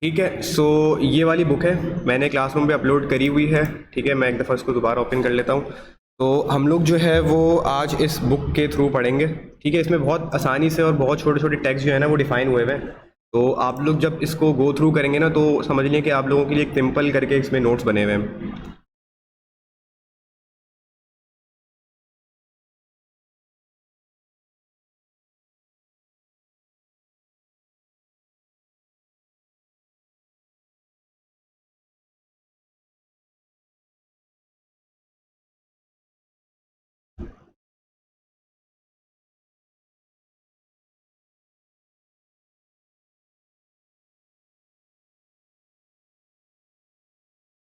ठीक है। सो ये वाली बुक है, मैंने क्लासरूम पे अपलोड करी हुई है। ठीक है, मैं एक दफ़ा इसको दोबारा ओपन कर लेता हूँ। तो हम लोग जो है वो आज इस बुक के थ्रू पढ़ेंगे। ठीक है, इसमें बहुत आसानी से और बहुत छोटे छोटे टेक्स्ट जो है ना वो डिफाइन हुए हुए हैं। तो आप लोग जब इसको गो थ्रू करेंगे ना तो समझ लें कि आप लोगों के लिए एक सिंपल करके इसमें नोट्स बने हुए हैं।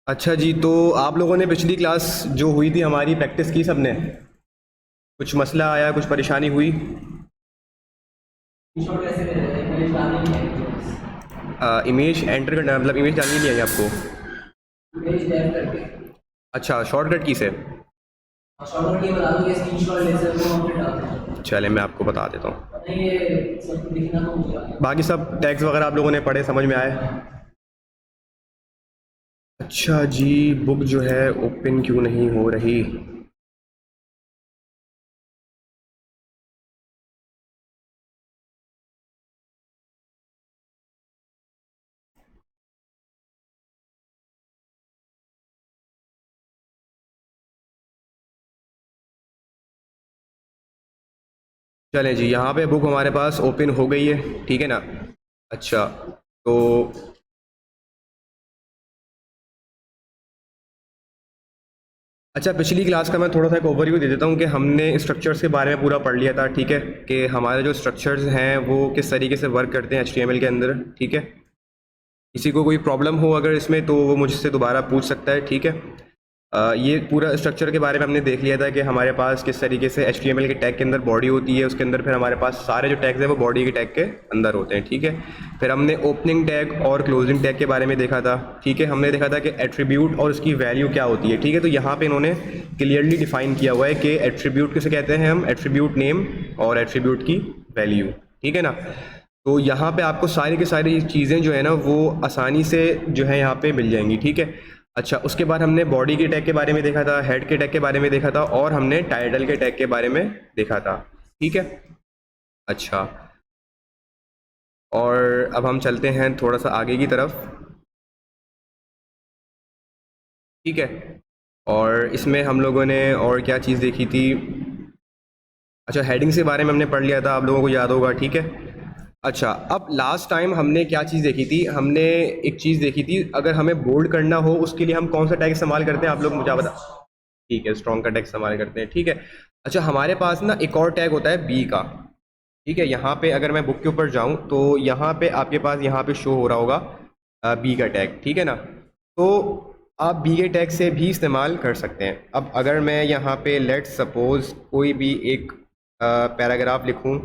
अच्छा जी, तो आप लोगों ने पिछली क्लास जो हुई थी हमारी, प्रैक्टिस की सबने? कुछ मसला आया, कुछ परेशानी हुई? इमेज एंटर करना मतलब इमेज डालनी नहीं आई आपको? अच्छा, शॉर्टकट की से। चले मैं आपको बता देता हूँ। बाकी सब टैग्स वगैरह आप लोगों ने पढ़े, समझ में आए? अच्छा जी, बुक जो है ओपन क्यों नहीं हो रही? चलें जी, यहाँ पे बुक हमारे पास ओपन हो गई है, ठीक है ना? अच्छा, तो अच्छा, पिछली क्लास का मैं थोड़ा सा एक ओवरव्यू दे देता हूँ कि हमने स्ट्रक्चर्स के बारे में पूरा पढ़ लिया था। ठीक है, कि हमारे जो स्ट्रक्चर्स हैं वो किस तरीके से वर्क करते हैं एचटीएमएल के अंदर। ठीक है, किसी को कोई प्रॉब्लम हो अगर इसमें तो वो मुझसे दोबारा पूछ सकता है। ठीक है, ये पूरा स्ट्रक्चर के बारे में हमने देख लिया था कि हमारे पास किस तरीके से एचटीएमएल के टैग के अंदर बॉडी होती है, उसके अंदर फिर हमारे पास सारे जो टैग्स हैं वो बॉडी के टैग के अंदर होते हैं। ठीक है, फिर हमने ओपनिंग टैग और क्लोजिंग टैग के बारे में देखा था। ठीक है, हमने देखा था कि एट्रीब्यूट और उसकी वैल्यू क्या होती है। ठीक है, तो यहाँ पे इन्होंने क्लियरली डिफाइन किया हुआ है कि एट्रीब्यूट किसे कहते हैं हम, एट्रीब्यूट नेम और एट्रीब्यूट की वैल्यू। ठीक है ना? तो यहाँ पे आपको सारी की सारी चीज़ें जो है ना वो आसानी से जो है यहाँ पे मिल जाएंगी। ठीक है, अच्छा, उसके बाद हमने बॉडी के टैग के बारे में देखा था, हेड के टैग के बारे में देखा था और हमने टाइटल के टैग के बारे में देखा था। ठीक है, अच्छा, और अब हम चलते हैं थोड़ा सा आगे की तरफ। ठीक है, और इसमें हम लोगों ने और क्या चीज़ देखी थी? अच्छा, हेडिंग्स के बारे में हमने पढ़ लिया था, आप लोगों को याद होगा। ठीक है, अच्छा, अब लास्ट टाइम हमने क्या चीज़ देखी थी? हमने एक चीज़ देखी थी, अगर हमें बोल्ड करना हो उसके लिए हम कौन सा टैग इस्तेमाल करते हैं, आप लोग मुझे बता। ठीक है, स्ट्रॉन्ग का टैग इस्तेमाल करते हैं। ठीक है, अच्छा, हमारे पास ना एक और टैग होता है बी का। ठीक है, यहाँ पे अगर मैं बुक के ऊपर जाऊँ तो यहाँ पे आपके पास यहाँ पे शो हो रहा होगा बी का टैग। ठीक है ना? तो आप बी के टैग से भी इस्तेमाल कर सकते हैं। अब अगर मैं यहाँ पे लेट सपोज कोई भी एक पैराग्राफ लिखूँ,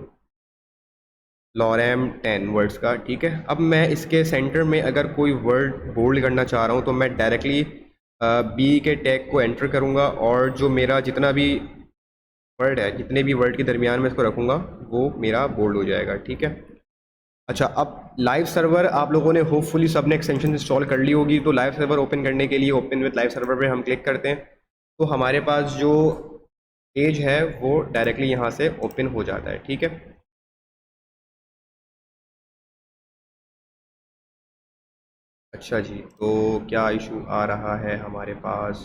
लॉरेम 10 वर्ड्स का। ठीक है, अब मैं इसके सेंटर में अगर कोई वर्ड बोल्ड करना चाह रहा हूँ तो मैं डायरेक्टली बी के टैग को एंटर करूँगा और जो मेरा जितना भी वर्ड है, जितने भी वर्ड के दरमियान में इसको रखूँगा वो मेरा बोल्ड हो जाएगा। ठीक है, अच्छा, अब लाइव सर्वर आप लोगों ने होपफुली सबने एक्सटेंशन इंस्टॉल कर ली होगी। तो लाइव सर्वर ओपन करने के लिए ओपन विद लाइव सर्वर पे हम क्लिक करते हैं तो हमारे पास जो पेज है वो डायरेक्टली यहाँ से ओपन हो जाता है। ठीक है, अच्छा जी, तो क्या इशू आ रहा है हमारे पास?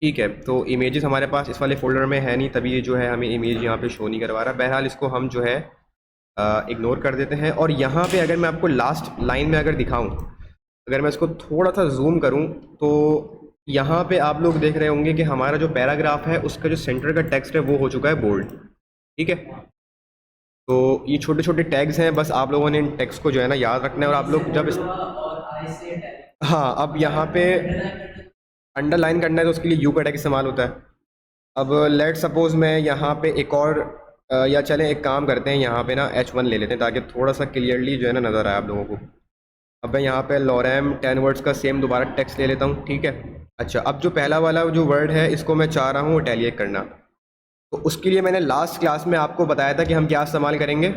ठीक है, तो इमेजेस हमारे पास इस वाले फ़ोल्डर में है नहीं, तभी ये जो है हमें इमेज यहाँ पे शो नहीं करवा रहा। बहरहाल इसको हम जो है इग्नोर कर देते हैं। और यहाँ पे अगर मैं आपको लास्ट लाइन में अगर दिखाऊं, अगर मैं इसको थोड़ा सा जूम करूं तो यहाँ पे आप लोग देख रहे होंगे कि हमारा जो पैराग्राफ है उसका जो सेंटर का टेक्स्ट है वो हो चुका है बोल्ड। ठीक है, तो ये छोटे छोटे टैग्स हैं, बस आप लोगों ने इन टैग्स को जो है ना याद रखना है। और आप लोग जब इस, हाँ, अब यहाँ पे अंडरलाइन करना है तो उसके लिए यू का टैग इस्तेमाल होता है। अब लेट सपोज मैं यहाँ पे एक और या चलें एक काम करते हैं, यहाँ पे ना H1 ले लेते हैं ताकि थोड़ा सा क्लियरली जो है ना नज़र आए आप लोगों को। अब मैं यहाँ पे लॉरेम 10 वर्ड्स का सेम दोबारा टेक्स्ट ले लेता हूँ। ठीक है, अच्छा, अब जो पहला वाला जो वर्ड है इसको मैं चाह रहा हूँ इटैलिक करना। तो उसके लिए मैंने लास्ट क्लास में आपको बताया था कि हम क्या इस्तेमाल करेंगे।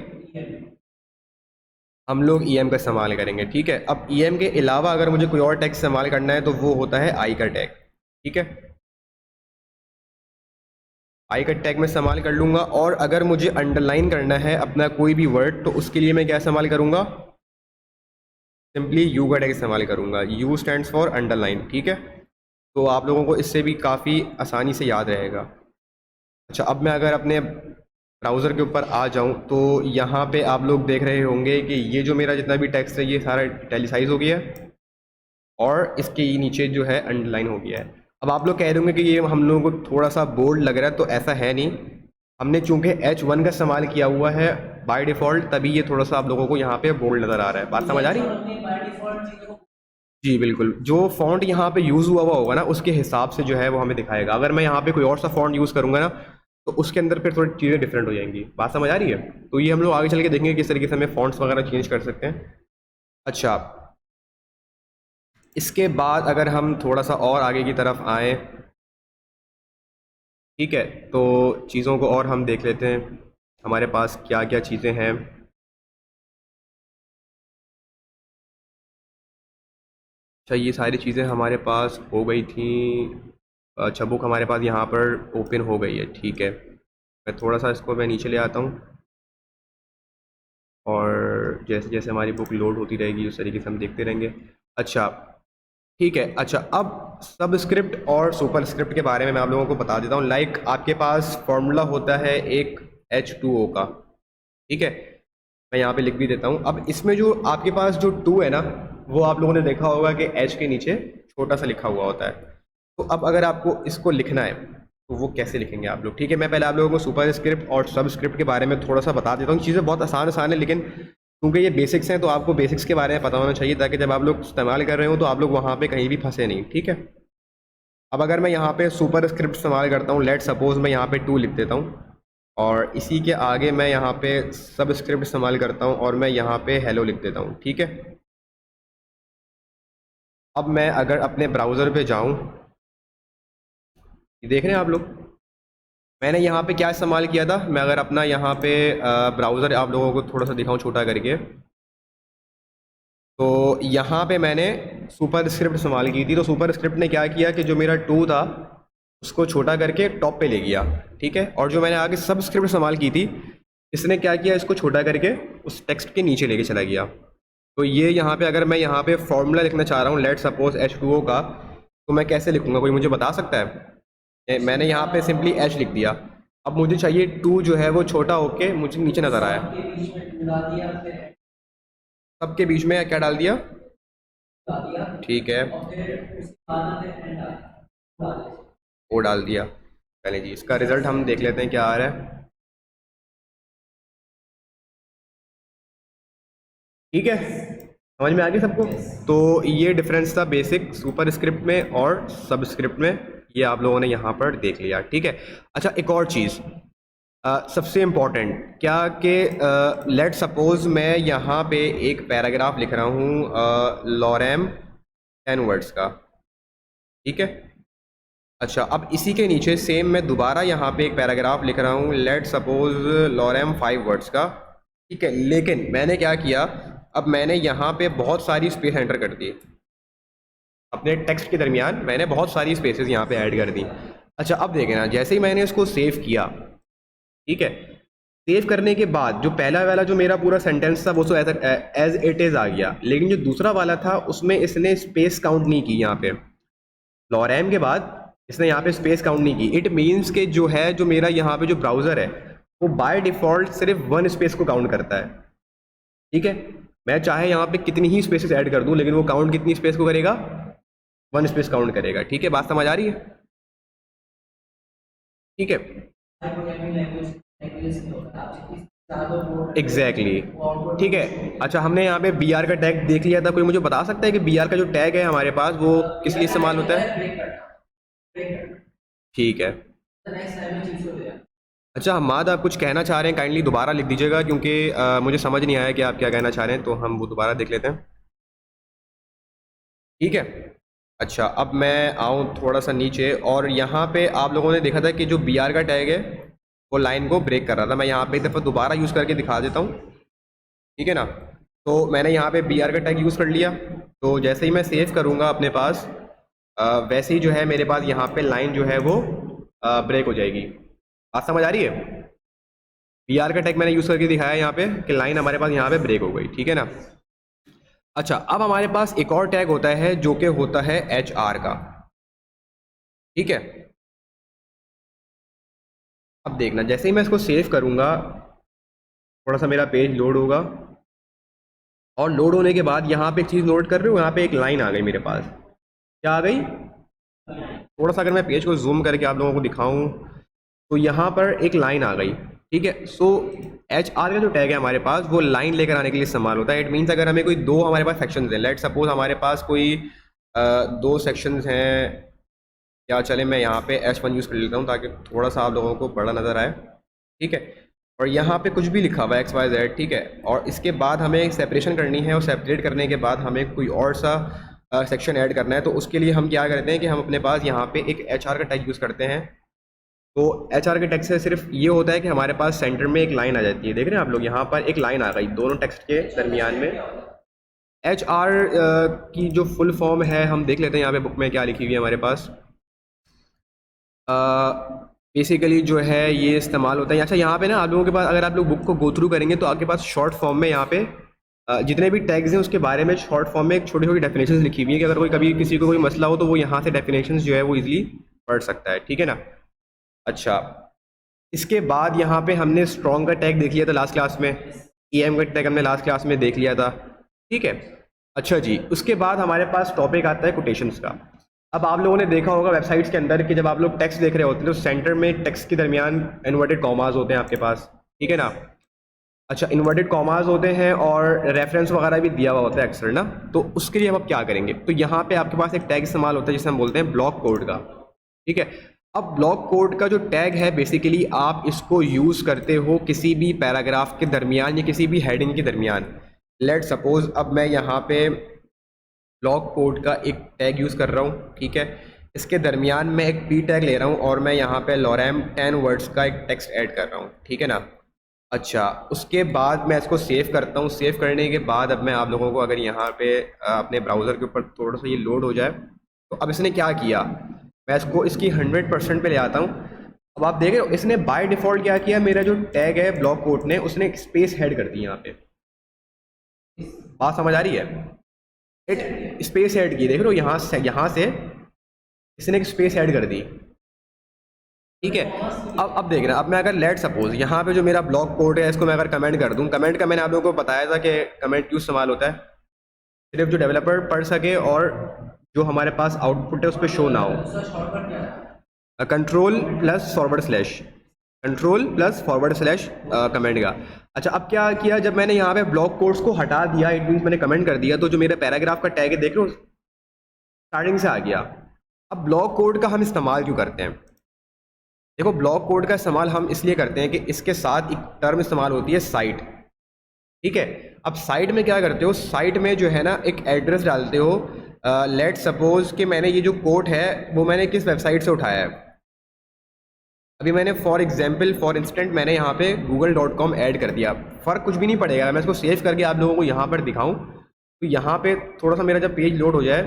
हम लोग EM का इस्तेमाल करेंगे, ठीक है। अब EM के अलावा अगर मुझे कोई और टैग इस्तेमाल करना है तो वो होता है आई का टैग, ठीक है। आई का टैग मैं इस्तेमाल कर लूँगा। और अगर मुझे अंडरलाइन करना है अपना कोई भी वर्ड तो उसके लिए मैं क्या इस्तेमाल करूँगा, सिंपली यू का टैग इस्तेमाल करूँगा। यू स्टैंड्स फॉर अंडरलाइन, ठीक है। तो आप लोगों को इससे भी काफ़ी आसानी से याद रहेगा। अच्छा, अब मैं अगर अपने ब्राउज़र के ऊपर आ जाऊं तो यहाँ पे आप लोग देख रहे होंगे कि ये जो मेरा जितना भी टेक्स्ट है ये सारा इटैलिसाइज हो गया है और इसके नीचे जो है अंडरलाइन हो गया है। अब आप लोग कह रहे होंगे कि ये हम लोगों को थोड़ा सा बोल्ड लग रहा है, तो ऐसा है नहीं। हमने चूंकि H1 का इस्तेमाल किया हुआ है बाय डिफ़ॉल्ट, तभी ये थोड़ा सा आप लोगों को यहाँ पे बोल्ड नज़र आ रहा है। बात समझ आ रही है? जी बिल्कुल, जो फ़ॉन्ट यहाँ पे यूज़ हुआ होगा ना उसके हिसाब से जो है वो हमें दिखाएगा। अगर मैं यहाँ पे कोई और सा फ़ॉन्ट यूज़ करूँगा ना तो उसके अंदर फिर थोड़ी चीज़ें डिफरेंट हो जाएंगी। बात समझ आ रही है? तो ये हम लोग आगे चल के देखेंगे किस तरीके से हमें फ़ॉन्ट्स वगैरह चेंज कर सकते हैं। अच्छा, इसके बाद अगर हम थोड़ा सा और आगे की तरफ आएँ, ठीक है, तो चीज़ों को और हम देख लेते हैं हमारे पास क्या क्या चीज़ें हैं। अच्छा, ये सारी चीज़ें हमारे पास हो गई थी। अच्छा, बुक हमारे पास यहाँ पर ओपन हो गई है, ठीक है। मैं थोड़ा सा इसको मैं नीचे ले आता हूँ और जैसे जैसे हमारी बुक लोड होती रहेगी उस तरीके से हम देखते रहेंगे। अच्छा, ठीक है। अच्छा, अब सबस्क्रिप्ट और सुपरस्क्रिप्ट के बारे में मैं आप लोगों को बता देता हूँ। लाइक आपके पास फॉर्मूला होता है एक H2O का, ठीक है। मैं यहाँ पे लिख भी देता हूँ। अब इसमें जो आपके पास जो 2 है ना, वो आप लोगों ने देखा होगा कि H के नीचे छोटा सा लिखा हुआ होता है। तो अब अगर आपको इसको लिखना है तो वो कैसे लिखेंगे आप लोग, ठीक है। मैं पहले आप लोगों को सुपरस्क्रिप्ट और सबस्क्रिप्ट के बारे में थोड़ा सा बता देता हूँ। चीज़ें बहुत आसान आसान है, लेकिन क्योंकि ये बेसिक्स हैं तो आपको बेसिक्स के बारे में पता होना चाहिए ताकि जब आप लोग इस्तेमाल कर रहे हो तो आप लोग वहाँ पे कहीं भी फंसे नहीं, ठीक है। अब अगर मैं यहाँ पे सुपरस्क्रिप्ट इस्तेमाल करता हूँ, लेट सपोज मैं यहाँ पे 2 लिख देता हूँ और इसी के आगे मैं यहाँ पे सबस्क्रिप्ट इस्तेमाल करता हूँ और मैं यहाँ पे हेलो लिख देता हूँ, ठीक है। अब मैं अगर अपने ब्राउज़र पे जाऊँ, देख रहे हैं आप लोग मैंने यहाँ पे क्या इस्तेमाल किया था। मैं अगर अपना यहाँ पे ब्राउज़र आप लोगों को थोड़ा सा दिखाऊँ छोटा करके, तो यहाँ पे मैंने सुपरस्क्रिप्ट इस्तेमाल की थी। तो सुपरस्क्रिप्ट ने क्या किया कि जो मेरा 2 था उसको छोटा करके टॉप पे ले गया, ठीक है। और जो मैंने आगे सबस्क्रिप्ट इस्तेमाल की थी इसने क्या किया, इसको छोटा करके उस टेक्स्ट के नीचे लेके चला गया। तो ये यहाँ पे अगर मैं यहाँ पे फॉर्मूला लिखना चाह रहा हूँ लेट सपोज H2O का, तो मैं कैसे लिखूँगा, कोई मुझे बता सकता है? मैंने यहाँ पे सिंपली H लिख दिया। अब मुझे चाहिए 2 जो है वो छोटा होके मुझे नीचे नज़र आया। सबके बीच में क्या डाल दिया? ठीक है, वो डाल दिया। पहले जी इसका रिजल्ट हम देख लेते हैं क्या आ रहा है, ठीक है। समझ में आ गया सबको? तो ये डिफरेंस था बेसिक सुपरस्क्रिप्ट में और सबस्क्रिप्ट में, ये आप लोगों ने यहाँ पर देख लिया, ठीक है। अच्छा, एक और चीज़ सबसे इम्पॉर्टेंट क्या कि लेट सपोज मैं यहाँ पे एक पैराग्राफ लिख रहा हूँ लॉरेम 10 वर्ड्स का, ठीक है। अच्छा, अब इसी के नीचे सेम मैं दोबारा यहाँ पे एक पैराग्राफ लिख रहा हूँ लेट सपोज लॉरेम 5 वर्ड्स का, ठीक है। लेकिन मैंने क्या किया, अब मैंने यहाँ पे बहुत सारी स्पेस एंटर कर दी अपने टेक्स्ट के दरमियान, मैंने बहुत सारी स्पेसेस यहाँ पे ऐड कर दी। अच्छा, अब देखें ना, जैसे ही मैंने इसको सेव किया, ठीक है, सेव करने के बाद जो पहला वाला जो मेरा पूरा सेंटेंस था वो तो एज इट इज़ आ गया, लेकिन जो दूसरा वाला था उसमें इसने स्पेस काउंट नहीं की। यहाँ पे लॉरेम के बाद इसने यहाँ पे स्पेस काउंट नहीं की। इट मीन्स के जो है जो मेरा यहाँ पे जो ब्राउज़र है वो बाय डिफ़ॉल्ट सिर्फ 1 स्पेस को काउंट करता है, ठीक है। मैं चाहे यहाँ पे कितनी ही स्पेसेस ऐड कर दूँ लेकिन वो काउंट कितनी स्पेस को करेगा, 1 स्पेस काउंट करेगा, ठीक है। बात समझ आ रही है? ठीक है, एग्जैक्टली exactly. ठीक है। अच्छा, हमने यहाँ पे BR का टैग देख लिया था। कोई मुझे बता सकता है कि BR का जो टैग है हमारे पास वो किस लिए इस्तेमाल होता है? ठीक है। अच्छा, हमाद आप कुछ कहना चाह रहे हैं, काइंडली दोबारा लिख दीजिएगा क्योंकि मुझे समझ नहीं आया कि आप क्या कहना चाह रहे हैं, तो हम वो दोबारा देख लेते हैं, ठीक है। अच्छा, अब मैं आऊँ थोड़ा सा नीचे और यहाँ पे आप लोगों ने देखा था कि जो BR का टैग है वो लाइन को ब्रेक कर रहा था। मैं यहाँ पे एक दफ़ा दोबारा यूज़ करके दिखा देता हूँ, ठीक है ना। तो मैंने यहाँ पे बी आर का टैग यूज़ कर लिया। तो जैसे ही मैं सेव करूँगा अपने पास वैसे ही जो है मेरे पास यहाँ पे लाइन जो है वो ब्रेक हो जाएगी। बात समझ आ रही है? बी आर का टैग मैंने यूज़ करके दिखाया यहाँ पे कि लाइन हमारे पास यहाँ पे ब्रेक हो गई, ठीक है ना। अच्छा, अब हमारे पास एक और टैग होता है जो कि होता है एच आर का, ठीक है। अब देखना, जैसे ही मैं इसको सेव करूँगा थोड़ा सा मेरा पेज लोड होगा, और लोड होने के बाद यहाँ पे एक चीज़ नोट कर रहे हो, यहाँ पे एक लाइन आ गई मेरे पास। क्या आ गई? थोड़ा सा अगर मैं पेज को जूम करके आप लोगों को दिखाऊं तो यहाँ पर एक लाइन आ गई, ठीक है। सो एच आर का जो टैग है हमारे पास वो लाइन लेकर आने के लिए इस्तेमाल होता है। इट मीन्स अगर हमें कोई दो हमारे पास सेक्शंस हैं, लेट सपोज हमारे पास कोई दो सेक्शंस हैं, या चले मैं यहाँ पे H1 यूज़ कर लेता हूँ ताकि थोड़ा सा आप लोगों को बड़ा नज़र आए, ठीक है। और यहाँ पे कुछ भी लिखा हुआ है XYZ, ठीक है। और इसके बाद हमें एक सेपरेशन करनी है, और सेपरेट करने के बाद हमें कोई और सा सेक्शन ऐड करना है। तो उसके लिए हम क्या करते हैं कि हम अपने पास यहाँ पे एक HR का टैग यूज़ करते हैं। तो HR के टैग से सिर्फ ये होता है कि हमारे पास सेंटर में एक लाइन आ जाती है। देख रहे हैं आप लोग, यहाँ पर एक लाइन आ गई दोनों टेक्स्ट के दरमियान में। HR की जो फुल फॉर्म है हम देख लेते हैं यहाँ पे बुक में क्या लिखी हुई है हमारे पास। बेसिकली जो है ये इस्तेमाल होता है। अच्छा, यहाँ पे ना आप लोगों के पास अगर आप लोग बुक को गो थ्रू करेंगे तो आपके पास शॉर्ट फॉर्म में यहाँ पे जितने भी टैग्स हैं उसके बारे में शॉर्ट फॉर्म में एक छोटी छोटी डेफिनेशंस लिखी हुई है कि अगर कोई कभी किसी को कोई मसला हो तो वो यहाँ से डेफिनेशंस जो है वो इजीली पढ़ सकता है, ठीक है ना। अच्छा, इसके बाद यहाँ पे हमने स्ट्रॉन्ग का टैग देख लिया था लास्ट क्लास में, EM का टैग हमने लास्ट क्लास में देख लिया था, ठीक है। अच्छा जी, उसके बाद हमारे पास टॉपिक आता है कोटेशंस का। अब आप लोगों ने देखा होगा वेबसाइट्स के अंदर कि जब आप लोग टेक्स्ट देख रहे होते हैं तो सेंटर में टेक्स्ट के दरमियान इन्वर्टेड कॉमास होते हैं आपके पास, ठीक है ना। अच्छा, इन्वर्टेड कॉमास होते हैं और रेफरेंस वगैरह भी दिया हुआ होता है अक्सर ना। तो उसके लिए हम अब क्या करेंगे, तो यहाँ पे आपके पास एक टैग इस्तेमाल होता है जिसे हम बोलते हैं ब्लॉक कोड का, ठीक है। अब ब्लॉक कोड का जो टैग है बेसिकली आप इसको यूज़ करते हो किसी भी पैराग्राफ के दरमियान या किसी भी हेडिंग के दरमियान। लेट सपोज अब मैं यहाँ पे ब्लॉक कोड का एक टैग यूज़ कर रहा हूँ, ठीक है। इसके दरमियान मैं एक पी टैग ले रहा हूँ और मैं यहाँ पे लॉरेम 10 वर्ड्स का एक टेक्स्ट ऐड कर रहा हूँ, ठीक है ना। अच्छा, उसके बाद मैं इसको सेव करता हूँ। सेव करने के बाद अब मैं आप लोगों को अगर यहाँ पे अपने ब्राउज़र के ऊपर थोड़ा सा ये लोड हो जाए तो अब इसने क्या किया, मैं इसको इसकी 100% पे ले आता हूँ। अब आप देख रहे हो इसने बाय डिफ़ॉल्ट क्या किया, मेरा जो टैग है ब्लॉक कोड ने उसने एक स्पेस हेड कर दी यहाँ पे। बात समझ आ रही है? एक स्पेस ऐड की, देख रहे हो यहाँ से इसने एक स्पेस ऐड कर दी, ठीक है। अब देख रहे हैं, अब मैं अगर लेट सपोज यहाँ पे जो मेरा ब्लॉक कोड है इसको मैं अगर कमेंट कर दूँ, कमेंट का मैंने आप लोगों को बताया था कि कमेंट क्यों इस्तेमाल होता है, सिर्फ जो डेवलपर पढ़ सके और जो हमारे पास आउटपुट है उस पर शो ना हो। Control plus forward slash, control plus forward slash comment का। अच्छा, अब क्या किया, जब मैंने यहाँ पे ब्लॉक कोड्स को हटा दिया, इट मीन्स मैंने कमेंट कर दिया, तो जो मेरा पैराग्राफ का टैग है देख रहे हो स्टार्टिंग से आ गया। अब ब्लॉक कोड का हम इस्तेमाल क्यों करते हैं, देखो ब्लॉक कोड का इस्तेमाल हम इसलिए करते हैं कि इसके साथ एक टर्म इस्तेमाल होती है साइट, ठीक है। अब साइट में क्या करते हो, साइट में जो है ना एक एड्रेस डालते हो। लेट सपोज कि मैंने ये जो कोड है वो मैंने किस वेबसाइट से उठाया है, अभी मैंने फॉर एग्जाम्पल फॉर इंस्टेंट मैंने यहाँ पे google.com ऐड कर दिया। फ़र्क कुछ भी नहीं पड़ेगा, मैं इसको सेव करके आप लोगों को यहाँ पर दिखाऊं तो यहाँ पे थोड़ा सा मेरा जब पेज लोड हो जाए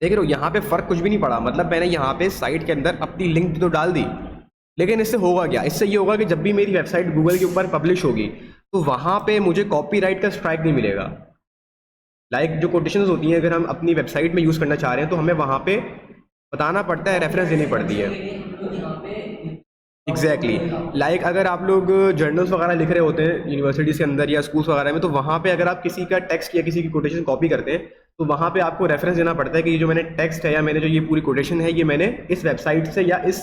देख रहे हो यहाँ पे फ़र्क कुछ भी नहीं पड़ा। मतलब मैंने यहाँ पे साइट के अंदर अपनी लिंक तो डाल दी, लेकिन इससे होगा क्या, इससे ये होगा कि जब भी मेरी वेबसाइट गूगल के ऊपर पब्लिश होगी तो वहाँ पे मुझे कॉपीराइट का स्ट्राइक नहीं मिलेगा। लाइक जो कोटेशंस होती हैं अगर हम अपनी वेबसाइट में यूज़ करना चाह रहे हैं तो हमें वहाँ पे बताना पड़ता है, रेफरेंस देनी पड़ती है। एग्जैक्टली लाइक अगर आप लोग जर्नल्स वगैरह लिख रहे होते हैं यूनिवर्सिटीज़ के अंदर या स्कूल्स वगैरह में, तो वहाँ पे अगर आप किसी का टेक्स्ट या किसी की कोटेशन कॉपी करते हैं तो वहाँ पे आपको रेफरेंस देना पड़ता है कि ये जो मैंने टेक्स्ट है या मैंने जो ये पूरी कोटेशन है ये मैंने इस वेबसाइट से या इस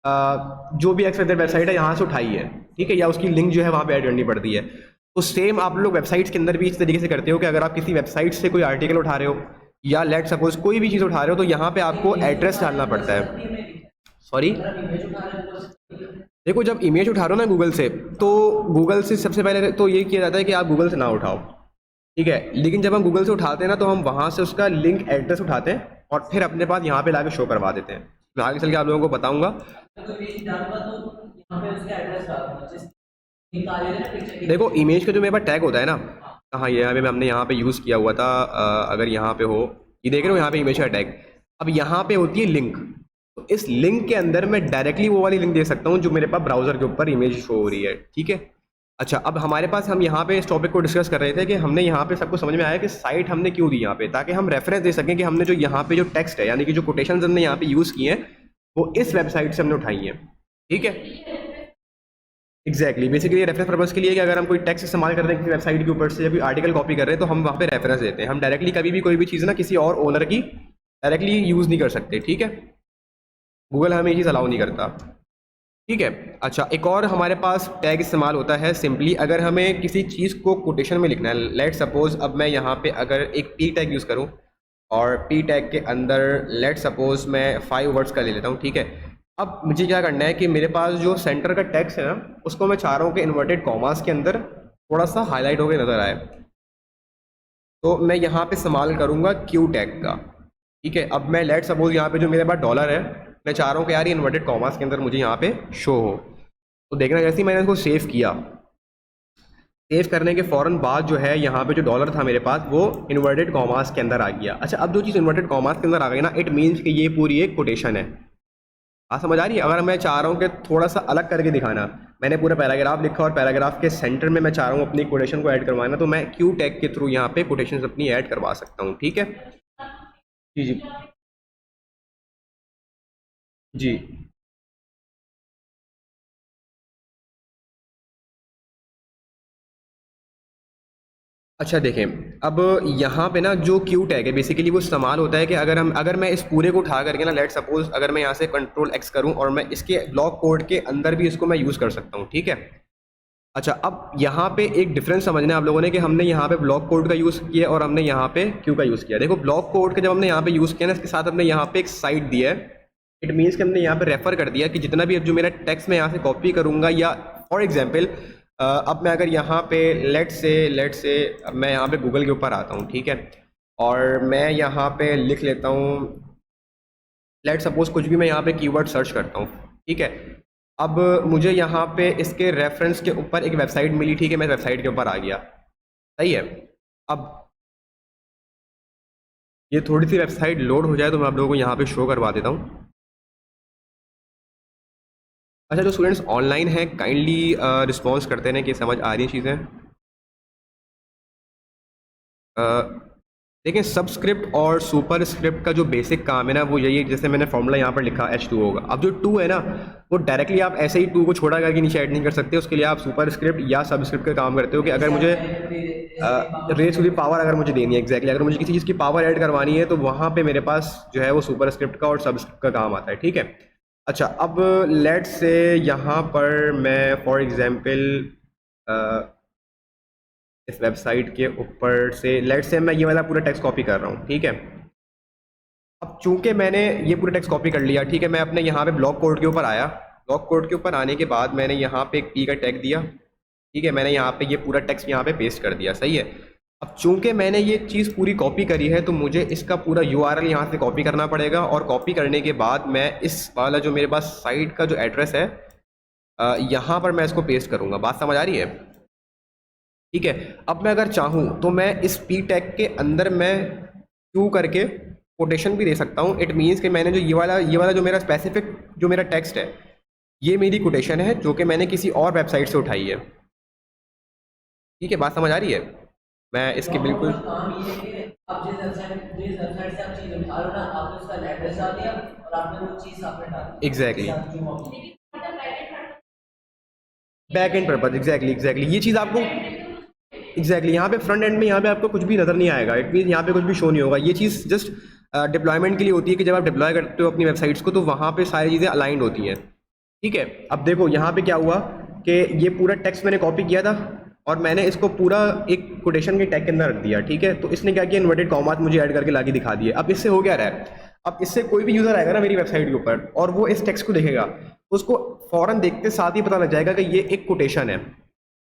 जो भी एक्सपेक्टेड वेबसाइट है यहाँ से उठाई है, ठीक है, या उसकी लिंक जो है वहाँ पे ऐड करनी पड़ती है। तो सेम आप लोग वेबसाइट्स के अंदर भी इस तरीके से करते हो कि अगर आप किसी वेबसाइट से कोई आर्टिकल उठा रहे हो या लेट सपोज कोई भी चीज़ उठा रहे हो तो यहाँ पे आपको एड्रेस डालना पड़ता है। सॉरी, देखो जब इमेज उठा रहे हो ना गूगल से, तो गूगल से सबसे पहले तो ये किया जाता है कि आप गूगल से ना उठाओ, ठीक है। लेकिन जब हम गूगल से उठाते हैं ना तो हम वहाँ से उसका लिंक एड्रेस उठाते हैं और फिर अपने पास यहाँ पे लाके शो करवा देते हैं। मैं आगे चल के आप लोगों को बताऊंगा। देखो इमेज का जो मेरे पास टैग होता है ना, हाँ ये यहाँ पे हमने यहाँ पे यूज़ किया हुआ था। अगर यहाँ पे हो, ये देख रहे हो यहाँ पे इमेज का टैग। अब यहाँ पे होती है लिंक, तो इस लिंक के अंदर मैं डायरेक्टली वो वाली लिंक दे सकता हूँ जो मेरे पास ब्राउजर के ऊपर इमेज शो हो रही है, ठीक है। अच्छा, अब हमारे पास, हम यहाँ पे इस टॉपिक को डिस्कस कर रहे थे कि हमने यहाँ पे सबको समझ में आया कि साइट हमने क्यों दी यहाँ पे, ताकि हम रेफरेंस दे सकें कि हमने जो यहाँ पे जो टेक्स्ट है, यानी कि जो कोटेशन हमने यहाँ पे यूज़ किए हैं वो इस वेबसाइट से हमने उठाई हैं, ठीक है। एग्जैक्टली, बेसिकली रेफरेंस पर्पस के लिए कि अगर हम कोई टेक्स्ट इस्तेमाल कर रहे हैं किसी वेबसाइट के ऊपर से या कोई आर्टिकल कॉपी कर रहे हैं तो हम वहाँ पे रेफरेंस देते हैं। हम डायरेक्टली कभी भी कोई भी चीज़ ना किसी और ओनर की डायरेक्टली यूज़ नहीं कर सकते, ठीक है। गूगल हमें ये चीज़ अलाउ नहीं करता, ठीक है। अच्छा, एक और हमारे पास टैग इस्तेमाल होता है सिंपली अगर हमें किसी चीज़ को कोटेशन में लिखना है। लेट सपोज अब मैं यहाँ पे अगर एक पी टैग यूज़ करूँ और पी टैग के अंदर लेट सपोज मैं 5 वर्ड्स का ले लेता हूँ, ठीक है। अब मुझे क्या करना है कि मेरे पास जो सेंटर का टेक्स्ट है ना, उसको मैं चाह रहा हूँ कि इन्वर्टेड कॉमास के अंदर थोड़ा सा हाईलाइट होकर नज़र आए, तो मैं यहाँ पे इस्तेमाल करूँगा क्यू टैग का, ठीक है। अब मैं लेट सपोज यहाँ पे जो मेरे पास डॉलर है, मैं चाह रहा हूँ कि यार ये इन्वर्टेड कॉमास के अंदर मुझे यहाँ पे शो हो। तो देखना, जैसे ही मैंने इसको सेव किया, सेव करने के फ़ौरन बाद जो है यहाँ पे जो डॉलर था मेरे पास वो इन्वर्टेड कॉमास के अंदर आ गया। अच्छा, अब जो चीज़ इन्वर्टेड कॉमास के अंदर आ गई ना, इट मीन्स कि ये पूरी एक कोटेशन है। हाँ, समझ आ रही है। अगर मैं चाह रहा हूँ कि थोड़ा सा अलग करके दिखाना, मैंने पूरा पैराग्राफ लिखा और पैराग्राफ के सेंटर में मैं चाह रहा हूँ अपनी कोटेशन को ऐड करवाना, तो मैं क्यू टैग के थ्रू यहाँ पे कोटेशन अपनी ऐड करवा सकता हूँ, ठीक है। जी जी जी। अच्छा देखें, अब यहाँ पे ना जो क्यू टैग है बेसिकली वो इस्तेमाल होता है कि अगर मैं इस पूरे को उठा करके ना, लेट सपोज अगर मैं यहाँ से कंट्रोल एक्स करूँ और मैं इसके ब्लॉक कोड के अंदर भी इसको मैं यूज़ कर सकता हूँ, ठीक है। अच्छा, अब यहाँ पे एक डिफरेंस समझना है आप लोगों ने कि हमने यहाँ पे ब्लॉक कोड का यूज़ किया और हमने यहाँ पे क्यू का यूज़ किया। देखो, ब्लॉक कोड का जब हमने यहाँ पे यूज़ किया ना, इसके साथ हमने यहाँ पे एक साइट दिया है। इट मीन्स कि हमने यहाँ पे रेफर कर दिया कि जितना भी अब जो मेरा टेक्स्ट मैं यहाँ से कॉपी करूँगा, या फॉर एग्जाम्पल अब मैं अगर यहाँ पे लेट से अब मैं यहाँ पे गूगल के ऊपर आता हूँ, ठीक है, और मैं यहाँ पे लिख लेता हूँ, लेट सपोज कुछ भी मैं यहाँ पे कीवर्ड सर्च करता हूँ, ठीक है। अब मुझे यहाँ पे इसके रेफरेंस के ऊपर एक वेबसाइट मिली, ठीक है, मैं वेबसाइट के ऊपर आ गया, सही है। अब ये थोड़ी सी वेबसाइट लोड हो जाए तो मैं आप लोगों को यहाँ पे शो करवा देता हूँ। अच्छा, जो स्टूडेंट्स ऑनलाइन हैं काइंडली रिस्पॉन्स करते हैं कि समझ आ रही हैं चीज़ें। देखिए, सबस्क्रिप्ट और सुपर स्क्रिप्ट का जो बेसिक काम है ना वो यही है, जैसे मैंने फॉर्मूला यहाँ पर लिखा H2 होगा। अब जो 2 है ना, वो डायरेक्टली आप ऐसे ही 2 को छोड़ा करके नीचे ऐड नहीं कर सकते, उसके लिए आप सुपर स्क्रिप्ट या सबस्क्रिप्ट का काम करते हो कि अगर मुझे रेस टू दी पावर अगर मुझे देनी है, एग्जैक्टली अगर मुझे किसी चीज़ की पावर ऐड करवानी है तो वहाँ पे मेरे पास जो है वो सुपर स्क्रिप्ट का और सबस्क्रिप्ट का काम आता है, ठीक है। अच्छा, अब लेट से यहाँ पर मैं फॉर एग्जांपल इस वेबसाइट के ऊपर से लेट से मैं ये वाला पूरा टेक्स्ट कॉपी कर रहा हूँ, ठीक है। अब चूंकि मैंने ये पूरा टेक्स्ट कॉपी कर लिया, ठीक है, मैं अपने यहाँ पे ब्लॉक कोड के ऊपर आया। ब्लॉक कोड के ऊपर आने के बाद मैंने यहाँ पे एक पी का टैग दिया, ठीक है, मैंने यहाँ पे ये पूरा टेक्स्ट यहाँ पे पेस्ट कर दिया, सही है। अब चूंकि मैंने ये चीज़ पूरी कॉपी करी है तो मुझे इसका पूरा URL यहाँ से कॉपी करना पड़ेगा, और कॉपी करने के बाद मैं इस वाला जो मेरे पास साइट का जो एड्रेस है यहाँ पर मैं इसको पेस्ट करूँगा। बात समझ आ रही है, ठीक है। अब मैं अगर चाहूँ तो मैं इस पी टैग के अंदर मैं क्यू करके कोटेशन भी दे सकता हूँ। इट मीन्स कि मैंने जो ये वाला जो मेरा स्पेसिफिक जो मेरा टेक्स्ट है, ये मेरी कोटेशन है जो कि मैंने किसी और वेबसाइट से उठाई है, ठीक है। बात समझ आ रही है। मैं इसके बिल्कुल काम ये है कि आप जिस वेबसाइट से आप चीज उठा रहे हो ना, आपने उसका एड्रेस डाल दिया और आपने वो चीज आपने डाल दी उसके एग्जैक्टली साथ जो मौजूद बैक एंड पर्पज, एग्जैक्टली ये चीज़ आपको यहाँ पे फ्रंट एंड में यहाँ पे आपको कुछ भी नज़र नहीं आएगा। इट मीन यहाँ पे कुछ भी शो नहीं होगा। ये चीज़ जस्ट डिप्लॉयमेंट के लिए होती है कि जब आप डिप्लॉय करते हो अपनी वेबसाइट्स को तो वहाँ पे सारी चीज़ें अलाइंड होती हैं, ठीक है। अब देखो यहाँ पे क्या हुआ कि ये पूरा टेक्स्ट मैंने कॉपी किया था और मैंने इसको पूरा एक कोटेशन के टैग के अंदर रख दिया, ठीक है। तो इसने क्या किया, इन्वर्टेड कॉमास मुझे ऐड करके लाके दिखा दिए। अब इससे हो क्या रहा है, अब इससे कोई भी यूज़र आएगा ना मेरी वेबसाइट के ऊपर और वो इस टेक्स्ट को देखेगा, उसको फ़ौरन देखते साथ ही पता लग जाएगा कि ये एक कोटेशन है,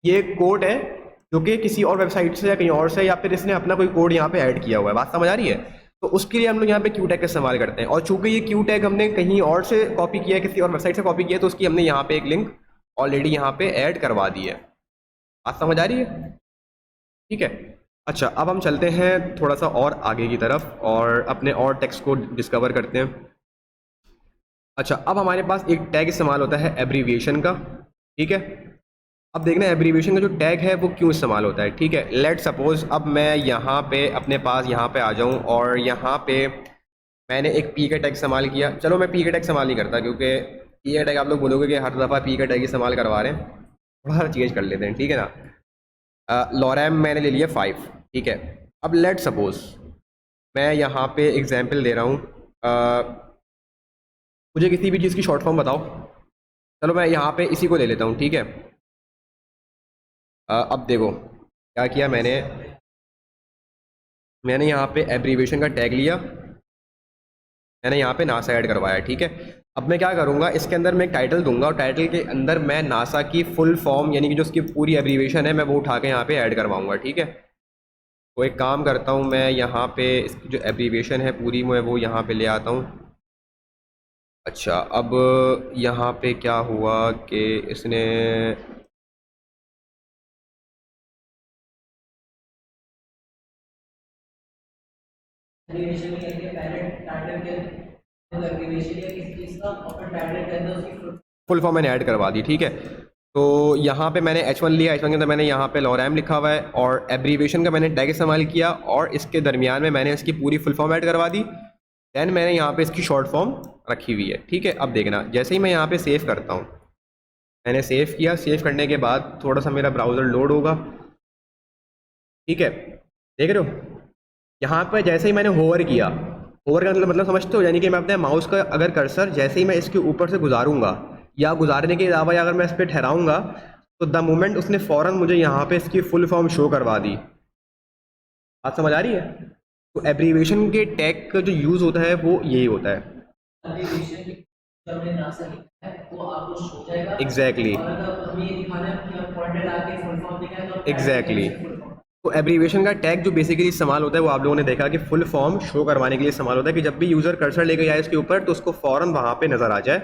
ये एक कोड है जो कि किसी और वेबसाइट से या कहीं और से, या फिर इसने अपना कोई कोड यहाँ पे ऐड किया हुआ है। बात समझ आ रही है। तो उसके लिए हम लोग यहाँ पे क्यू टैग का इस्तेमाल करते हैं, और चूंकि ये क्यू टैग हमने कहीं और से कॉपी किया है, किसी और वेबसाइट से कॉपी किया है, तो उसकी हमने यहाँ पे एक लिंक ऑलरेडी यहाँ पे ऐड करवा दी है। बात समझ आ रही है। ठीक है। अच्छा, अब हम चलते हैं थोड़ा सा और आगे की तरफ और अपने और टेक्स्ट को डिस्कवर करते हैं। अच्छा, अब हमारे पास एक टैग इस्तेमाल होता है एब्रीविएशन का, ठीक है। अब देखना एब्रीविएशन का जो टैग है वो क्यों इस्तेमाल होता है, ठीक है। लेट सपोज अब मैं यहाँ पे अपने पास यहाँ पे आ जाऊँ और यहाँ पे मैंने एक पी का टैग इस्तेमाल किया। चलो मैं पी का टैग इस्तेमाल नहीं करता क्योंकि पी का टैग आप लोग बोलोगे कि हर दफ़ा पी का टैग इस्तेमाल करवा रहे हैं, थोड़ा सा चेंज कर लेते हैं, ठीक है ना। लॉरैम मैंने ले लिया 5, ठीक है। अब लेट सपोज मैं यहाँ पे एग्जांपल दे रहा हूँ, मुझे किसी भी चीज़ की शॉर्ट फॉर्म बताओ। चलो मैं यहाँ पे इसी को ले लेता हूँ, ठीक है। अब देखो क्या किया मैंने मैंने यहाँ पे एब्रीविएशन का टैग लिया, मैंने यहाँ पे नासा ऐड करवाया, ठीक है। अब मैं क्या करूँगा, इसके अंदर मैं एक टाइटल दूंगा और टाइटल के अंदर मैं नासा की फुल फॉर्म यानी कि जो उसकी पूरी एब्रीविएशन है मैं वो उठा के यहाँ पे ऐड करवाऊँगा, ठीक है। तो एक काम करता हूँ, मैं यहाँ पे इसकी जो एब्रीविएशन है पूरी मैं वो यहाँ पे ले आता हूँ। अच्छा, अब यहाँ पे क्या हुआ कि इसने एग्रीगेशन में करके पहले टाइटल के अंदर एग्रीगेशन या किसी चीज़ का और फिर टाइटल के अंदर उसकी फुल फॉर्म मैंने ऐड करवा दी, ठीक है। तो यहाँ पे मैंने H1 लिया, H1 के अंदर मैंने यहाँ पे लॉरैम लिखा हुआ है और एब्रीविएशन का मैंने टैग इस्तेमाल किया और इसके दरमियान में मैंने इसकी पूरी फुल फॉर्म ऐड करवा दी। देन मैंने यहाँ पे इसकी शॉर्ट फॉर्म रखी हुई है, ठीक है। अब देखना जैसे ही मैं यहाँ पे सेव करता हूँ, मैंने सेव किया, सेव करने के बाद थोड़ा सा मेरा ब्राउज़र लोड होगा, ठीक है। देख रहे हो यहाँ पर जैसे ही मैंने होवर किया, होवर का मतलब समझते हो, यानी कि मैं अपने माउस का अगर कर्सर जैसे ही मैं इसके ऊपर से गुजारूंगा या गुजारने के अलावा अगर मैं इस पर ठहराऊंगा तो द मोमेंट उसने फ़ौरन मुझे यहाँ पे इसकी फुल फॉर्म शो करवा दी। बात समझ आ रही है? तो एब्रीविएशन के टैग का जो यूज़ होता है वो यही होता है। एग्रीगेशन जो हमने नासा लिखा है वो आपको शो जाएगा। एग्जैक्टली और अगर हमें ये दिखाना है कि हम पॉइंटर डाल के फुल फॉर्म लिखा है तो एग्जैक्टली फुल फॉर्म तो एब्रीविएशन का टैग जो बेसिकली इस्तेमाल होता है वो आप लोगों ने देखा कि फुल फॉर्म शो करवाने के लिए इस्तेमाल होता है, कि जब भी यूज़र कर्सर लेके जाए इसके ऊपर तो उसको फ़ौरन वहाँ पे नज़र आ जाए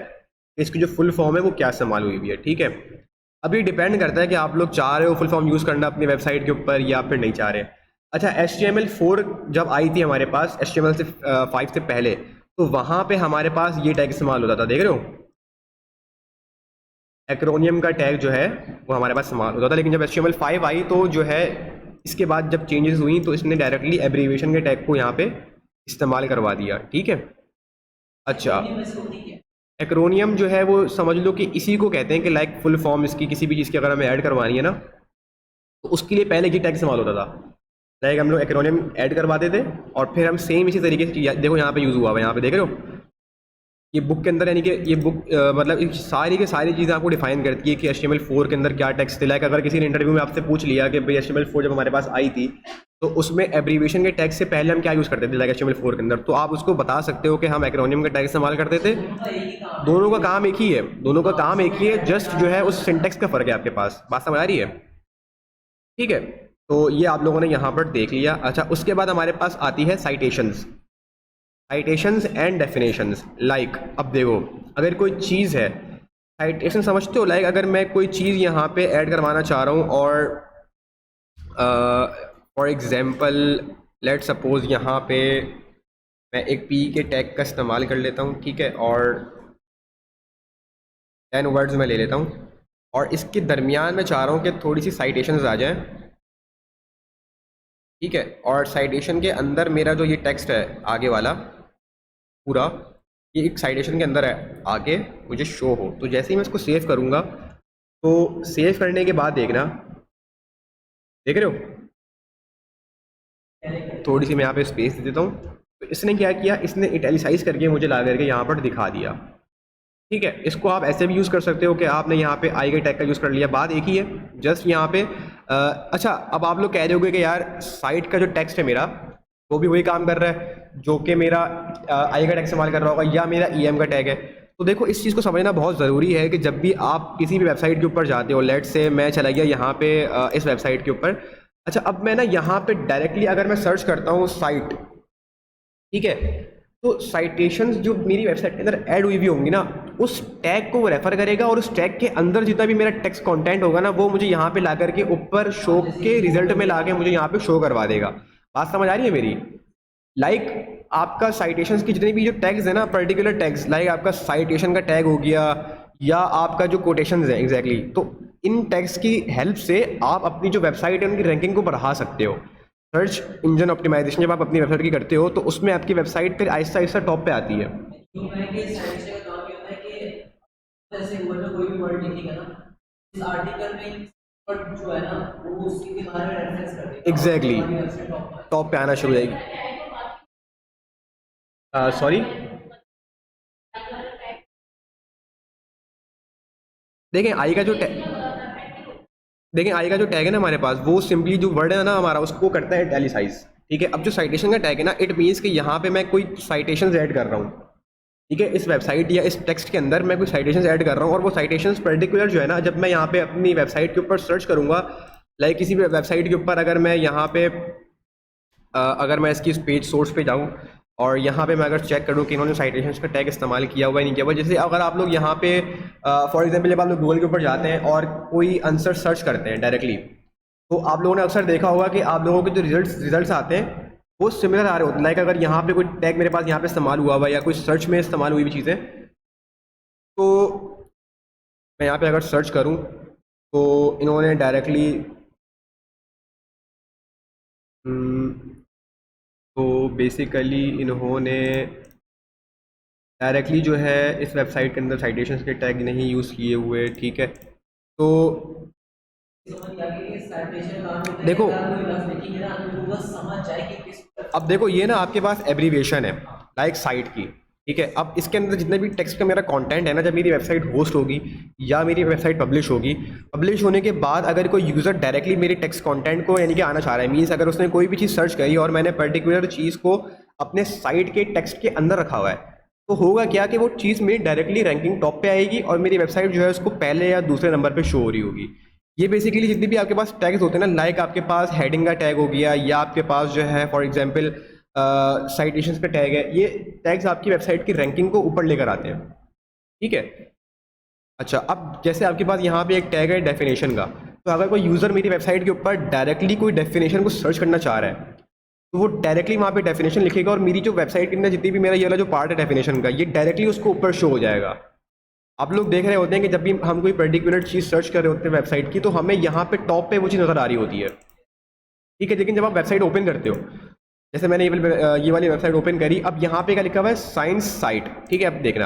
कि इसकी जो फुल फॉर्म है वो क्या इस्तेमाल हुई हुई है, ठीक है। अभी डिपेंड करता है कि आप लोग चाह रहे हो फुल फॉर्म यूज़ करना अपनी वेबसाइट के ऊपर या फिर नहीं चाह रहे। अच्छा, HTML4 जब आई थी हमारे पास HTML से 5 से पहले, तो वहाँ पे हमारे पास ये टैग इस्तेमाल होता था, देख रहे हो एक्रोनियम का टैग जो है वो हमारे पास इस्तेमाल होता था। लेकिन जब HTML5 आई तो जो है इसके बाद जब चेंजेस हुई तो इसने डायरेक्टली एब्रीविएशन के टैग को यहाँ पे इस्तेमाल करवा दिया, ठीक है। अच्छा, में से होती है। एक्रोनियम जो है वो समझ लो कि इसी को कहते हैं कि लाइक फुल फॉर्म इसकी किसी भी चीज़ की अगर हमें ऐड करवानी है ना तो उसके लिए पहले ये टैग इस्तेमाल होता था। लाइक हम लोग एक्रोनियम ऐड करवाते थे और फिर हम सेम इसी तरीके से देखो यहाँ पे यूज़ हुआ हुआ है, यहाँ पे देख रहे हो ये बुक के अंदर, यानी कि ये बुक मतलब ये सारी की सारी चीज़ें आपको डिफाइन करती है कि HTML4 के अंदर क्या टेक्स्ट थे। लाइक अगर किसी ने इंटरव्यू में आपसे पूछ लिया कि भाई HTML4 जब हमारे पास आई थी तो उसमें एब्रीविएशन के टैग से पहले हम क्या यूज़ करते थे लाइक HTML4 के अंदर, तो आप उसको बता सकते हो कि हम एक्रोनियम का टैग इस्तेमाल करते थे। उनका एक ही काम दोनों का काम एक ही है, दोनों का काम एक ही है, जस्ट जो है उस सिंटेक्स का फ़र्क है आपके पास। बात समझ आ रही है? ठीक है, तो ये आप लोगों ने यहाँ पर देख लिया। अच्छा, उसके बाद हमारे पास आती है साइटेशंस एंड डेफिनेशंस। लाइक अब देखो अगर कोई चीज़ है, साइटेशन समझते हो, लाइक अगर मैं कोई चीज़ यहाँ पे ऐड करवाना चाह रहा हूँ और फॉर एग्जांपल लेट सपोज यहाँ पे मैं एक पी के टैग का इस्तेमाल कर लेता हूँ, ठीक है, और 10 वर्ड्स में ले लेता हूँ और इसके दरमियान में चाह रहा हूँ कि थोड़ी सी साइटेशंस आ जाएं, ठीक है। और साइटेशन के अंदर मेरा जो ये टेक्स्ट है आगे वाला पूरा, ये एक साइटेशन के अंदर है आगे मुझे शो हो। तो जैसे ही मैं इसको सेव करूँगा तो सेव करने के बाद देखना, देख रहे हो थोड़ी सी मैं यहाँ पे स्पेस दे देता हूँ। तो इसने क्या किया, इसने इटैलिसाइज करके मुझे ला करके यहाँ पर दिखा दिया, ठीक है। इसको आप ऐसे भी यूज़ कर सकते हो कि आपने यहाँ पे आई के टैग का यूज़ कर लिया, बात एक ही है, जस्ट यहाँ पे अच्छा अब आप लोग कह रहे होगे कि यार साइट का जो टेक्स्ट है मेरा वो भी वही काम कर रहा है जो कि मेरा आई का टैग इस्तेमाल कर रहा होगा या मेरा EM का टैग है। तो देखो इस चीज़ को समझना बहुत ज़रूरी है कि जब भी आप किसी भी वेबसाइट के ऊपर जाते हो, लेट से मैं चला गया यहाँ पे इस वेबसाइट के ऊपर। अच्छा, अब मैं ना यहाँ पे डायरेक्टली अगर मैं सर्च करता हूँ साइट, ठीक है, तो साइटेशंस जो मेरी वेबसाइट के अंदर ऐड हुई भी होंगी ना उस टैग को वो रेफर करेगा और उस टैग के अंदर जितना भी मेरा टेक्स्ट कंटेंट होगा ना वो मुझे यहाँ पे ला करके ऊपर शो के रिजल्ट में ला के मुझे यहाँ पे शो करवा देगा। बात समझ आ रही है मेरी? आपका साइटेशंस की जितने भी जो टैग्स है ना, पर्टिकुलर टैग्स, आपका साइटेशन का टैग हो गया या आपका जो कोटेशंस है एग्जैक्टली, तो इन टैग्स की हेल्प से आप अपनी जो वेबसाइट है उनकी रैंकिंग को बढ़ा सकते हो। सर्च इंजन ऑप्टिमाइजेशन जब आप अपनी वेबसाइट की करते हो तो उसमें आपकी वेबसाइट फिर आहिस्ता आहिस्ता टॉप पे आती है। यूं है कि साइंस का काम ये होता है कि जैसे गूगल में कोई भी वर्ड लिखेगा ना, इस आर्टिकल में वर्ड जो है ना वो उसी के बारे में रेफरेंस कर देगा। एग्जैक्टली हमारी वेबसाइट टॉप पे आना शुरू हो जाएगी। सॉरी, देखें आई का जो टैग है ना हमारे पास, वो सिंपली जो वर्ड है ना हमारा उसको करता है इटैलिसाइज। ठीक है, अब जो साइटेशन का टैग है ना, इट मीन्स कि यहाँ पे मैं कोई साइटेशंस ऐड कर रहा हूँ। ठीक है, इस वेबसाइट या इस टेक्स्ट के अंदर मैं कोई साइटेशंस ऐड कर रहा हूँ और वो साइटेशंस पर्टिकुलर जो है ना, जब मैं यहाँ पे अपनी वेबसाइट के ऊपर सर्च करूँगा, किसी भी वेबसाइट के ऊपर अगर मैं यहाँ पे अगर मैं इसकी पेज सोर्स पे जाऊँ और यहाँ पे मैं अगर चेक करूँ कि इन्होंने साइटेशंस का टैग इस्तेमाल किया हुआ है नहीं किया हुआ, जैसे अगर आप लोग यहाँ पे फॉर एग्जांपल जब आप लोग गूगल के ऊपर जाते हैं और कोई आंसर सर्च करते हैं डायरेक्टली, तो आप लोगों ने अक्सर देखा होगा कि आप लोगों के जो रिजल्ट्स आते हैं वो सिमिलर आ रहे होते हैं। अगर यहाँ पे कोई टैग मेरे पास यहाँ पे इस्तेमाल हुआ हुआ या कोई सर्च में इस्तेमाल हुई हुई चीज़ें, तो मैं यहाँ पे अगर सर्च करूँ तो इन्होंने डायरेक्टली तो बेसिकली इन्होंने डायरेक्टली जो है इस वेबसाइट के अंदर साइटेशंस के टैग नहीं यूज़ किए हुए। ठीक है, तो देखो अब देखो ये ना आपके पास एब्रीविएशन है साइट की। ठीक है, अब इसके अंदर जितने भी टेक्स्ट का मेरा कंटेंट है ना, जब मेरी वेबसाइट होस्ट होगी या मेरी वेबसाइट पब्लिश होगी, पब्लिश होने के बाद अगर कोई यूज़र डायरेक्टली मेरे टेक्स्ट कंटेंट को यानी कि आना चाह रहा है, मीन्स अगर उसने कोई भी चीज़ सर्च करी और मैंने पर्टिकुलर चीज़ को अपने साइट के टेक्स्ट के अंदर रखा हुआ है, तो होगा क्या कि वो चीज़ मेरी डायरेक्टली रैंकिंग टॉप पे आएगी और मेरी वेबसाइट जो है उसको पहले या दूसरे नंबर पे शो हो रही होगी। ये बेसिकली जितनी भी आपके पास टैग्स होते हैं ना, आपके पास हेडिंग का टैग हो गया या आपके पास जो है फॉर एग्जांपल साइटेशंस का टैग है, ये टैग्स आपकी वेबसाइट की रैंकिंग को ऊपर लेकर आते हैं। ठीक है, अच्छा अब जैसे आपके पास यहाँ पे एक टैग है डेफिनेशन का, तो अगर कोई यूज़र मेरी वेबसाइट के ऊपर डायरेक्टली कोई डेफिनेशन को सर्च करना चाह रहा है तो वो डायरेक्टली वहाँ पे डेफिनेशन लिखेगा और मेरी जो वेबसाइट के अंदर जितनी भी मेरा ये वाला जो पार्ट है डेफिनेशन का, ये डायरेक्टली उसको ऊपर शो हो जाएगा। आप लोग देख रहे होते हैं कि जब भी हम कोई पर्टिकुलर चीज़ सर्च कर रहे होते हैं वेबसाइट की, तो हमें यहाँ पे टॉप पे वो चीज़ नज़र आ रही होती है। ठीक है, लेकिन जब आप वेबसाइट ओपन करते हो, जैसे मैंने ये वाली वेबसाइट ओपन करी, अब यहाँ पे क्या लिखा हुआ है, साइंस साइट। ठीक है, अब देखना,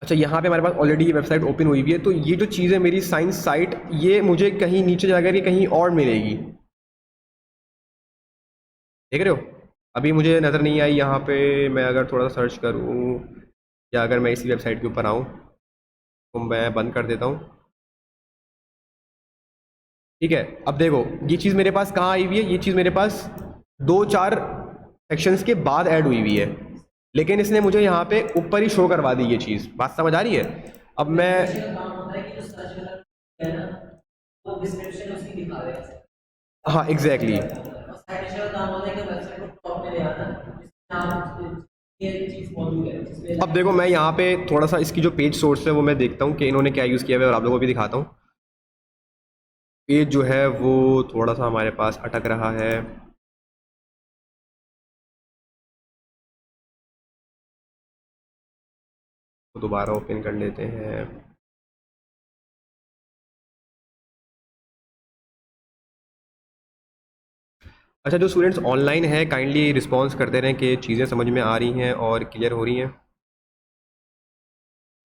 अच्छा यहाँ पे हमारे पास ऑलरेडी ये वेबसाइट ओपन हुई हुई है, तो ये जो चीज़ है मेरी साइंस साइट, ये मुझे कहीं नीचे जाकर के कहीं और मिलेगी। देख रहे हो, अभी मुझे नज़र नहीं आई यहाँ पे। मैं अगर थोड़ा सा सर्च करूँ या अगर मैं इसी वेबसाइट के ऊपर आऊँ तो मैं बंद कर देता हूँ। ठीक है, अब देखो ये चीज़ मेरे पास कहाँ आई हुई है, ये चीज़ मेरे पास 2-4 सेक्शंस के बाद ऐड हुई हुई है, लेकिन इसने मुझे यहाँ पे ऊपर ही शो करवा दी ये चीज़। बात समझ आ रही है? अब मैं हाँ एग्जैक्टली अब देखो मैं यहाँ पे थोड़ा सा इसकी जो पेज सोर्स है वो मैं देखता हूँ कि इन्होंने क्या यूज़ किया हुआ है और आप लोगों को भी दिखाता हूँ। पेज जो है वो थोड़ा सा हमारे पास अटक रहा है। तो दोबारा ओपन कर लेते हैं। अच्छा, जो स्टूडेंट्स ऑनलाइन है काइंडली रिस्पॉन्स करते रहें कि चीज़ें समझ में आ रही हैं और क्लियर हो रही हैं।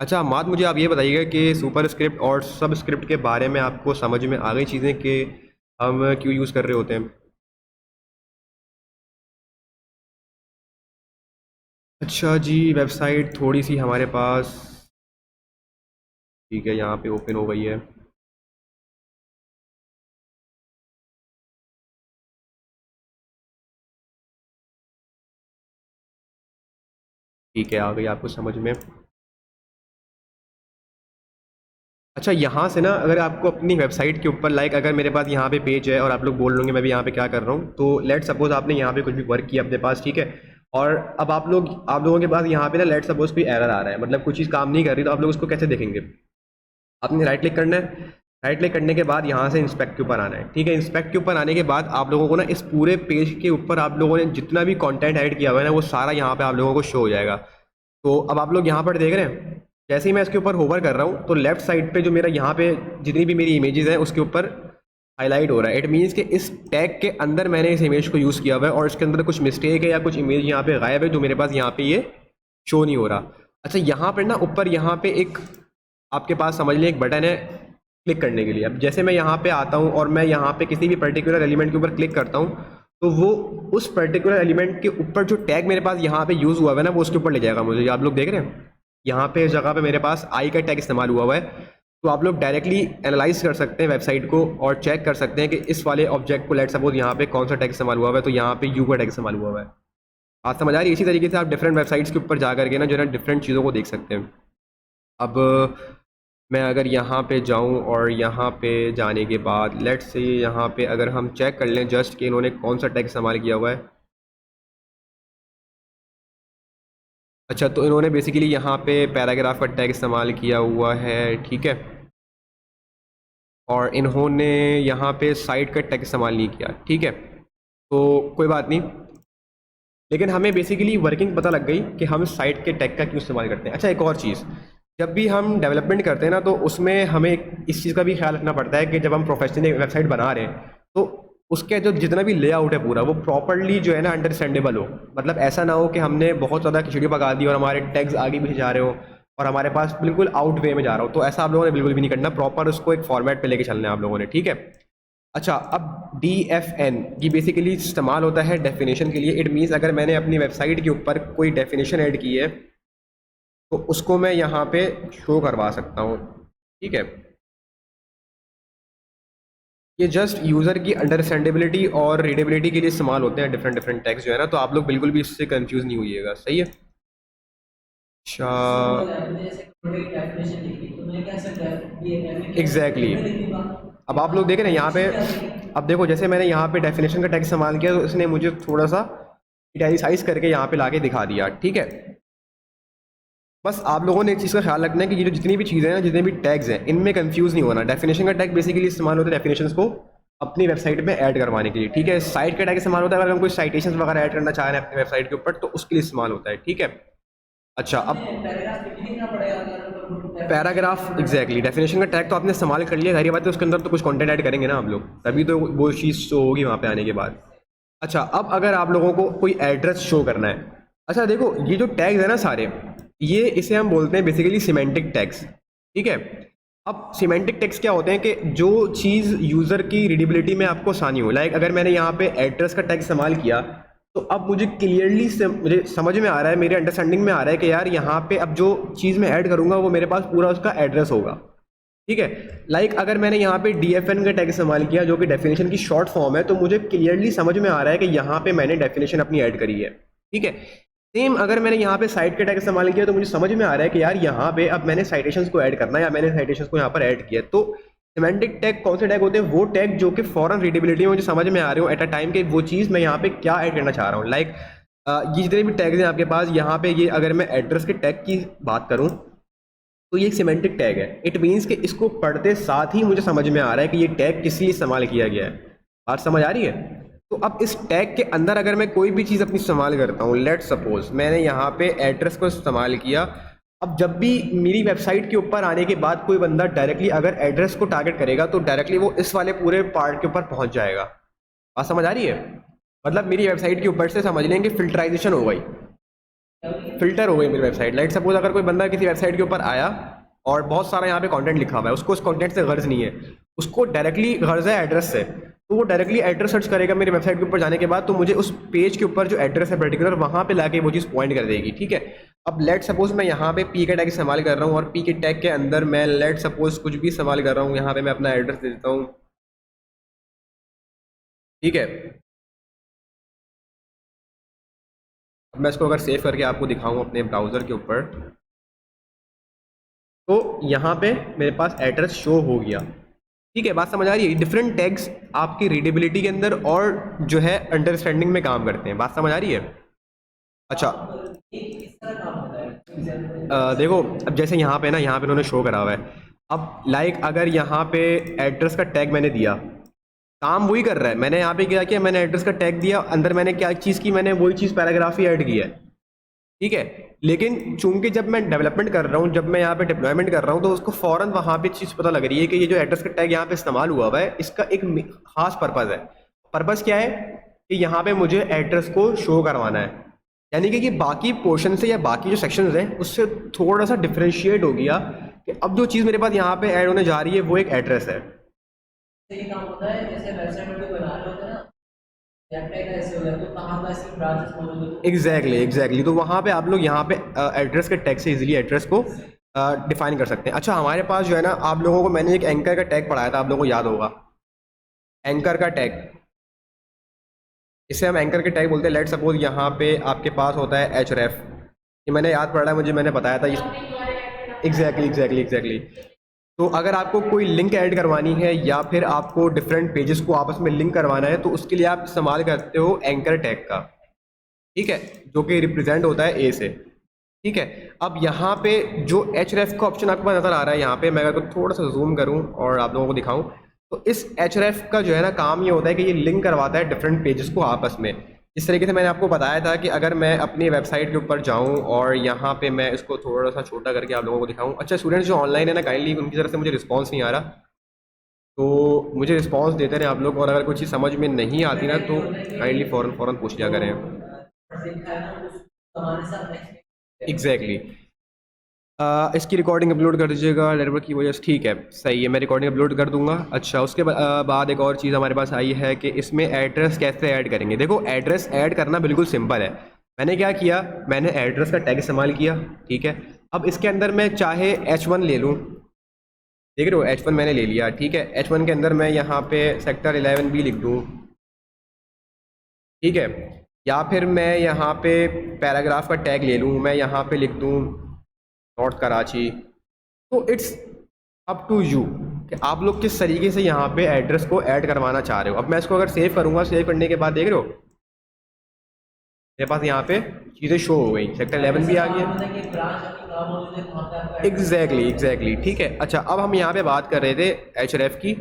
अच्छा मात, मुझे आप ये बताइएगा कि सुपर स्क्रिप्ट और सब स्क्रिप्ट के बारे में आपको समझ में आ गई चीज़ें कि हम क्यों यूज़ कर रहे होते हैं? अच्छा जी, वेबसाइट थोड़ी सी हमारे पास, ठीक है, यहाँ पे ओपन हो गई है। ठीक है, आ गई आपको समझ में। अच्छा यहाँ से ना अगर आपको अपनी वेबसाइट के ऊपर अगर मेरे पास यहाँ पे पेज है और आप लोग बोल लोगे मैं भी यहाँ पे क्या कर रहा हूँ, तो लेट सपोज आपने यहाँ पे कुछ भी वर्क किया अपने पास, ठीक है, और अब आप लोगों के पास यहाँ पे ना लेट सपोज कोई एरर आ रहा है, मतलब कुछ चीज़ काम नहीं कर रही, तो आप लोग उसको कैसे देखेंगे? आपने राइट क्लिक करना है, राइट क्लिक करने के बाद यहाँ से इंस्पेक्ट के ऊपर आना है, ठीक है। इंस्पेक्ट के ऊपर आने के बाद आप लोगों को ना इस पूरे पेज के ऊपर आप लोगों ने जितना भी कंटेंट ऐड किया हुआ है ना, वो सारा यहाँ पे आप लोगों को शो हो जाएगा। तो अब आप लोग यहाँ पर देख रहे हैं, जैसे ही मैं इसके ऊपर होवर कर रहा हूँ तो लेफ्ट साइड पे जो मेरा यहाँ पे जितनी भी मेरी इमेजेस हैं उसके ऊपर हाईलाइट हो रहा है। इट मीन्स कि इस टैग के अंदर मैंने इस इमेज को यूज़ किया हुआ है और इसके अंदर कुछ मिस्टेक है या कुछ इमेज यहाँ पे गायब है जो मेरे पास यहाँ पे ये शो नहीं हो रहा। अच्छा, यहाँ पर ना ऊपर यहाँ पे एक आपके पास समझ लें एक बटन है क्लिक करने के लिए। अब जैसे मैं यहाँ पे आता हूँ और मैं यहाँ पे किसी भी पर्टिकुलर एलिमेंट के ऊपर क्लिक करता हूँ तो वो उस पर्टिकुलर एलिमेंट के ऊपर जो टैग मेरे पास यहाँ पे यूज़ हुआ है ना वो उसके ऊपर ले जाएगा मुझे। आप लोग देख रहे हैं यहाँ पे इस जगह पे मेरे पास आई का टैग इस्तेमाल हुआ है। तो आप लोग डायरेक्टली एनालाइज कर सकते हैं वेबसाइट को और चेक कर सकते हैं कि इस वाले ऑब्जेक्ट को लेट सपोज यहाँ पे कौन सा टैग इस्तेमाल हुआ है, तो यहाँ पे यू का टैग इस्तेमाल हुआ है। बात समझ आ रही है? इसी तरीके से आप डिफरेंट वेबसाइट्स के ऊपर जा करके ना जो है डिफरेंट चीज़ों को देख सकते हैं। अब मैं अगर यहाँ पे जाऊँ और यहाँ पे जाने के बाद लेट्स से यहाँ पे अगर हम चेक कर लें जस्ट कि इन्होंने कौन सा टैग इस्तेमाल किया हुआ है। अच्छा, तो इन्होंने बेसिकली यहाँ पे पैराग्राफ का टैग इस्तेमाल किया हुआ है, ठीक है। और इन्होंने यहाँ पे साइट का टैग इस्तेमाल नहीं किया, ठीक है। तो कोई बात नहीं, लेकिन हमें बेसिकली वर्किंग पता लग गई कि हम साइट के टैग का क्यों इस्तेमाल करते हैं। अच्छा, एक और चीज़, जब भी हम डेवलपमेंट करते हैं ना तो उसमें हमें इस चीज़ का भी ख्याल रखना पड़ता है कि जब हम प्रोफेशनली एक वेबसाइट बना रहे हैं तो उसके जो जितना भी लेआउट है पूरा वो प्रॉपरली जो है ना अंडरस्टैंडेबल हो। मतलब ऐसा ना हो कि हमने बहुत ज़्यादा खिचड़ी पका दी और हमारे टैग्स आगे पीछे जा रहे हो और हमारे पास बिल्कुल आउट वे में जा रहा हो। तो ऐसा आप लोगों ने बिल्कुल भी नहीं करना, प्रॉपर उसको एक फॉर्मेट पे लेके चलना है आप लोगों ने, ठीक है। अच्छा, अब DFN ये बेसिकली इस्तेमाल होता है डेफिनेशन के लिए। इट मीन्स अगर मैंने अपनी वेबसाइट के ऊपर कोई डेफिनेशन ऐड की है तो उसको मैं यहाँ पे शो करवा सकता हूँ, ठीक है। ये जस्ट यूज़र की अंडरस्टैंडेबिलिटी और रीडेबिलिटी के लिए इस्तेमाल होते हैं डिफरेंट डिफरेंट टैग्स जो है ना, तो आप लोग बिल्कुल भी इससे कंफ्यूज नहीं होइएगा, सही है। अच्छा, एग्जैक्टली अब आप लोग देख रहे हैं यहाँ पे, अब देखो जैसे मैंने यहाँ पे डेफिनेशन का टैग इस्तेमाल किया तो इसने मुझे थोड़ा सा इटैलिसाइज करके यहाँ पे लाके दिखा दिया, ठीक है। बस आप लोगों ने एक चीज़ का ख्याल रखना है कि ये जो जितनी भी चीज़ें हैं, जितने भी टैग्स हैं, इनमें कंफ्यूज नहीं होना। डेफिनेशन का टैग बेसिकली इस्तेमाल होता है डेफिनेशंस को अपनी वेबसाइट में ऐड करवाने के लिए, ठीक है। साइट का टैग इस्तेमाल होता है अगर हम कोई साइटेशंस वगैरह ऐड करना चाह रहे हैं अपनी वेबसाइट के ऊपर तो उसके लिए इस्तेमाल होता है, ठीक है। अच्छा, अब पैराग्राफ एग्जैक्टली डेफिनेशन का टैग तो आपने इस्तेमाल कर लिया, सारी बात है, उसके अंदर तो कुछ कंटेंट ऐड करेंगे ना आप लोग, तभी तो वो चीज़ शो होगी वहाँ पे आने के बाद। अच्छा, अब अगर आप लोगों को कोई एड्रेस शो करना है, अच्छा देखो ये जो टैग्स है ना सारे, ये इसे हम बोलते हैं बेसिकली सिमेंटिक टैग्स, ठीक है। अब सिमेंटिक टैग्स क्या होते हैं कि जो चीज़ यूज़र की रीडेबिलिटी में आपको आसानी हो। लाइक अगर मैंने यहाँ पे एड्रेस का टैग इस्तेमाल किया तो अब मुझे क्लियरली मुझे समझ में आ रहा है, मेरे अंडरस्टैंडिंग में आ रहा है कि यार यहाँ पे अब जो चीज़ मैं ऐड करूँगा वो मेरे पास पूरा उसका एड्रेस होगा, ठीक है। लाइक अगर मैंने यहाँ पे DFN का टैग इस्तेमाल किया जो कि डेफिनेशन की शॉर्ट फॉर्म है, तो मुझे क्लियरली समझ में आ रहा है कि यहाँ पे मैंने डेफिनेशन अपनी ऐड करी है, ठीक है। सेम अगर मैंने यहाँ पे साइट का टैग इस्तेमाल किया तो मुझे समझ में आ रहा है कि यार यहाँ पे अब मैंने साइटेशंस को ऐड करना है या मैंने साइटेशंस को यहाँ पर ऐड किया। तो सिमेंटिक टैग कौन से टैग होते हैं? वो टैग जो कि फॉरन रीडेबिलिटी में मुझे समझ में आ रहे हो एट अ टाइम के वो चीज़ मैं यहाँ पे क्या ऐड करना चाह रहा हूँ। लाइक ये जितने भी टैग्स हैं आपके पास यहाँ पे, ये अगर मैं एड्रेस के टैग की बात करूँ तो ये एक सिमेंटिक टैग है। इट मीन्स कि इसको पढ़ते साथ ही मुझे समझ में आ रहा है कि ये टैग किस लिए इस्तेमाल किया गया है। बात समझ आ रही है? तो अब इस टैग के अंदर अगर मैं कोई भी चीज़ अपनी इस्तेमाल करता हूँ, लेट सपोज मैंने यहाँ पे एड्रेस को इस्तेमाल किया, अब जब भी मेरी वेबसाइट के ऊपर आने के बाद कोई बंदा डायरेक्टली अगर एड्रेस को टारगेट करेगा तो डायरेक्टली वो इस वाले पूरे पार्ट के ऊपर पहुँच जाएगा। बात समझ आ रही है? मतलब मेरी वेबसाइट के ऊपर से समझ लेंगे फिल्टराइजेशन हो गई, फिल्टर हो गई मेरी वेबसाइट। लाइक सपोज अगर कोई बंदा किसी वेबसाइट के ऊपर आया और बहुत सारा यहाँ पे कंटेंट लिखा हुआ है, उसको उस कंटेंट से गर्ज नहीं है, उसको डायरेक्टली गर्ज है एड्रेस से, तो वो डायरेक्टली एड्रेस सर्च करेगा मेरी वेबसाइट के ऊपर जाने के बाद, तो मुझे उस पेज के ऊपर जो एड्रेस है पर्टिकुलर वहाँ पे लाके वो चीज़ पॉइंट कर देगी, ठीक है। अब लेट सपोज मैं यहाँ पे पी के टैग इस्तेमाल कर रहा हूँ और पी के टैग के अंदर मैं लेट सपोज कुछ भी इस्तेमाल कर रहा हूँ, यहाँ पे मैं अपना एड्रेस दे देता हूँ, ठीक है। अब मैं इसको अगर सेव करके आपको दिखाऊँ अपने ब्राउज़र के ऊपर तो यहाँ पे मेरे पास एड्रेस शो हो गया, ठीक है। बात समझ आ रही है? डिफरेंट टैग्स आपकी रीडेबिलिटी के अंदर और जो है अंडरस्टैंडिंग में काम करते हैं। बात समझ आ रही है? अच्छा ये किस तरह काम होता है एग्जाम्पल? देखो, अब जैसे यहाँ पे ना, यहाँ पे उन्होंने शो करा हुआ है। अब लाइक अगर यहाँ पे एड्रेस का टैग मैंने दिया, काम वही कर रहा है। मैंने यहाँ पे क्या किया, मैंने एड्रेस का टैग दिया, अंदर मैंने क्या चीज़ की, मैंने वही चीज़ पैराग्राफ ही ऐड की है, ठीक है। लेकिन चूंकि जब मैं डेवलपमेंट कर रहा हूँ, जब मैं यहाँ पे डिप्लॉयमेंट कर रहा हूँ, तो उसको फौरन वहाँ पे चीज़ पता लग रही है कि ये जो एड्रेस का टैग यहाँ पे इस्तेमाल हुआ है, इसका एक खास पर्पज़ है। पर्पज़ क्या है कि यहाँ पे मुझे एड्रेस को शो करवाना है, यानी कि बाकी पोर्शन से या बाकी जो सेक्शंस हैं उससे थोड़ा सा डिफ्रेंशिएट हो गया कि अब जो चीज़ मेरे पास यहाँ पे ऐड होने जा रही है वो एक एड्रेस है। ये काम होता है जैसे वेबसाइट में कोई बना रहे होते हैं ना, वेबसाइट ऐसे हो गया तो कहाँ का ऐसी ब्रांचेस मौजूद है तो एग्जैक्टली तो वहाँ पे आप लोग यहाँ पे एड्रेस के टैग से इजीली एड्रेस को डिफाइन कर सकते हैं। अच्छा, हमारे पास जो है ना, आप लोगों को मैंने एक एंकर का टैग पढ़ाया था, आप लोगों को याद होगा, एंकर का टैग। इसे हम एंकर के टैग बोलते हैं। लेट सपोज यहाँ पे आपके पास होता है एच रेफ, ये मैंने याद पढ़ा है, मुझे मैंने बताया था इस एग्जैक्टली। तो अगर आपको कोई लिंक ऐड करवानी है या फिर आपको डिफरेंट पेजेस को आपस में लिंक करवाना है, तो उसके लिए आप इस्तेमाल करते हो एंकर टैग का, ठीक है, जो कि रिप्रेजेंट होता है ए से, ठीक है। अब यहाँ पे जो एच रेफ का ऑप्शन आपके पास नज़र आ रहा है, यहाँ पे मैं अगर थोड़ा सा जूम करूँ और आप लोगों को दिखाऊं, तो इस एच रेफ का जो है ना काम ये होता है कि ये लिंक करवाता है डिफरेंट पेजेस को आपस में। इस तरीके से मैंने आपको बताया था कि अगर मैं अपनी वेबसाइट के ऊपर जाऊं और यहाँ पे मैं इसको थोड़ा सा छोटा करके आप लोगों को दिखाऊं। अच्छा, स्टूडेंट्स जो ऑनलाइन है ना, काइंडली उनकी तरफ से मुझे रिस्पॉन्स नहीं आ रहा, तो मुझे रिस्पॉन्स देते रहे आप लोग, और अगर कोई चीज़ समझ में नहीं आती ना तो काइंडली फ़ौरन फ़ौरन पूछ लिया करें। लिखा है ना उस हमारे साथ नेक्स्ट एग्जैक्टली इसकी रिकॉर्डिंग अपलोड कर दीजिएगा नेटवर्क की वजह से, ठीक है, सही है, मैं रिकॉर्डिंग अपलोड कर दूंगा। अच्छा, उसके बाद एक और चीज़ हमारे पास आई है कि इसमें एड्रेस कैसे ऐड करेंगे। देखो, एड्रेस ऐड करना बिल्कुल सिंपल है। मैंने क्या किया, मैंने एड्रेस का टैग इस्तेमाल किया, ठीक है। अब इसके अंदर मैं चाहे H1 ले लूँ, देख रहे हो, H1 मैंने ले लिया, ठीक है। H1 के अंदर मैं यहाँ पे सेक्टर 11B लिख दूँ, ठीक है। या फिर मैं यहाँ पे पैराग्राफ का टैग ले लूँ, मैं यहाँ पे लिख दूँ नॉर्थ कराची। तो इट्स अप टू यू कि आप लोग किस तरीके से यहाँ पे एड्रेस को ऐड करवाना चाह रहे हो। अब मैं इसको अगर सेव करूँगा, सेव करने के बाद देख रहे हो मेरे पास यहाँ पे चीज़ें शो हो गई, सेक्टर 11 भी आ गया। होता है कि ब्रांच आपकी कहाँ मौजूद है वहाँ पे आपका एग्जैक्टली ठीक है। अच्छा, अब हम यहाँ पे बात कर रहे थे एच की।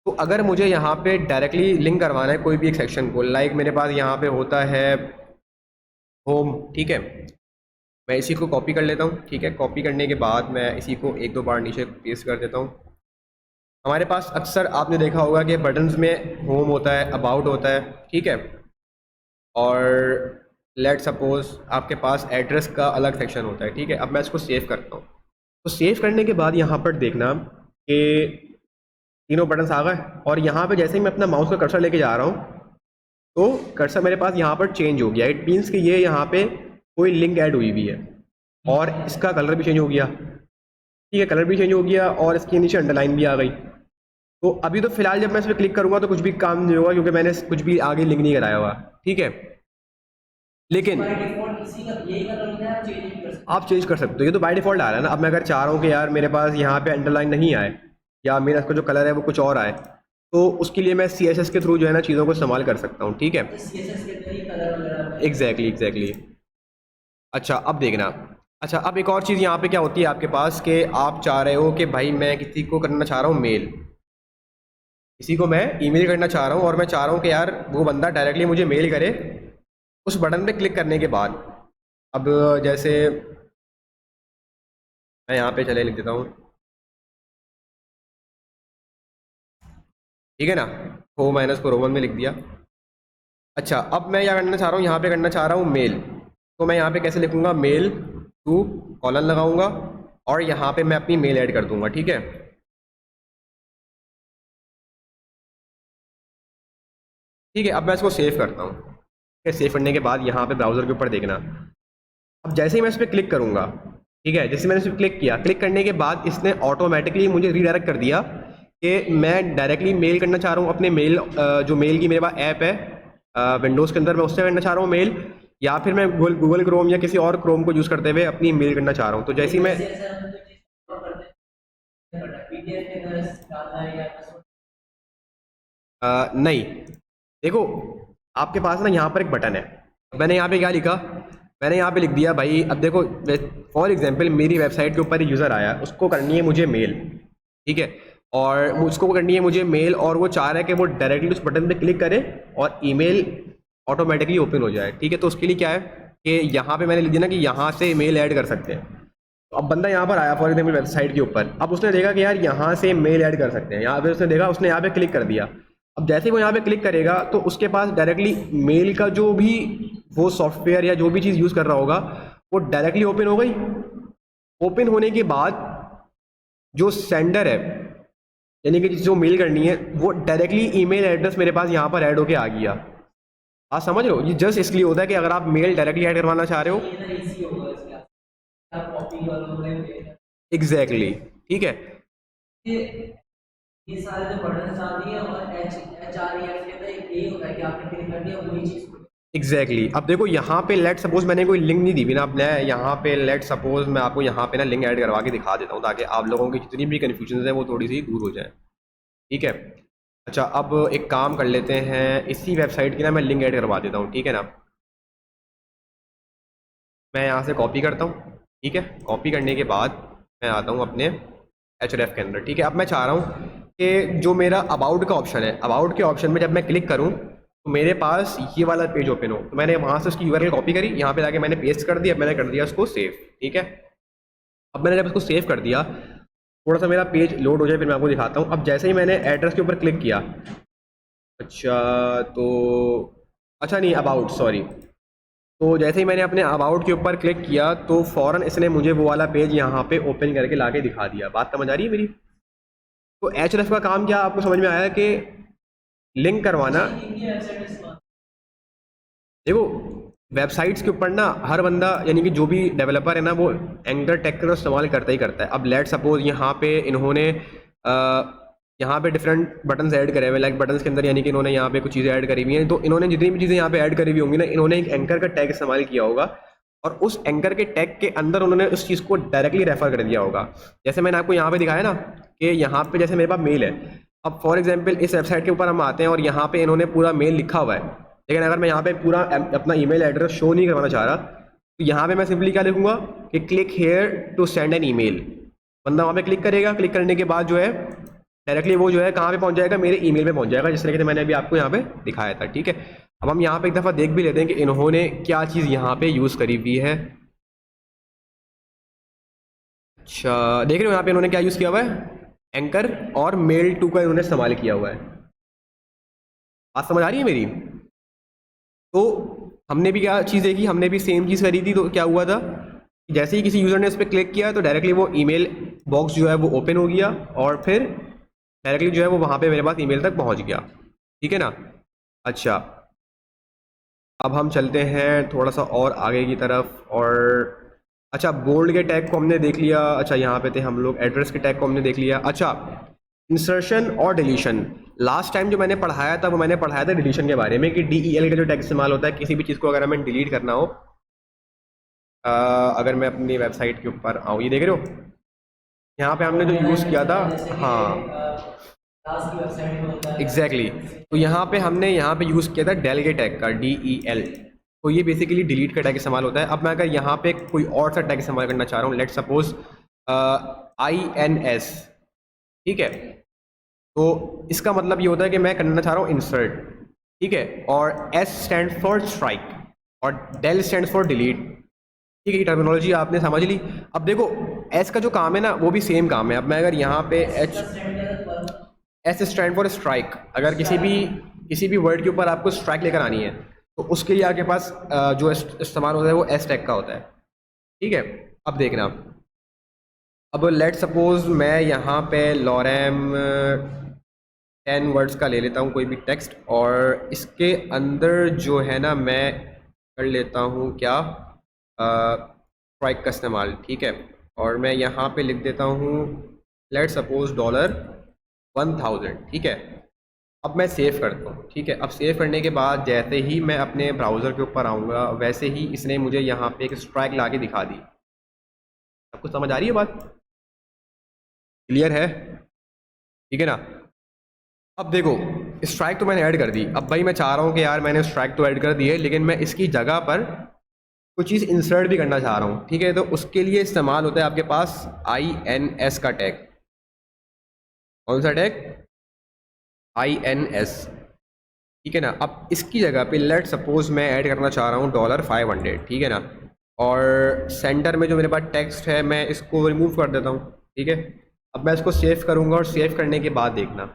तो अगर मुझे यहाँ पे डायरेक्टली लिंक करवाना है कोई भी एक सेक्शन को, लाइक मेरे पास यहाँ पे होता है होम, ठीक है, मैं इसी को कॉपी कर लेता हूँ, ठीक है। कॉपी करने के बाद मैं इसी को एक दो बार नीचे पेस्ट कर देता हूँ। हमारे पास अक्सर आपने देखा होगा कि बटन्स में होम होता है, अबाउट होता है, ठीक है, और लेट सपोज आपके पास एड्रेस का अलग सेक्शन होता है, ठीक है। अब मैं इसको सेव करता हूँ। तो सेव करने के बाद यहाँ पर देखना कि तीनों बटन्स आ गए, और यहाँ पे जैसे ही मैं अपना माउस का कर्सर लेके जा रहा हूँ तो कर्सर मेरे पास यहाँ पर चेंज हो गया। इट मीन्स कि ये यहाँ पे कोई लिंक ऐड हुई हुई है, और इसका कलर भी चेंज हो गया, ठीक है, कलर भी चेंज हो गया, और इसके नीचे अंडरलाइन भी आ गई। तो अभी तो फिलहाल जब मैं इस पर क्लिक करूँगा तो कुछ भी काम नहीं होगा, क्योंकि मैंने कुछ भी आगे लिंक नहीं कराया हुआ, ठीक है। लेकिन बाय डिफॉल्ट इसी का यही कलर होता है, चेंज भी कर सकते आप चेंज कर सकते हो, ये तो बाय डिफॉल्ट आ रहा है ना। अब मैं अगर चाह रहा हूँ कि यार मेरे पास यहाँ पे अंडरलाइन नहीं आए, या मेरा इसका जो कलर है वो कुछ और आए, तो उसके लिए मैं CSS के थ्रू जो है ना चीज़ों को इस्तेमाल कर सकता हूँ, ठीक है। हैं सीएसएस के अंदर ही कलर वगैरह एग्जैक्टली। अच्छा, अब देखना। अच्छा, अब एक और चीज़ यहाँ पे क्या होती है आपके पास कि आप चाह रहे हो कि भाई मैं किसी को करना चाह रहा हूँ मेल, किसी को मैं ईमेल करना चाह रहा हूँ, और मैं चाह रहा हूँ कि यार वो बंदा डायरेक्टली मुझे मेल करे उस बटन पे क्लिक करने के बाद। अब जैसे मैं यहाँ पे चले लिख देता हूँ, ठीक है ना, हो मैंने उसको रोमन में लिख दिया। अच्छा, अब मैं क्या करना चाह रहा हूँ, यहाँ पे करना चाह रहा हूँ मेल, तो मैं यहाँ पे कैसे लिखूँगा, मेल टू कॉलन लगाऊंगा, और यहाँ पे मैं अपनी मेल ऐड कर दूंगा, ठीक है। ठीक है, अब मैं इसको सेव करता हूँ, ठीक है। सेव करने के बाद यहाँ पे ब्राउज़र के ऊपर देखना। अब जैसे ही मैं इस पर क्लिक करूँगा, ठीक है, जैसे मैंने इस पर क्लिक किया, क्लिक करने के बाद इसने ऑटोमेटिकली मुझे रीडायरेक्ट कर दिया कि मैं डायरेक्टली मेल करना चाह रहा हूँ अपने मेल, जो मेल की मेरे पास ऐप है विंडोज़ के अंदर, मैं उससे करना चाह रहा हूँ मेल, या फिर मैं गूगल क्रोम या किसी और क्रोम को यूज़ करते हुए अपनी मेल करना चाह रहा हूँ। तो जैसे ही मैं जैसे हम तो चीज फॉलो करते हैं पीडीएफ के अंदर डालना है या नहीं, देखो आपके पास ना यहाँ पर एक बटन है, मैंने यहाँ पे क्या लिखा, मैंने यहाँ पे लिख दिया भाई, अब देखो फॉर एग्जांपल मेरी वेबसाइट के ऊपर यूज़र आया, उसको करनी है मुझे मेल, ठीक है, और उसको करनी है मुझे मेल, और वो चाह रहा है कि वो डायरेक्टली उस बटन पे क्लिक करे और ईमेल ऑटोमेटिकली ओपन हो जाए, ठीक है। तो उसके लिए क्या है कि यहाँ पे मैंने लिख दिया ना कि यहाँ से मेल ऐड कर सकते हैं। तो अब बंदा यहाँ पर आया फॉर एग्जाम्पल वेबसाइट के ऊपर, अब उसने देखा कि यार यहाँ से मेल ऐड कर सकते हैं, यहाँ पे उसने देखा, उसने यहाँ पे क्लिक कर दिया। अब जैसे ही वो यहाँ पे क्लिक करेगा तो उसके पास डायरेक्टली मेल का जो भी वो सॉफ्टवेयर या जो भी चीज़ यूज़ कर रहा होगा वो डायरेक्टली ओपन हो गई। ओपन होने के बाद जो सेंडर है, यानी कि जो मेल करनी है, वो डायरेक्टली ईमेल एड्रेस मेरे पास यहाँ पर ऐड होके आ गया। आप समझ रहे हो, ये जस्ट इसलिए होता है कि अगर आप मेल डायरेक्टली ऐड करवाना चाह रहे हो। ये ना इजी होगा इसके आप कॉपी करोगे एग्जैक्टली, ठीक है। ये ये सारे जो बटन आ रही है और एच आर ई एफ के अंदर एक यही होता है कि आपने क्लिक कर दिया वही चीज़ एग्जैक्टली अब देखो यहाँ पे लेट सपोज मैंने कोई लिंक नहीं दी भी ना, अब मैं यहाँ पे लेट सपोज मैं आपको यहाँ पे ना लिंक ऐड करवा के दिखा देता हूँ ताकि आप लोगों की जितनी भी कन्फ्यूजन है वो थोड़ी सी दूर हो जाए, ठीक है। अच्छा, अब एक काम कर लेते हैं, इसी वेबसाइट की ना मैं लिंक ऐड करवा देता हूँ, ठीक है ना। मैं यहाँ से कॉपी करता हूँ, ठीक है। कॉपी करने के बाद मैं आता हूँ अपने href के अंदर, ठीक है। अब मैं चाह रहा हूँ कि जो मेरा अबाउट का ऑप्शन है, अबाउट के ऑप्शन में जब मैं क्लिक करूँ तो मेरे पास ये वाला पेज ओपन हो। तो मैंने वहाँ से उसकी यूआरएल कॉपी करी, यहाँ पे जाके मैंने पेस्ट कर दिया, मैंने कर दिया उसको सेव, ठीक है। अब मैंने जब उसको सेव कर दिया, थोड़ा सा मेरा पेज लोड हो जाए फिर मैं आपको दिखाता हूँ। अब जैसे ही मैंने एड्रेस के ऊपर क्लिक किया, अच्छा तो अच्छा नहीं, अबाउट, सॉरी। तो जैसे ही मैंने अपने अबाउट के ऊपर क्लिक किया तो फ़ौरन इसने मुझे वो वाला पेज यहाँ पे ओपन करके लाके दिखा दिया। बात समझ आ रही है मेरी? तो एचएरएफ का काम क्या आपको समझ में आया कि लिंक करवाना। देखो वेबसाइट्स के ऊपर ना हर बंदा यानी कि जो भी डेवलपर है ना वो एंकर टेक का इस्तेमाल करता ही करता है। अब लेट सपोज यहाँ पे इन्होंने यहाँ पे डिफरेंट बटन्स ऐड करे हुए, लाइक बटन्स के अंदर यानी कि इन्होंने यहाँ पे कुछ चीज़ें ऐड करी हुई हैं। तो इन्होंने जितनी भी चीज़ें यहाँ पे ऐड करी हुई होंगी ना, इन्होंने एक एंकर का टैग इस्तेमाल किया होगा और उस एंकर के टैग के अंदर उन्होंने उस चीज़ को डायरेक्टली रेफर कर दिया होगा। जैसे मैंने आपको यहाँ पे दिखाया ना कि यहाँ पे जैसे मेरे पास मेल है, अब फॉर एग्जाम्पल इस वेबसाइट के ऊपर हम आते हैं और यहाँ पे इन्होंने पूरा मेल लिखा हुआ है, लेकिन अगर मैं यहाँ पे पूरा अपना ईमेल एड्रेस शो नहीं करवाना चाह रहा तो यहाँ पे मैं सिंपली क्या लिखूंगा कि click here to send an email. बंदा वहाँ पे क्लिक करेगा, क्लिक करने के बाद जो है डायरेक्टली वो जो है कहाँ पे पहुँच जाएगा, मेरे ईमेल पे पहुँच जाएगा, जिस तरीके से मैंने अभी आपको यहाँ पे दिखाया था, ठीक है। अब हम यहाँ पे एक दफ़ा देख भी लेते हैं कि इन्होंने क्या चीज़ यहाँ पे यूज़ करी हुई है। अच्छा देख रहे हो यहाँ पे इन्होंने क्या यूज़ किया हुआ है, एंकर और मेल टू का इन्होंने इस्तेमाल किया हुआ है। बात समझ आ रही है मेरी? तो हमने भी क्या चीज़ देखी, हमने भी सेम चीज़ करी थी। तो क्या हुआ था, जैसे ही किसी यूज़र ने उस पर क्लिक किया तो डायरेक्टली वो ईमेल बॉक्स जो है वो ओपन हो गया और फिर डायरेक्टली जो है वो वहाँ पे मेरे पास ईमेल तक पहुँच गया, ठीक है ना। अच्छा अब हम चलते हैं थोड़ा सा और आगे की तरफ। और अच्छा बोल्ड के टैग को हमने देख लिया, अच्छा यहाँ पे थे हम लोग, एड्रेस के टैग को हमने देख लिया। अच्छा इंसर्शन और डिलीशन, लास्ट टाइम जो मैंने पढ़ाया था वो मैंने पढ़ाया था डिलीशन के बारे में कि DEL का जो टैग इस्तेमाल होता है किसी भी चीज़ को अगर हमें डिलीट करना हो। अगर मैं अपनी वेबसाइट के ऊपर आऊँ, ये देख रहे हो यहाँ पे हमने जो यूज़ किया था, हाँ एग्जैक्टली तो यहाँ पे हमने यहाँ पे यूज़ किया था डेल के टैग का DEL। तो ये बेसिकली डिलीट का टैग इस्तेमाल होता है। अब मैं अगर यहाँ पे कोई और सा टैग इस्तेमाल करना चाह रहा हूँ, लेट सपोज INS, ठीक है, तो इसका मतलब ये होता है कि मैं करना चाह रहा हूँ इंसर्ट, ठीक है, और S स्टैंड फॉर स्ट्राइक और डेल स्टैंड फॉर डिलीट, ठीक है। ये टर्मिनोलॉजी आपने समझ ली। अब देखो S का जो काम है ना वो भी सेम काम है। अब मैं अगर यहाँ पे S स्टैंड फॉर स्ट्राइक, अगर किसी भी वर्ड के ऊपर आपको स्ट्राइक लेकर आनी है तो उसके लिए आपके पास जो इस्तेमाल होता है वो S टैग का होता है, ठीक है। अब देखना, अब लेट सपोज मैं यहाँ पे लॉरेम 10 वर्ड्स का ले लेता हूँ कोई भी टेक्स्ट और इसके अंदर जो है ना मैं कर लेता हूँ क्या स्ट्राइक का इस्तेमाल, ठीक है। और मैं यहाँ पे लिख देता हूँ लेट सपोज $1000, ठीक है। अब मैं सेव करता हूँ, ठीक है। अब सेव करने के बाद जैसे ही मैं अपने ब्राउज़र के ऊपर आऊँगा वैसे ही इसने मुझे यहाँ पे एक स्ट्राइक ला के दिखा दी। आपको समझ आ रही है बात? क्लियर है? ठीक है ना। अब देखो स्ट्राइक तो मैंने ऐड कर दी। अब भाई मैं चाह रहा हूँ कि यार मैंने स्ट्राइक तो ऐड कर दी है लेकिन मैं इसकी जगह पर कुछ चीज़ इंसर्ट भी करना चाह रहा हूँ, ठीक है, तो उसके लिए इस्तेमाल होता है आपके पास INS का टैग। कौन सा टैग? INS, ठीक है ना। अब इसकी जगह पे लेट सपोज मैं ऐड करना चाह रहा हूँ $500, ठीक है ना, और सेंटर में जो मेरे पास टेक्स्ट है मैं इसको रिमूव कर देता हूँ, ठीक है। अब मैं इसको सेव करूँगा और सेव करने के बाद देखना,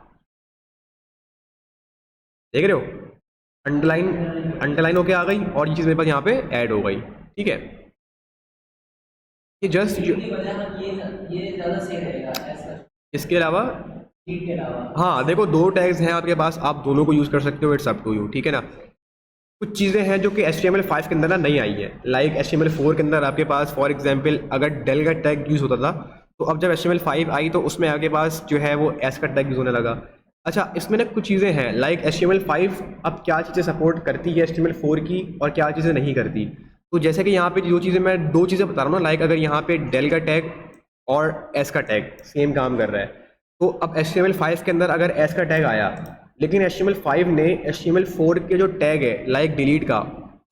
देख रहे हो, अंडरलाइन अंडरलाइन होके आ गई और ये चीज़ मेरे पास यहाँ पे ऐड हो गई, ठीक है। ये जस्ट की वजह हम ये ज़्यादा सही रहेगा ऐसा इसके अलावा लीड के अलावा। हाँ देखो, दो टैग्स हैं आपके पास, आप दोनों को यूज़ कर सकते हो, इट्स अप टू यू, ठीक है ना। कुछ चीज़ें हैं जो कि HTML5 के अंदर ना नहीं आई है, लाइक HTML4 के अंदर आपके पास फॉर एग्जांपल अगर डेल का टैग यूज़ होता था, तो अब जब HTML5 आई तो उसमें आपके पास जो है वो एस का टैग यूज़ होने लगा। अच्छा, इसमें ना कुछ चीज़ें हैं लाइक HTML5 अब क्या चीज़ें सपोर्ट करती है HTML4 की और क्या चीज़ें नहीं करती। तो जैसे कि यहाँ पे जो चीज़ें मैं दो चीज़ें बता रहा हूँ ना, लाइक अगर यहाँ पे डेल का टैग और एस का टैग सेम काम कर रहा है, तो अब HTML5 के अंदर अगर एस का टैग आया, लेकिन HTML5 ने HTML4 के जो टैग है लाइक डिलीट का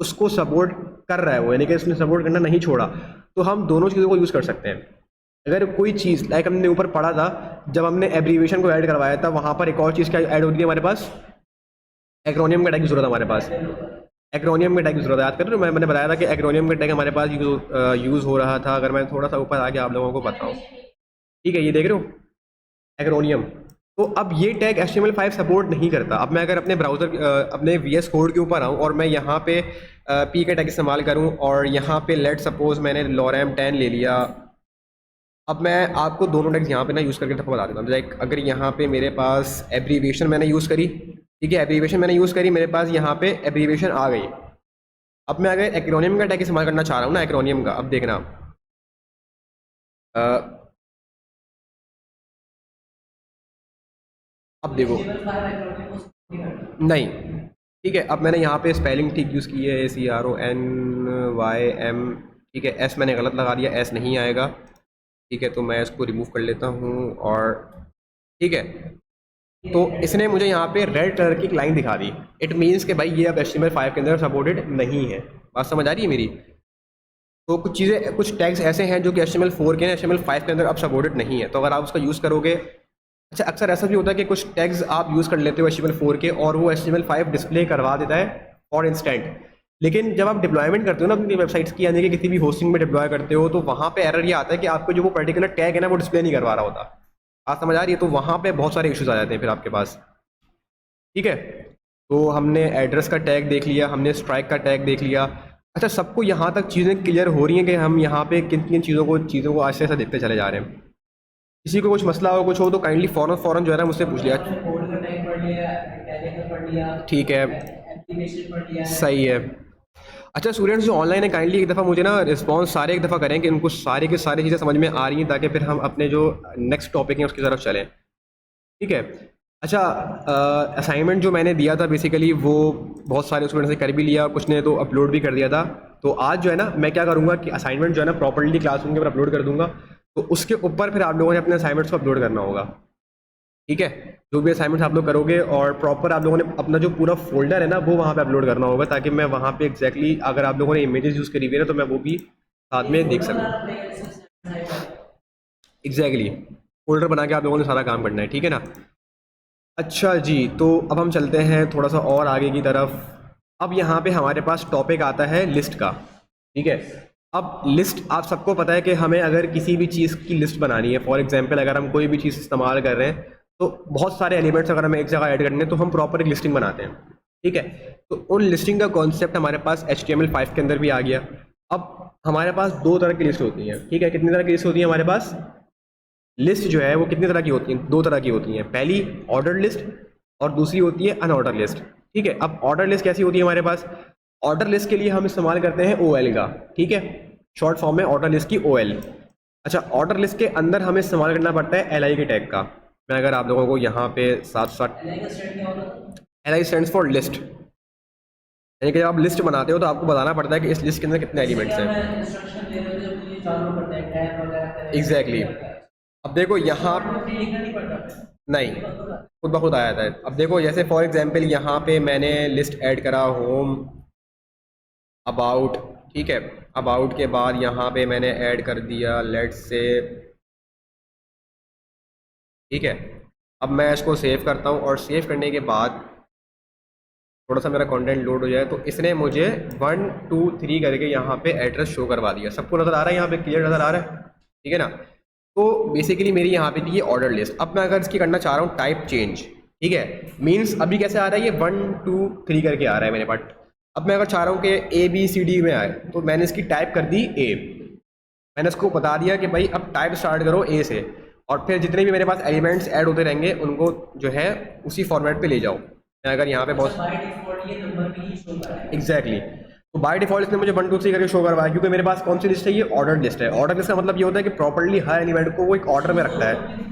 उसको सपोर्ट कर रहा है वो, यानी कि उसने सपोर्ट करना नहीं छोड़ा, तो हम दोनों चीज़ों को यूज़ कर सकते हैं। अगर कोई चीज़ लाइक हमने ऊपर पढ़ा था, जब हमने एब्रीविएशन को ऐड करवाया था, वहाँ पर एक और चीज़ क्या ऐड होती है हमारे पास, एक्रोनियम का टैग की जरूरत है हमारे पास। एक्रोनियम का टैग की जरूरत है, याद कर रहे हो, मैंने बताया था कि एक्रोनियम का टैग हमारे पास यूज़ हो रहा था। अगर मैं थोड़ा सा ऊपर आके आप लोगों को बताऊँ, ठीक है, ये देख रहे हो एक्रोनियम। तो अब ये टैग HTML5 सपोर्ट नहीं करता। अब मैं अगर अपने ब्राउज़र अपने VS कोड के ऊपर आऊँ और मैं यहाँ पे P का टैग इस्तेमाल करूँ और यहाँ पे लेट सपोज मैंने lorem 10 ले लिया। अब मैं आपको दोनों टैग्स यहाँ पे ना यूज़ करके दफ़ा बता देता हूँ। लाइक अगर यहाँ पे मेरे पास एब्रीविएशन मैंने यूज़ करी, ठीक है, एब्रीविएशन मैंने यूज़ करी, मेरे पास यहाँ पे एब्रीविएशन आ गई। अब मैं अगर एक्रोनियम का टैग इस्तेमाल करना चाह रहा हूँ ना, एक्रोनियम का, अब देखना अब देखो नहीं, ठीक है। अब मैंने यहाँ पे स्पेलिंग ठीक यूज़ की है, CRONYM, ठीक है। एस मैंने गलत लगा दिया, एस नहीं आएगा, ठीक है, तो मैं इसको रिमूव कर लेता हूँ और ठीक है। तो इसने मुझे यहाँ पे रेड कलर की एक लाइन दिखा दी, इट मीन्स कि भाई ये अब HTML5 के अंदर सपोर्टेड नहीं है। बात समझ आ रही है मेरी? तो कुछ चीज़ें, कुछ टैग्स ऐसे हैं जो कि HTML4 के HTML5 के अंदर अब सपोर्टेड नहीं है, तो अगर आप उसका यूज़ करोगे, अच्छा अक्सर ऐसा भी होता है कि कुछ टैग्स आप यूज़ कर लेते हो HTML4 के और वो HTML5 डिस्प्ले करवा देता है फॉर इंस्टेंट, लेकिन जब आप डिप्लॉयमेंट करते हो ना अपनी वेबसाइट्स की, यानी कि किसी भी होस्टिंग में डिप्लॉय करते हो, तो वहाँ पे एरर ये आता है कि आपको जो वो पर्टिकुलर टैग है ना वो डिस्प्ले नहीं करवा रहा होता। आप समझ आ रही है? तो वहाँ पे बहुत सारे इश्यूज आ जाते हैं फिर आपके पास, ठीक है। तो हमने एड्रेस का टैग देख लिया, हमने स्ट्राइक का टैग देख लिया। अच्छा, सबको यहाँ तक चीज़ें क्लियर हो रही हैं कि हम यहाँ पे किन किन चीज़ों को आहिस्ते आहिस्ते देखते चले जा रहे हैं। किसी को कुछ मसला हो, कुछ हो, तो काइंडली फ़ौरन जो है ना मुझसे पूछ लिया, कोड का टैग पढ़ लिया, टैग पढ़ लिया, ठीक है, एप्लीकेशन पढ़ लिया, सही है। अच्छा, स्टूडेंट्स जो ऑनलाइन है काइंडली एक दफ़ा मुझे ना रिस्पांस सारे एक दफ़ा करें कि उनको सारी की सारी चीज़ें समझ में आ रही हैं, ताकि फिर हम अपने जो नेक्स्ट टॉपिक है उसकी तरफ चलें, ठीक है। अच्छा, असाइनमेंट जो मैंने दिया था बेसिकली वो बहुत सारे स्टूडेंट्स ने कर भी लिया, कुछ ने तो अपलोड भी कर दिया था। तो आज जो है ना मैं क्या करूँगा कि असाइनमेंट जो है ना प्रॉपर्ली क्लासरूम के ऊपर अपलोड कर दूंगा, तो उसके ऊपर फिर आप लोगों ने अपने असाइनमेंट्स को अपलोड करना होगा, ठीक है। जो भी असाइनमेंट्स आप लोग करोगे और प्रॉपर आप लोगों ने अपना जो पूरा फोल्डर है ना वो वहाँ पे अपलोड करना होगा, ताकि मैं वहाँ पे एग्जैक्टली अगर आप लोगों ने इमेजेस यूज़ करी हुई है ना तो मैं वो भी साथ में देख सकूँ। एग्जैक्टली फोल्डर बना के आप लोगों ने सारा काम करना है, ठीक है ना। अच्छा जी, तो अब हम चलते हैं थोड़ा सा और आगे की तरफ। अब यहाँ पे हमारे पास टॉपिक आता है लिस्ट का, ठीक है। अब लिस्ट, आप सबको पता है कि हमें अगर किसी भी चीज़ की लिस्ट बनानी है, फॉर एग्जांपल अगर हम कोई भी चीज़ इस्तेमाल कर रहे हैं तो बहुत सारे एलिमेंट्स अगर हमें एक जगह ऐड करने हैं तो हम प्रॉपर एक लिस्टिंग बनाते हैं, ठीक है। तो उन लिस्टिंग का कॉन्सेप्ट हमारे पास HTML5 के अंदर भी आ गया। अब हमारे पास दो तरह की लिस्ट होती हैं, ठीक है। कितनी तरह की लिस्ट होती है हमारे पास? लिस्ट जो है वो कितनी तरह की होती हैं? दो तरह की होती हैं। पहली ऑर्डर लिस्ट और दूसरी होती है अनऑर्डर लिस्ट, ठीक है। अब ऑर्डर लिस्ट कैसी होती है हमारे पास? ऑर्डर लिस्ट के लिए हम इस्तेमाल करते हैं OL का, ठीक है, शॉर्ट फॉर्म में ऑर्डर लिस्ट की OL। अच्छा, ऑर्डर लिस्ट के अंदर हमें इस्तेमाल करना पड़ता है LI के टैग का। मैं अगर आप लोगों को यहाँ पे साथ साथ, LI स्टैंड्स फॉर लिस्ट, यानी कि जब आप लिस्ट बनाते हो तो आपको बताना पड़ता है कि इस लिस्ट के अंदर कितने एलिमेंट्स हैं। एग्जैक्टली। अब देखो यहाँ नहीं, खुद ब खुद आ जाता है। अब देखो जैसे फॉर एग्जांपल यहाँ पे मैंने लिस्ट ऐड करा होम, अबाउट, ठीक है। अबाउट के बाद यहाँ पे मैंने ऐड कर दिया लेट्स से, ठीक है। अब मैं इसको सेव करता हूँ और सेव करने के बाद थोड़ा सा मेरा कंटेंट लोड हो जाए तो इसने मुझे 1 2 3 करके यहाँ पे एड्रेस शो करवा दिया। सबको नज़र आ रहा है, यहाँ पे क्लियर नज़र आ रहा है, ठीक है ना। तो बेसिकली मेरी यहाँ पे थी ये ऑर्डर लिस्ट। अब मैं अगर इसकी करना चाह रहा हूँ टाइप चेंज, ठीक है, मीन्स अभी कैसे आ रहा है ये 1 2 3 करके आ रहा है मेरे पास। अब मैं अगर चाह रहा हूँ कि ABCD में आए तो मैंने इसकी टाइप कर दी A। मैंने इसको बता दिया कि भाई अब टाइप स्टार्ट करो A से, और फिर जितने भी मेरे पास एलिमेंट्स ऐड होते रहेंगे उनको जो है उसी फॉर्मेट पे ले जाओ। मैं अगर यहाँ पे बहुत बाय डिफॉल्ट ये नंबर भी ही शो कर रहा है। एग्जैक्टली तो बाय डिफॉल्ट इसने मुझे 1 2 3 करके शो करवाया, क्योंकि मेरे पास कौन सी लिस्ट है, ये ऑर्डर लिस्ट है। ऑर्डर लिस्ट का मतलब ये होता है कि प्रॉपर्ली हर एलिमेंट को वो एक ऑर्डर में रखता है।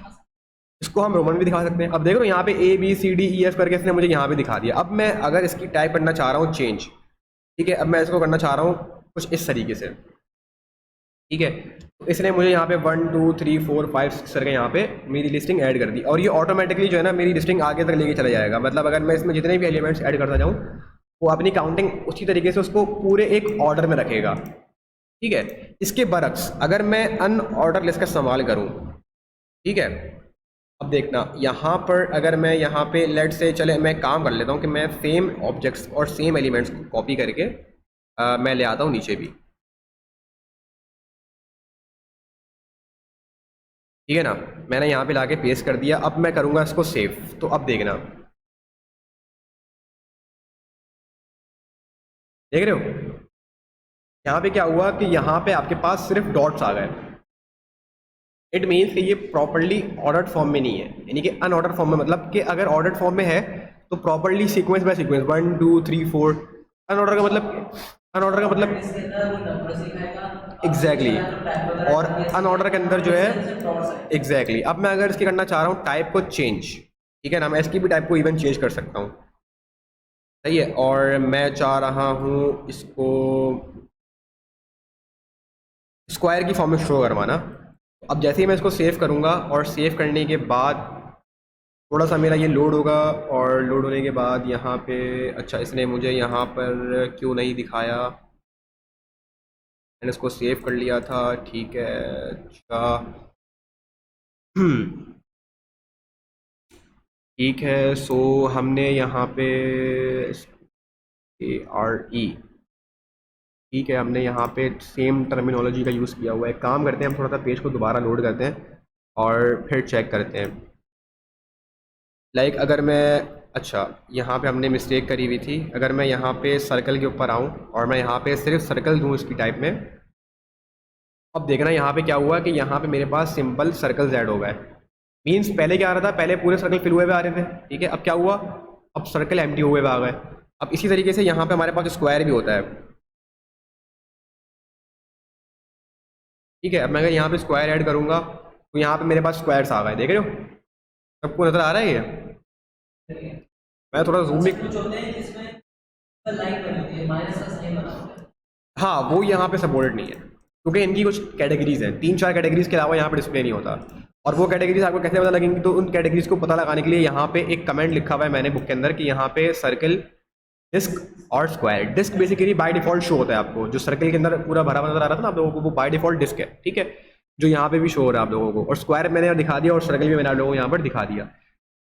इसको हम रोमन भी दिखा सकते हैं। अब देख रहे हो यहाँ पे ABCDEF करके इसने मुझे यहाँ पे दिखा दिया। अब मैं अगर इसकी टाइप करना चाह रहा हूँ चेंज, ठीक है, अब मैं इसको करना चाह रहा हूँ कुछ इस तरीके से, ठीक है। तो इसने मुझे यहाँ पे 1 2 3 4 5 6 करके यहाँ पे मेरी लिस्टिंग ऐड कर दी, और ये ऑटोमेटिकली जो है ना मेरी लिस्टिंग आगे तक लेके चला जाएगा। मतलब अगर मैं इसमें जितने भी एलिमेंट्स ऐड करता जाऊँ वो अपनी काउंटिंग उसी तरीके से उसको पूरे एक ऑर्डर में रखेगा, ठीक है। इसके बरक्स अगर मैं अनऑर्डर लिस्ट का इस्तेमाल करूँ, ठीक है, अब देखना यहाँ पर अगर मैं यहाँ पे लेट से चले मैं काम कर लेता हूँ कि मैं सेम ऑब्जेक्ट्स और सेम एलिमेंट्स को कॉपी करके मैं ले आता हूँ नीचे भी, ठीक है ना। मैंने यहाँ पे लाके पेस्ट कर दिया। अब मैं करूँगा इसको सेव, तो अब देखना, देख रहे हो यहाँ पे क्या हुआ कि यहाँ पे आपके पास सिर्फ डॉट्स आ गए। इट मीन्स कि ये प्रॉपर्ली ऑर्डर्ड फॉर्म में नहीं है, यानी कि अनऑर्डर फॉर्म में। मतलब कि अगर ऑर्डर्ड फॉर्म में है तो properly sequence by sequence 1 2 3 4। Unorder का मतलब, अनऑर्डर का मतलब इसके अंदर वो नंबर सिखाएगा एग्जैक्टली और अनऑर्डर के अंदर जो है एग्जैक्टली। एग्जैक्टली। अब मैं अगर इसकी करना चाह रहा हूँ टाइप को चेंज, ठीक है ना, मैं इसकी भी टाइप को इवन चेंज कर सकता हूँ, सही है। और मैं चाह रहा हूँ इसको स्क्वायर की फॉर्म में शो करवाना। अब जैसे ही मैं इसको सेव करूँगा और सेव करने के बाद थोड़ा सा मेरा ये लोड होगा, और लोड होने के बाद यहाँ पे अच्छा इसने मुझे यहाँ पर क्यों नहीं दिखाया, मैंने इसको सेव कर लिया था, ठीक है। अच्छा ठीक है। सो हमने यहाँ पे ARE, ठीक है, हमने यहाँ पे सेम टर्मिनोलॉजी का यूज़ किया हुआ है। काम करते हैं हम थोड़ा सा पेज को दोबारा लोड करते हैं और फिर चेक करते हैं। लाइक अगर मैं अच्छा यहाँ पे हमने मिस्टेक करी हुई थी। अगर मैं यहाँ पे सर्कल के ऊपर आऊँ और मैं यहाँ पे सिर्फ सर्कल दूँ इसकी टाइप में, अब देखना यहाँ पे क्या हुआ कि यहाँ पे मेरे पास सिंपल सर्कल्स ऐड हो गए। मीन्स पहले क्या आ रहा था, पहले पूरे सर्कल फिल हुए हुए आ रहे थे, ठीक है। अब क्या हुआ, अब सर्कल एम्प्टी हुए हुए आ गए। अब इसी तरीके से यहाँ पे हमारे पास स्क्वायर भी होता है, ठीक है। अब मैं अगर यहाँ पे स्क्वायर ऐड करूँगा तो यहाँ पे मेरे पास स्क्वायर्स आ गए, देख रहे हो, सबको नज़र आ रहा है ये। मैं थोड़ा जूम भी, कुछ होते हैं जिसमें लाइन बनी होती है, माइनस का साइन बना होता है। हाँ वो यहाँ पे सपोर्टेड नहीं है क्योंकि इनकी कुछ कैटेगरीज हैं, 3 4 कैटेगरीज के अलावा यहाँ पे डिस्प्ले नहीं होता। और वो कैटेगरीज आपको कैसे पता लगेंगी, तो उन कैटेगरीज को पता लगाने के लिए यहाँ पे एक कमेंट लिखा हुआ है मैंने बुक के अंदर कि यहाँ पे सर्कल, डिस्क और square. Disc basically by default show होता है आपको, जो सर्कल के अंदर पूरा भरा नजर आ रहा था ना आप लोगों को, वो बाय डिफॉल्ट डिस्क है, ठीक है, जो यहाँ पे भी शो हो रहा है आप लोगों को। और स्क्वायर मैंने दिखा दिया और सर्कल भी मैंने आप लोगों को यहाँ पर दिखा दिया,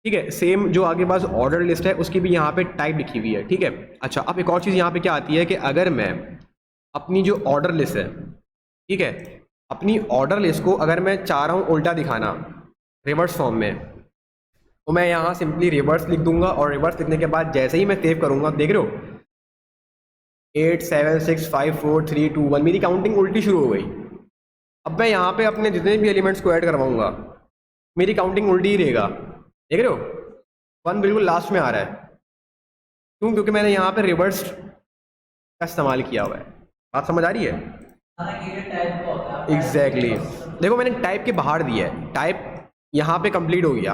ठीक है। सेम जो आगे पास ऑर्डर लिस्ट है उसकी भी यहाँ पे टाइप लिखी हुई है, ठीक है। अच्छा अब एक और चीज़ यहाँ पे क्या आती है कि अगर मैं अपनी जो ऑर्डर लिस्ट है, ठीक है, अपनी ऑर्डर लिस्ट को अगर मैं चाह रहा हूँ उल्टा दिखाना रिवर्स फॉर्म में, तो मैं यहाँ सिंपली रिवर्स लिख दूंगा। और रिवर्स लिखने के बाद जैसे ही मैं सेव करूँगा, देख रहे हो 8 7 6 5 4 3 2 1 मेरी काउंटिंग उल्टी शुरू हो गई। अब मैं यहाँ पे अपने जितने भी एलिमेंट्स को ऐड करवाऊंगा मेरी काउंटिंग उल्टी ही रहेगा, देख रहे हो 1 बिल्कुल लास्ट में आ रहा है। क्यों, क्योंकि मैंने यहाँ पे रिवर्स का इस्तेमाल किया हुआ है। बात समझ आ रही है? एग्जैक्टली देखो मैंने टाइप के बाहर दिया है, टाइप यहाँ पे कंप्लीट हो गया,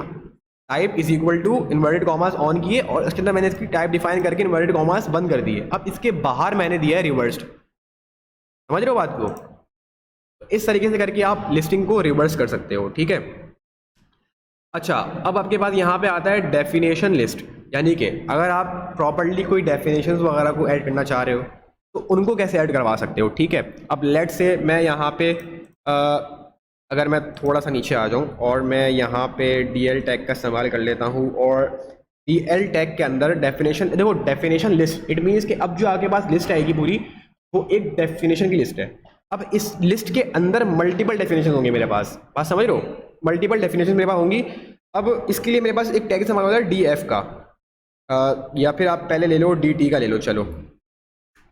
type is equal to inverted commas on किए और इसके अंदर मैंने इसकी टाइप डिफाइन करके इन्वर्टेड कॉमास बंद कर दिए। अब इसके बाहर मैंने दिया है रिवर्स्ड, समझ रहे हो बात को? तो इस तरीके से करके आप लिस्टिंग को रिवर्स कर सकते हो, ठीक है। अच्छा अब आपके पास यहाँ पे आता है डेफिनेशन लिस्ट, यानी कि अगर आप प्रॉपर्ली कोई डेफिनेशंस वगैरह को ऐड करना चाह रहे हो तो उनको कैसे ऐड करवा सकते हो, ठीक है। अब लेट से मैं यहाँ पे अगर मैं थोड़ा सा नीचे आ जाऊँ और मैं यहाँ पे DL टैग का इस्तेमाल कर लेता हूँ, और DL टैग के अंदर डेफिनेशन, देखो डेफिनेशन लिस्ट, इट मीन्स कि अब जो आपके पास लिस्ट आएगी पूरी, वो एक डेफिनेशन की लिस्ट है। अब इस लिस्ट के अंदर मल्टीपल डेफिनेशन होंगे मेरे पास, बात समझ रहे हो, मल्टीपल डेफिनेशन मेरे पास होंगी। अब इसके लिए मेरे पास एक टैग इस्तेमाल होता है DF का, या फिर आप पहले ले लो DT का ले लो, चलो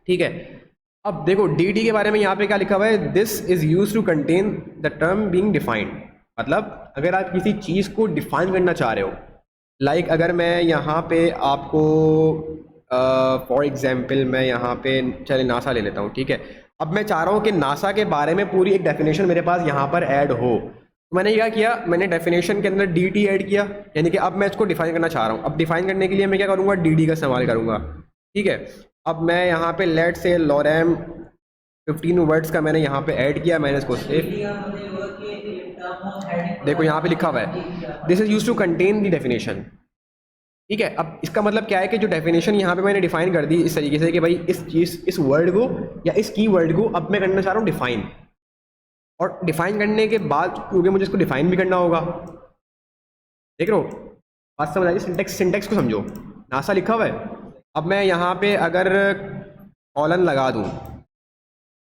ठीक है। अब देखो DT के बारे में यहाँ पे क्या लिखा हुआ है, this is use to contain the term being defined. मतलब अगर आप किसी चीज़ को डिफाइन करना चाह रहे हो, लाइक अगर मैं यहाँ पे आपको फॉर एग्जांपल मैं यहाँ पे चले नासा ले लेता हूँ, ठीक है। अब मैं चाह रहा हूँ कि नासा के बारे में पूरी एक डेफिनेशन मेरे पास यहाँ पर ऐड हो, तो मैंने क्या किया, मैंने डेफिनेशन के अंदर DT ऐड किया, यानी कि अब मैं इसको डिफाइन करना चाह रहा हूँ। अब डिफाइन करने के लिए मैं क्या करूँगा, DD का इस्तेमाल करूँगा, ठीक है। अब मैं यहाँ पे लेट से लॉरेम 15 वर्ड्स का मैंने यहाँ पे ऐड किया, मैंने इसको सेव, देखो यहाँ पे लिखा हुआ है this is use to contain the definition, ठीक है। अब इसका मतलब क्या है कि जो डेफिनेशन यहाँ पे मैंने डिफाइन कर दी इस तरीके से कि भाई इस चीज़, इस वर्ड को या इस की वर्ड को अब मैं करना चाह रहा हूँ डिफाइन, और डिफाइन करने के बाद क्योंकि मुझे इसको डिफाइन भी करना होगा, देख रहे हो, बात समझ आई, सिंटेक्स, सिंटेक्स को समझो, नासा लिखा हुआ है। अब मैं यहाँ पे अगर कॉलन लगा दूँ,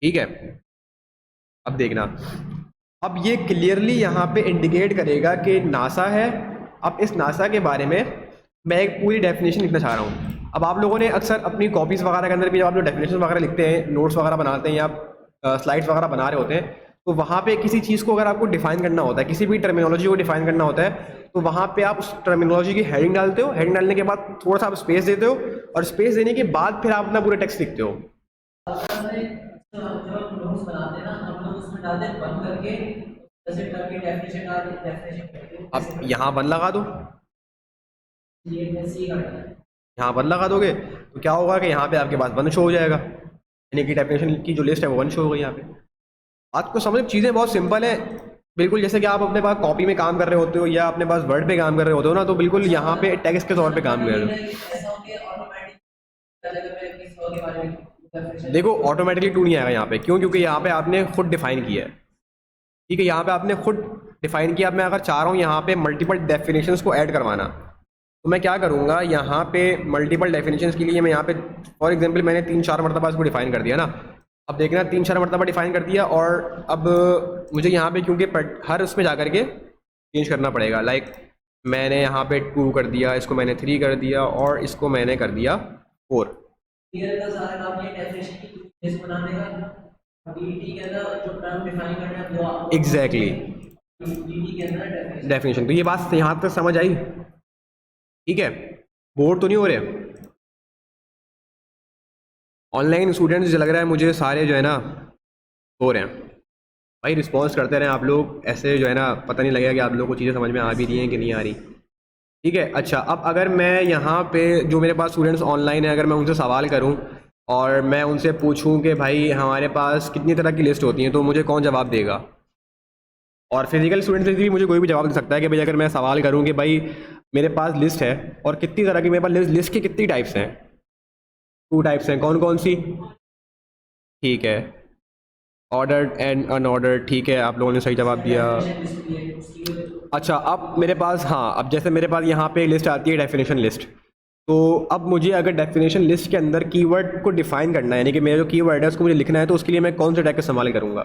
ठीक है, अब देखना, अब ये क्लियरली यहाँ पे इंडिकेट करेगा कि नासा है। अब इस नासा के बारे में मैं एक पूरी डेफिनेशन लिखना चाह रहा हूँ। अब आप लोगों ने अक्सर अपनी कॉपीज़ वगैरह के अंदर भी जब आप लोग डेफिनेशन वगैरह लिखते हैं, नोट्स वगैरह बनाते हैं या स्लाइड्स वगैरह बना रहे होते हैं, तो वहाँ पे किसी चीज़ को अगर आपको डिफाइन करना होता है, किसी भी टर्मिनोलॉजी को डिफाइन करना होता है, तो वहाँ पे आप उस टर्मिनोलॉजी की हेडिंग डालते हो, हेडिंग डालने के बाद थोड़ा सा आप स्पेस देते हो, और स्पेस देने के बाद फिर आप अपना पूरा टेक्स्ट लिखते हो। नोट्स बनाते हैं ना, हम लोग उसमें डालते हैं बंद करके, जैसे टर्म की डेफिनेशन डाल दी, डेफिनेशन करके अब यहाँ वन लगा दो, ये ऐसे ही करना है। यहाँ वन लगा दोगे तो क्या होगा कि यहाँ पे आपके पास वन शो हो जाएगा, यानी कि डेफिनेशन की जो लिस्ट है वो वन शो हो गई यहाँ पे। बात को समझ, चीज़ें बहुत सिंपल है, बिल्कुल जैसे कि आप अपने पास कॉपी में काम कर रहे होते हो या अपने पास वर्ड पे काम कर रहे होते हो ना, तो बिल्कुल यहाँ पे टेक्स्ट के तौर पे काम कर रहे ऐसा हो कि ऑटोमेटिक जगह पे किसी और के बारे में हो। देखो ऑटोमेटिकली टू नहीं आएगा यहाँ पे, क्यों, क्योंकि यहाँ पे आपने खुद डिफाइन किया है, ठीक है, यहाँ पे आपने खुद डिफाइन किया। अब मैं अगर चाह रहा हूँ यहाँ पे मल्टीपल डेफिनेशंस को ऐड करवाना, तो मैं क्या करूँगा, यहाँ पे मल्टीपल डेफिनेशंस के लिए मैं यहाँ पे फॉर एग्जांपल मैंने 3-4 मरतबा इसको डिफाइन कर दिया ना। अब देखना 3-4 मरतबा डिफाइन कर दिया, और अब मुझे यहाँ पे क्योंकि हर उसमें जा करके चेंज करना पड़ेगा, लाइक मैंने यहाँ पे 2 कर दिया, इसको मैंने 3 कर दिया, और इसको मैंने कर दिया 4। क्लियर का सारा काम ये डेफिनेशन की लिस्ट बनाने का, डीटी के अंदर जो टर्म डिफाइन करना है वो एग्जैक्टली डीटी के अंदर डेफिनेशन। तो ये बात यहाँ तक समझ आई, ठीक है, बोर तो नहीं हो रहे। ऑनलाइन स्टूडेंट्स लग रहा है मुझे सारे जो है ना हो रहे हैं, भाई रिस्पॉन्स करते रहें आप लोग, ऐसे जो है ना पता नहीं लगेगा कि आप लोगों को चीज़ें समझ में आ भी रही हैं कि नहीं आ रही, ठीक है। अच्छा, अब अगर मैं यहाँ पे जो मेरे पास स्टूडेंट्स ऑनलाइन है, अगर मैं उनसे सवाल करूँ और मैं उनसे पूछूं कि भाई हमारे पास कितनी तरह की लिस्ट होती है, तो मुझे कौन जवाब देगा? और फिजिकल स्टूडेंट्स में भी मुझे कोई भी जवाब दे सकता है कि भाई अगर मैं सवाल करूं कि भाई मेरे पास लिस्ट है और कितनी तरह की मेरे पास लिस्ट की कितनी टाइप्स हैं, 2 टाइप्स हैं, कौन कौन सी? ठीक है, ऑर्डर्ड एंड अनऑर्डर्ड, ठीक है, आप लोगों ने सही जवाब दिया। अच्छा, अब मेरे पास, हाँ, अब जैसे मेरे पास यहाँ पे लिस्ट आती है डेफिनेशन लिस्ट, तो अब मुझे अगर डेफिनेशन लिस्ट के अंदर कीवर्ड को डिफाइन करना है, यानी कि मेरा जो कीवर्ड है उसको मुझे लिखना है, तो उसके लिए मैं कौन से टैग का इस्तेमाल करूँगा?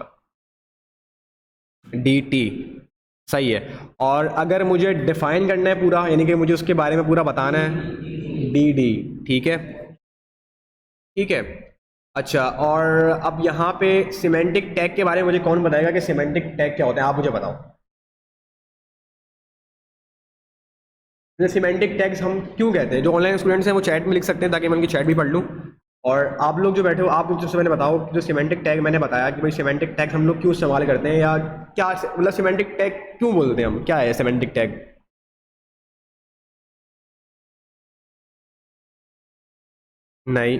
DT, सही है। और अगर मुझे डिफाइन करना है पूरा, यानी कि मुझे उसके बारे में पूरा बताना है, DD, ठीक है, ठीक है। अच्छा, और अब यहाँ पे सिमेंटिक टैग के बारे में मुझे कौन बताएगा कि सिमेंटिक टैग क्या होते हैं? आप मुझे बताओ। सिमेंटिक टैग्स हम क्यों कहते हैं? जो ऑनलाइन स्टूडेंट्स हैं वो चैट में लिख सकते हैं ताकि मैं उनकी चैट भी पढ़ लूँ, और आप लोग जो बैठे हो आप मुझे सबसे पहले बताओ जो सिमेंटिक टैग मैंने बताया कि भाई सिमेंटिक टैग हम लोग क्यों इस्तेमाल करते हैं, या क्या मतलब सिमेंटिक टैग क्यों बोलते हैं हम, क्या है सिमेंटिक टैग? नहीं,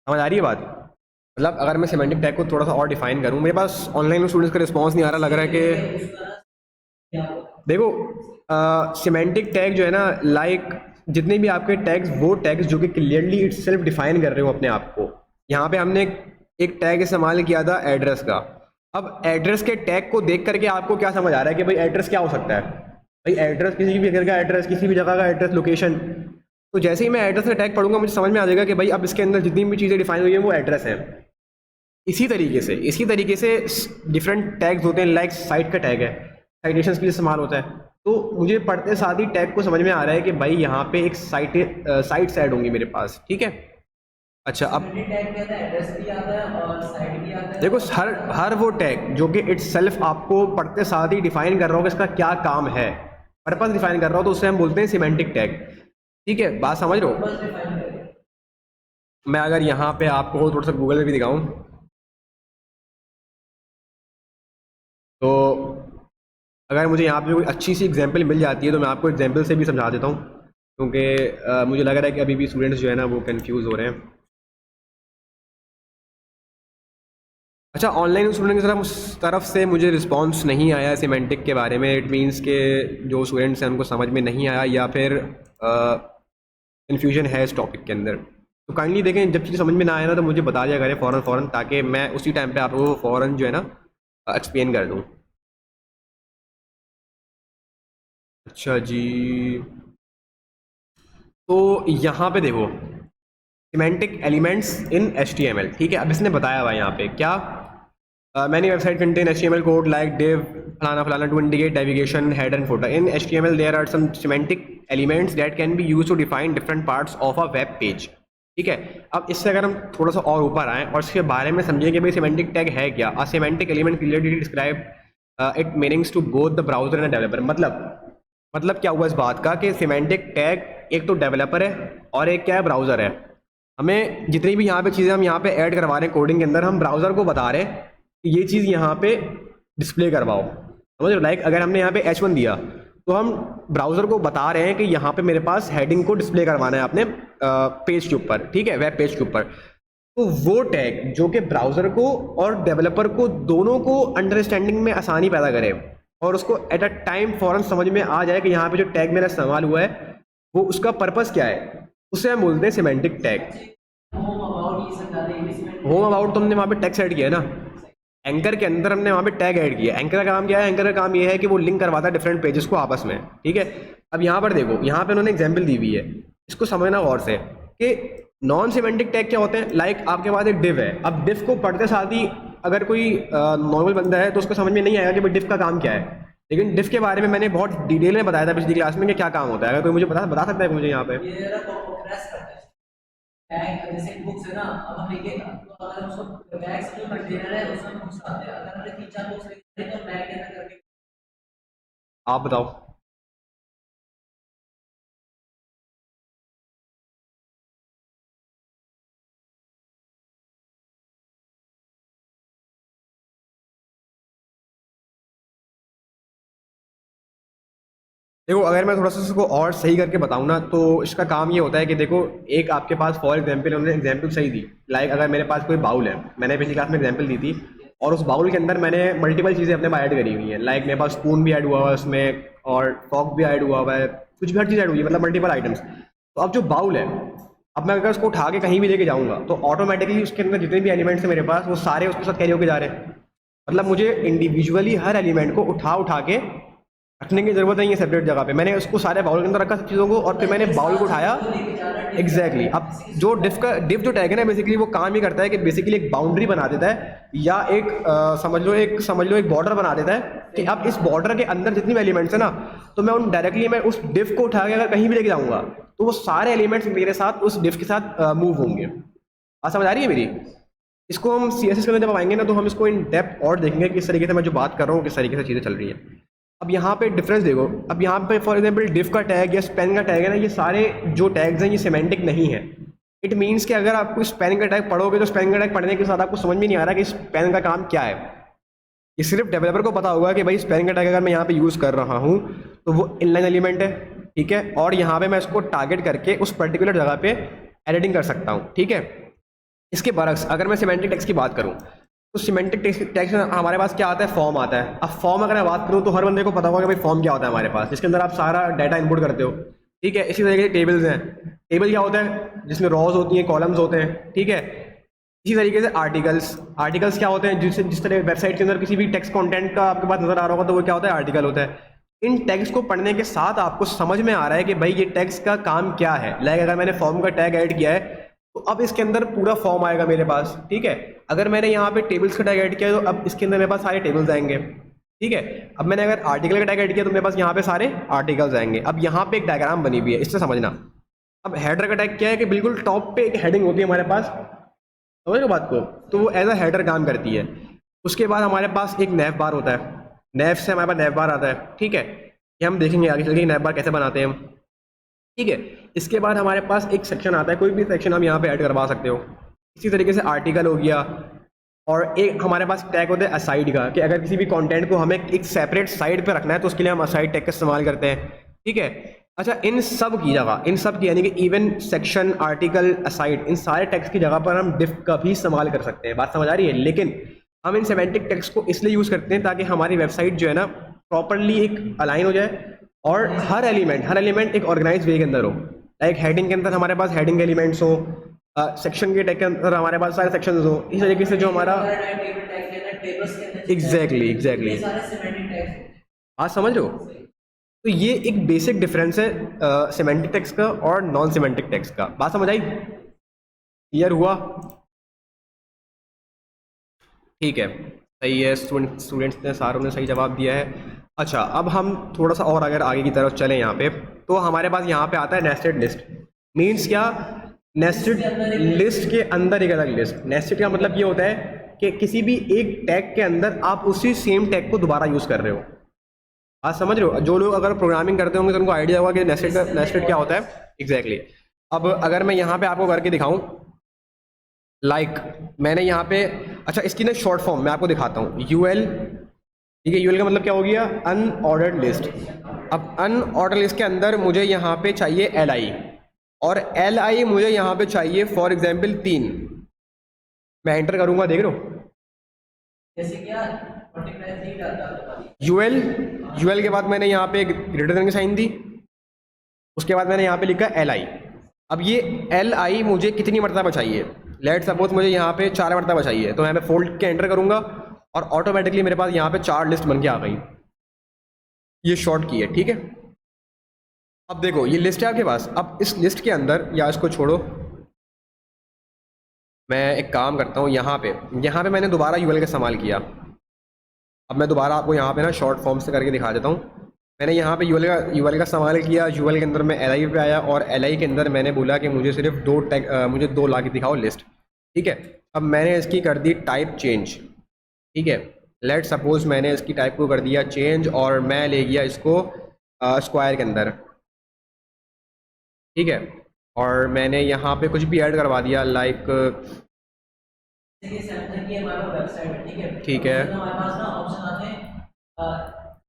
समझ आ रही है बात? मतलब अगर मैं सिमेंटिक टैग को थोड़ा सा और डिफाइन करूँ, मेरे पास ऑनलाइन स्टूडेंट्स का रिस्पॉन्स नहीं आ रहा, लग रहा है कि देखो सिमेंटिक टैग जो है ना, लाइक जितने भी आपके टैग्स, वो टैग्स जो कि क्लियरली इट सेल्फ डिफाइन कर रहे हो अपने आप को। यहाँ पे हमने एक टैग इस्तेमाल किया था एड्रेस का। अब एड्रेस के टैग को देख करके आपको क्या समझ आ रहा है कि भाई एड्रेस क्या हो सकता है? भाई एड्रेस किसी भी घर का एड्रेस, किसी भी जगह का एड्रेस, लोकेशन। तो जैसे ही मैं एड्रेस का टैग पढ़ूंगा मुझे समझ में आ जाएगा कि भाई अब इसके अंदर जितनी भी चीज़ें डिफाइन हुई है वो एड्रेस है। इसी तरीके से डिफरेंट टैग्स होते हैं, लाइक साइट का टैग है, साइटेशंस के लिए इस्तेमाल होता है। तो मुझे पढ़ते साथ ही टैग को समझ में आ रहा है कि भाई यहाँ पे एक साइट्स ऐड होंगी मेरे पास, ठीक है। अच्छा, अब टैग के अंदर एड्रेस भी आता है और साइट भी आता है। देखो हर वो टैग जो कि इट्स सेल्फ आपको पढ़ते साथ ही डिफाइन कर रहा हो कि इसका क्या काम है, पर्पस डिफाइन कर रहा हो, तो उससे हम बोलते हैं सिमेंटिक टैग, ठीक है। बात समझ रहे हो? मैं अगर यहाँ पे आपको थोड़ा सा गूगल में भी दिखाऊं तो अगर मुझे यहाँ पे कोई अच्छी सी एग्जांपल मिल जाती है तो मैं आपको एग्जांपल से भी समझा देता हूँ, क्योंकि मुझे लग रहा है कि अभी भी स्टूडेंट्स जो है ना वो कंफ्यूज हो रहे हैं। अच्छा, ऑनलाइन स्टूडेंट की तरफ से मुझे रिस्पांस नहीं आया सिमेंटिक के बारे में। इट मीन्स के जो स्टूडेंट्स हैं उनको समझ में नहीं आया या फिर कन्फ्यूजन है इस टॉपिक के अंदर। तो काइंडली देखें, जब चीज़ समझ में ना आए ना तो मुझे बता दिया करें फ़ौरन, ताकि मैं उसी टाइम पे आपको फ़ौरन जो है ना एक्सप्लेन कर दूँ। अच्छा जी, तो यहाँ पे देखो सिमेंटिक एलिमेंट्स इन HTML, ठीक है। अब इसने बताया हुआ यहाँ पे क्या, many website contain HTML code like div फलाना फलाना to indicate navigation, header and footer. In HTML there are some semantic elements that can be used to define different parts of a web page, ठीक है। अब इससे अगर हम थोड़ा सा और ऊपर आएँ और इसके बारे में समझें कि भाई सिमेंटिक टैग है क्या। A semantic element clearly describe it meanings to both the browser and developer. मतलब क्या हुआ इस बात का कि सिमेंटिक टैग एक तो डेवलपर है और एक क्या है, ब्राउज़र है। हमें जितनी भी यहाँ पे चीज़ें हम यहाँ पे ऐड करवा रहे हैं कोडिंग के अंदर, हम ब्राउज़र को बता रहे हैं कि ये चीज़ यहाँ पे डिस्प्ले करवाओ, समझ लो। लाइक अगर हमने यहाँ पे H1 दिया तो हम ब्राउज़र को बता रहे हैं कि यहाँ पे मेरे पास हेडिंग को डिस्प्ले करवाना है अपने पेज के ऊपर, ठीक है, वेब पेज के ऊपर। तो वो टैग जो कि ब्राउज़र को और डेवलपर को दोनों को अंडरस्टैंडिंग में आसानी पैदा करे और उसको एट अ टाइम फ़ौरन समझ में आ जाए कि यहाँ पे जो टैग मेरा इस्तेमाल हुआ है वो उसका पर्पस क्या है, उसे हम बोलते हैं सिमेंटिक टैग। होम अबाउट तो हमने वहाँ पे टेक्स्ट ऐड किया है ना, एंकर के अंदर हमने वहाँ पे टैग ऐड किया। एंकर का काम क्या है? एंकर का काम ये है कि वो लिंक करवाता है डिफरेंट पेजेस को आपस में, ठीक है। अब यहाँ पर देखो, यहाँ पे उन्होंने एग्जाम्पल दी हुई है, इसको समझना गौर से कि नॉन सिमेंटिक टैग क्या होते हैं। लाइक आपके पास एक डिव है, अब डिव को पढ़ते साथ ही अगर कोई नॉर्मल बंदा है तो उसको समझ में नहीं आएगा कि भाई डिव का काम क्या है। लेकिन डिव के बारे में मैंने बहुत डिटेल में बताया था पिछली क्लास में कि क्या काम होता है। अगर कोई मुझे बता सकता है मुझे यहाँ पे। बैग जैसे बुक्स है ना, अब हम लेंगे तो अगर उसको बैग से जो कंटेनर है उसमें बुक्स आते हैं, अगर हमने 3-4 बुक्स लेते हैं तो बैग के अंदर करके। आप बताओ। देखो, अगर मैं थोड़ा सा इसको और सही करके बताऊँ ना तो इसका काम ये होता है कि देखो, एक आपके पास फॉर एग्जांपल उन्होंने एग्जांपल सही दी। लाइक अगर मेरे पास कोई बाउल है, मैंने पिछली क्लास में एग्जांपल दी थी, और उस बाउल के अंदर मैंने मल्टीपल चीज़ें अपने पास ऐड करी हुई हैं। लाइक मेरे पास स्पून भी ऐड हुआ हुआ है उसमें, और फॉक भी ऐड हुआ हुआ है, कुछ भी हर चीज़ ऐड हुई है, मतलब मल्टीपल आइटम्स। तो अब जो बाउल है, अब मैं अगर उसको उठा के कहीं भी लेके जाऊँगा तो ऑटोमेटिकली उसके अंदर जितने भी एलिमेंट्स हैं मेरे पास वो सारे उसके साथ कैरी होके जा रहे हैं। मतलब मुझे इंडिविजुअली हर एलिमेंट को उठा के रखने की जरूरत नहीं है सेपरेट जगह पे। मैंने उसको सारे बाउल के अंदर रखा सब चीज़ों को, और फिर मैंने बाउल को उठाया। एग्जैक्टली अब जो डिव जो टैग है ना, बेसिकली वो काम ही करता है कि बेसिकली एक बाउंड्री बना देता है, या एक समझ लो एक बॉर्डर बना देता है कि अब इस बॉर्डर के अंदर जितनी भी एलिमेंट्स है ना, तो मैं उन डायरेक्टली मैं उस डिव को उठा के अगर कहीं भी लेके जाऊंगा तो वो सारे एलिमेंट्स मेरे साथ उस डिव के साथ मूव होंगे। बात समझ आ रही है मेरी? इसको हम CSS के अंदर जब आएंगे ना तो हम इसको इन डेप्थ और देखेंगे किस तरीके से मैं जो बात कर रहा हूँ किस तरीके से चीज़ें चल रही है। अब यहाँ पे डिफरेंस देखो, अब यहाँ पे फॉर एग्जांपल डिव का टैग या स्पैन का टैग है ना, ये सारे जो टैग्स हैं ये सिमेंटिक नहीं है। इट मीन्स कि अगर आपको स्पैन का टैग पढ़ोगे तो स्पैन का टैग पढ़ने के साथ आपको समझ में नहीं आ रहा कि स्पैन का काम क्या है। ये सिर्फ डेवलपर को पता होगा कि भाई स्पैन का टैग अगर मैं यहाँ पे यूज़ कर रहा हूँ तो वो इनलाइन एलिमेंट है, ठीक है, और यहाँ पे मैं इसको टारगेट करके उस पर्टिकुलर जगह पे एडिटिंग कर सकता हूँ, ठीक है। इसके बरक्स अगर मैं सिमेंटिक टेक्स्ट की बात करूँ तो सिमेंटिक टेक्स्ट में हमारे पास क्या आता है? फॉर्म आता है। अब फॉर्म अगर मैं बात करूँ तो हर बंदे को पता होगा कि भाई फॉर्म क्या होता है हमारे पास, जिसके अंदर आप सारा डाटा इनपुट करते हो। ठीक है। इसी तरीके से टेबल्स हैं। टेबल क्या होता है? जिसमें रॉज होती हैं, कॉलम्स होते हैं, ठीक है। इसी तरीके से आर्टिकल्स, आर्टिकल्स क्या होते हैं? जिस तरह वेबसाइट के अंदर किसी भी टेक्स्ट कंटेंट का आपके पास नजर आ रहा होगा तो वो क्या होता है? आर्टिकल होता है। इन टैग्स को पढ़ने के साथ आपको समझ में आ रहा है कि भाई ये टैग्स का काम क्या है। लाइक अगर मैंने फॉर्म का टैग ऐड किया है तो अब इसके अंदर पूरा फॉर्म आएगा मेरे पास, ठीक है। अगर मैंने यहाँ पे टेबल्स का टैग ऐड किया है तो अब इसके अंदर मेरे पास सारे टेबल्स आएंगे, ठीक है। अब मैंने अगर आर्टिकल का टैग ऐड किया तो मेरे पास यहाँ पे सारे आर्टिकल्स आएंगे। अब यहाँ पे एक डायग्राम बनी हुई है, इससे समझना। अब हेडर का टैग क्या है कि बिल्कुल टॉप पे एक हेडिंग होती है हमारे पास, समझ लो बात को, तो वो एज अ हेडर काम करती है। उसके बाद हमारे पास एक नैव बार होता है, नैव से हमारे पास नैव बार आता है, ठीक है। ये हम देखेंगे आगे चल के नैव बार कैसे बनाते हैं हम, ठीक है। इसके बाद हमारे पास एक सेक्शन आता है, कोई भी सेक्शन हम यहाँ पे ऐड करवा सकते हो। इसी तरीके से आर्टिकल हो गया। और एक हमारे पास टैग होता है असाइड का, कि अगर किसी भी कंटेंट को हमें एक सेपरेट साइड पे रखना है तो उसके लिए हम असाइड टैग का इस्तेमाल करते हैं, ठीक है। अच्छा, इन सब की जगह, इन सब की यानी कि इवन, सेक्शन, आर्टिकल, असाइड, इन सारे टैग्स की जगह पर हम डिफ का भी इस्तेमाल कर सकते हैं। बात समझ आ रही है? लेकिन हम इन सेमेंटिक टैग्स को इसलिए यूज़ करते हैं ताकि हमारी वेबसाइट जो है ना प्रॉपरली एक अलाइन हो जाए और हर एलिमेंट एक ऑर्गेनाइज वे के अंदर हो। लाइक हेडिंग के अंदर हमारे पास हेडिंग एलिमेंट्स हो, सेक्शन के टैग के अंदर हमारे पास सारे सेक्शंस हो। इस तरीके से जो हमारा एग्जैक्टली आज समझ रहे हो? तो ये एक बेसिक डिफरेंस है सिमेंटिक टेक्स्ट का और नॉन सिमेंटिक टेक्स्ट का। बात समझ आई? क्लियर हुआ? ठीक है, सही है। स्टूडेंट्स ने, सारों ने सही जवाब दिया है। अच्छा, अब हम थोड़ा सा और अगर आगे की तरफ चलें यहाँ पे, तो हमारे पास यहाँ पे आता है नेस्टेड लिस्ट। मीन्स क्या? नेस्टेड लिस्ट के अंदर एक अलग लिस्ट। नेस्टेड का मतलब ये होता है कि किसी भी एक टैग के अंदर आप उसी सेम टैग को दोबारा यूज़ कर रहे हो। आप समझ रहे हो? जो लोग अगर प्रोग्रामिंग करते होंगे तो उनको आइडिया होगा कि नेस्टेड क्या होता है एग्जैक्टली। अब अगर मैं यहाँ पे आपको करके दिखाऊं, लाइक मैंने यहाँ पे, अच्छा इसकी ना शॉर्ट फॉर्म मैं आपको दिखाता हूँ, यूएल, ठीक है। यूएल का मतलब क्या हो गया? Unordered list. अब अनऑर्डर लिस्ट के अंदर मुझे यहाँ पे चाहिए एल आई, और एल आई मुझे यहाँ पे चाहिए फॉर एग्जाम्पल 3। मैं एंटर करूँगा, देख रहे हो? जैसे क्या मल्टीप्लाई 3 डालता है यूएल, यूएल के बाद मैंने यहाँ पे ग्रेटर देन की साइन दी, उसके बाद मैंने यहाँ पे लिखा एल आई। अब ये एल आई मुझे कितनी मरतबा चाहिए? लेट सपोज मुझे यहाँ पे 4 मरतबा चाहिए, तो मैं फोल्ड के एंटर करूँगा और ऑटोमेटिकली मेरे पास यहाँ पे 4 लिस्ट बन के आ गई। ये शॉर्ट की है, ठीक है। अब देखो ये लिस्ट है आपके पास। अब इस लिस्ट के अंदर, या इसको छोड़ो, मैं एक काम करता हूँ, यहाँ पे मैंने दोबारा यूएल का इस्तेमाल किया। अब मैं दोबारा आपको यहाँ पे ना शॉर्ट फॉर्म से करके दिखा देता हूँ। मैंने यहाँ पे यूएल का इस्तेमाल किया, यूएल के अंदर मैं एलआई पे आया, और एलआई के अंदर मैंने बोला कि मुझे सिर्फ मुझे 2 ला के दिखाओ लिस्ट, ठीक है। अब मैंने इसकी कर दी टाइप चेंज, ठीक है। लेट सपोज मैंने इसकी टाइप को कर दिया चेंज, और मैं ले गया इसको स्क्वायर के अंदर, ठीक है। और मैंने यहाँ पे कुछ भी ऐड करवा दिया, लाइक सैमसंग की हमारा वेबसाइट है, ठीक है। ठीक है। उसमें हमारे पास ना ऑप्शन आते हैं,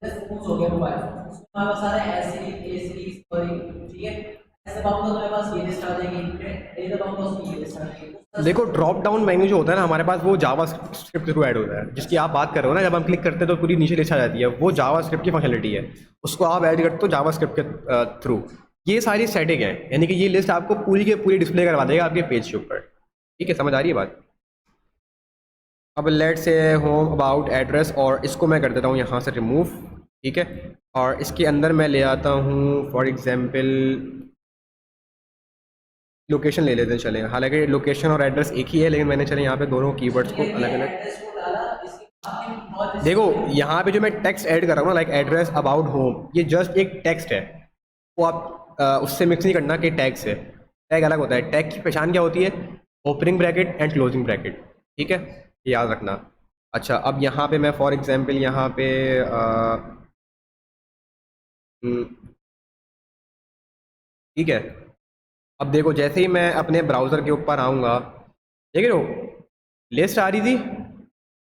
जैसे फोन्स हो गया मोबाइल, उसमें हमारे पास सारे ए सीरीज सॉरी, ठीक है। ऐसे बाउंड तो हमारे पास ये लिस्ट आ जाएगी, ये दबाऊंगा उसकी ये लिस्ट आ जाएगी। देखो ड्रॉप डाउन मेन्यू जो होता है ना हमारे पास, वो जावा स्क्रिप्ट के थ्रू ऐड होता है, जिसकी आप बात कर रहे हो ना। जब हम क्लिक करते हैं तो पूरी नीचे लिस्ट आ जाती है, वो जावा स्क्रिप्ट की फंक्शनलिटी है, उसको आप ऐड करते हो जावा स्क्रिप्ट के थ्रू। ये सारी सेटिंग है, यानी कि ये लिस्ट आपको पूरी के पूरी डिस्प्ले करवा देगा आपके पेज के ऊपर, ठीक है। समझ आ रही है बात? अब लेट से होम अबाउट एड्रेस, और इसको मैं कर देता हूँ यहाँ से रिमूव, ठीक है। और इसके अंदर मैं ले आता हूँ फॉर एग्जांपल लोकेशन ले लेते हैं, चलें। हालांकि लोकेशन और एड्रेस एक ही है, लेकिन मैंने चले यहाँ पे दोनों कीवर्ड्स को अलग अलग। देखो यहाँ पे जो मैं टेक्स्ट ऐड कर रहा हूँ ना, लाइक एड्रेस, अबाउट, होम, ये जस्ट एक टेक्स्ट है, वो आप उससे मिक्स नहीं करना कि टैग से। टैग अलग होता है। टैग की पहचान क्या होती है? Opening bracket and closing bracket, ठीक है, याद रखना। अच्छा, अब यहाँ पे मैं फॉर एग्जांपल यहाँ पे ठीक है। अब देखो जैसे ही मैं अपने ब्राउज़र के ऊपर आऊँगा, देख रहे हो लिस्ट आ रही थी,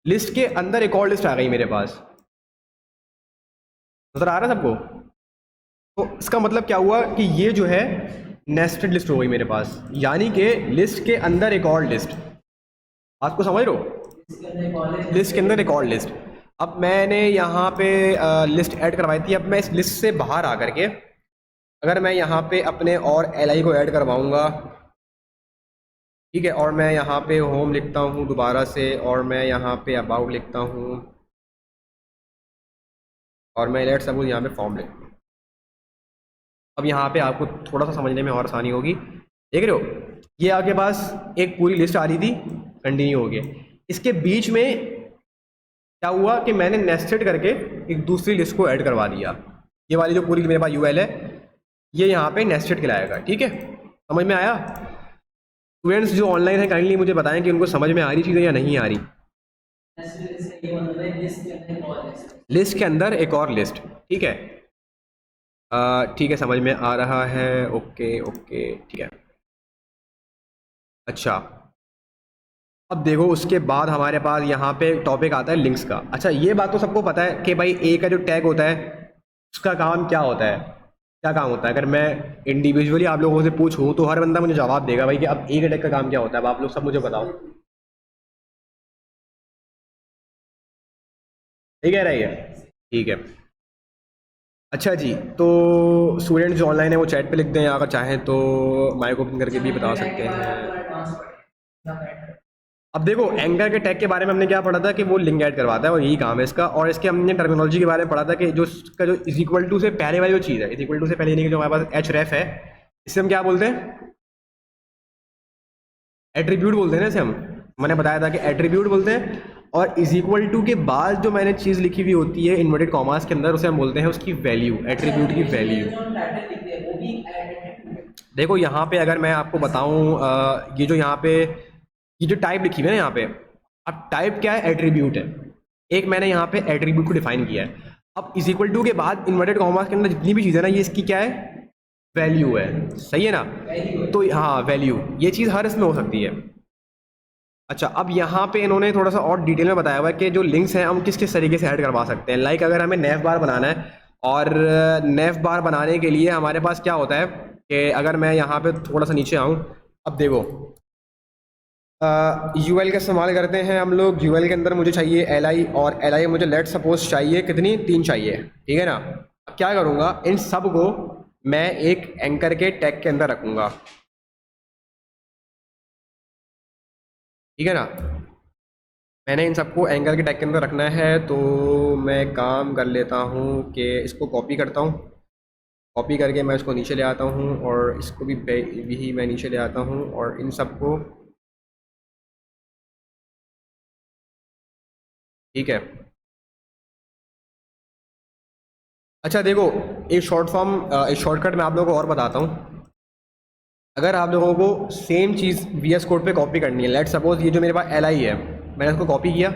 लिस्ट के अंदर एक और लिस्ट आ गई मेरे पास, नजर आ रहा है सबको? तो इसका मतलब क्या हुआ कि ये जो है नेस्टेड लिस्ट हो गई मेरे पास, यानी कि लिस्ट के अंदर एक और लिस्ट। बात को समझ रहे हो? लिस्ट के अंदर एक और लिस्ट। अब मैंने यहाँ पे लिस्ट ऐड करवाई थी। अब मैं इस लिस्ट से बाहर आकर के अगर मैं यहाँ पे अपने और एल आई को ऐड करवाऊँगा, ठीक है, और मैं यहाँ पे होम लिखता हूँ दोबारा से, और मैं यहाँ पे अबाउट लिखता हूँ, और मैं लेट सपोज यहाँ पे फॉर्म लिखता हूँ। अब यहाँ पे आपको थोड़ा सा समझने में और आसानी होगी। देख रहे हो, ये आपके पास एक पूरी लिस्ट आ रही थी, कंटिन्यू हो गया। इसके बीच में क्या हुआ कि मैंने नेस्टेड करके एक दूसरी लिस्ट को ऐड करवा दिया। ये वाली जो पूरी मेरे पास यूएल है, ये यहाँ पे नेस्टेड कहलाएगा। ठीक है, समझ में आया? स्टूडेंट्स जो ऑनलाइन है काइंडली मुझे बताएं कि उनको समझ में आ रही चीज़ें या नहीं आ रही। ऐसे ये मतलब है लिस्ट के अंदर कॉल है। लिस्ट के अंदर एक और लिस्ट, ठीक है। ठीक है, समझ में आ रहा है। ओके ओके, ठीक है। अच्छा, अब देखो उसके बाद हमारे पास यहाँ पे टॉपिक आता है लिंक्स का। अच्छा, ये बात तो सबको पता है कि भाई ए का जो टैग होता है उसका काम क्या होता है, क्या काम होता है। अगर मैं इंडिविजुअली आप लोगों से पूछूं तो हर बंदा मुझे जवाब देगा भाई कि अब ए का टैग का काम क्या होता है। अब आप लोग सब मुझे बताओ, ठीक है, रही है, ठीक है। अच्छा जी, तो स्टूडेंट जो ऑनलाइन है वो चैट पे लिख दें, या अगर चाहें तो माइक ओपन करके अच्छा भी मैंने बता टैग के सकते बाद हैं। थोड़ा एडवांस पढ़े। अब देखो, एंकर के टैग के बारे में हमने क्या पढ़ा था कि वो लिंक ऐड करवाता है और यही काम है इसका। और इसके हमने टर्मिनोलॉजी के बारे में पढ़ा था कि जो इसका जो इज इक्वल टू से पहले वाली जो चीज़ है, इज इक्वल टू से पहले यानी कि जो हमारे पास एच रेफ है, इसे हम क्या बोलते हैं? एट्रीब्यूट बोलते हैं ना इसे हम। मैंने बताया था कि एट्रीब्यूट बोलते हैं। और इज इक्वल टू के बाद जो मैंने चीज़ लिखी हुई होती है इन्वर्टेड कॉमास के अंदर, उसे हम बोलते हैं उसकी वैल्यू, अच्छा एट्रीब्यूट की एप्लीकेशन के वैल्यू। अंदर जो हम टाइटल लिखते हैं वो भी एडिटेड है। देखो यहाँ पे अगर मैं आपको बताऊं, ये जो यहाँ पे ये जो टाइप लिखी हुई है ना यहाँ पे, अब टाइप क्या है? एट्रीब्यूट है। एक मैंने यहाँ पे एट्रीब्यूट को डिफाइन किया है। अब इज इक्वल टू के बाद इन्वर्टेड कॉमास के अंदर जितनी भी चीज़ है ना, ये इसकी क्या है? वैल्यू है। सही है ना? Very good. तो हाँ, वैल्यू, ये चीज़ हर इसमें हो सकती है। अच्छा, अब यहाँ पे इन्होंने थोड़ा सा और डिटेल में बताया हुआ है कि जो लिंक्स हैं हम किस किस तरीके से ऐड करवा सकते हैं। लाइक अगर हमें नेव बार बनाना है, और नेव बार बनाने के लिए हमारे पास क्या होता है कि अगर मैं यहाँ पे थोड़ा सा नीचे आऊँ, अब देखो यूएल का इस्तेमाल करते हैं हम लोग। यूएल के अंदर मुझे चाहिए एल आई, और एल आई मुझे लेट सपोज चाहिए कितनी? 3 चाहिए, ठीक है ना। अब क्या करूँगा, इन सब को मैं एक एंकर के टैग के अंदर रखूँगा, ठीक है ना। मैंने इन सबको एंगल के टैग के अंदर रखना है, तो मैं काम कर लेता हूँ कि इसको कॉपी करता हूँ। कॉपी करके मैं इसको नीचे ले आता हूँ, और इसको भी मैं नीचे ले आता हूँ, और इन सबको, ठीक है। अच्छा देखो, एक शॉर्ट फॉर्म, एक शॉर्टकट मैं आप लोगों को और बताता हूँ। अगर आप लोगों को सेम चीज़ वी एस कोड पे कॉपी करनी है, लेट सपोज ये जो मेरे पास एल आई है, मैंने इसको कॉपी किया।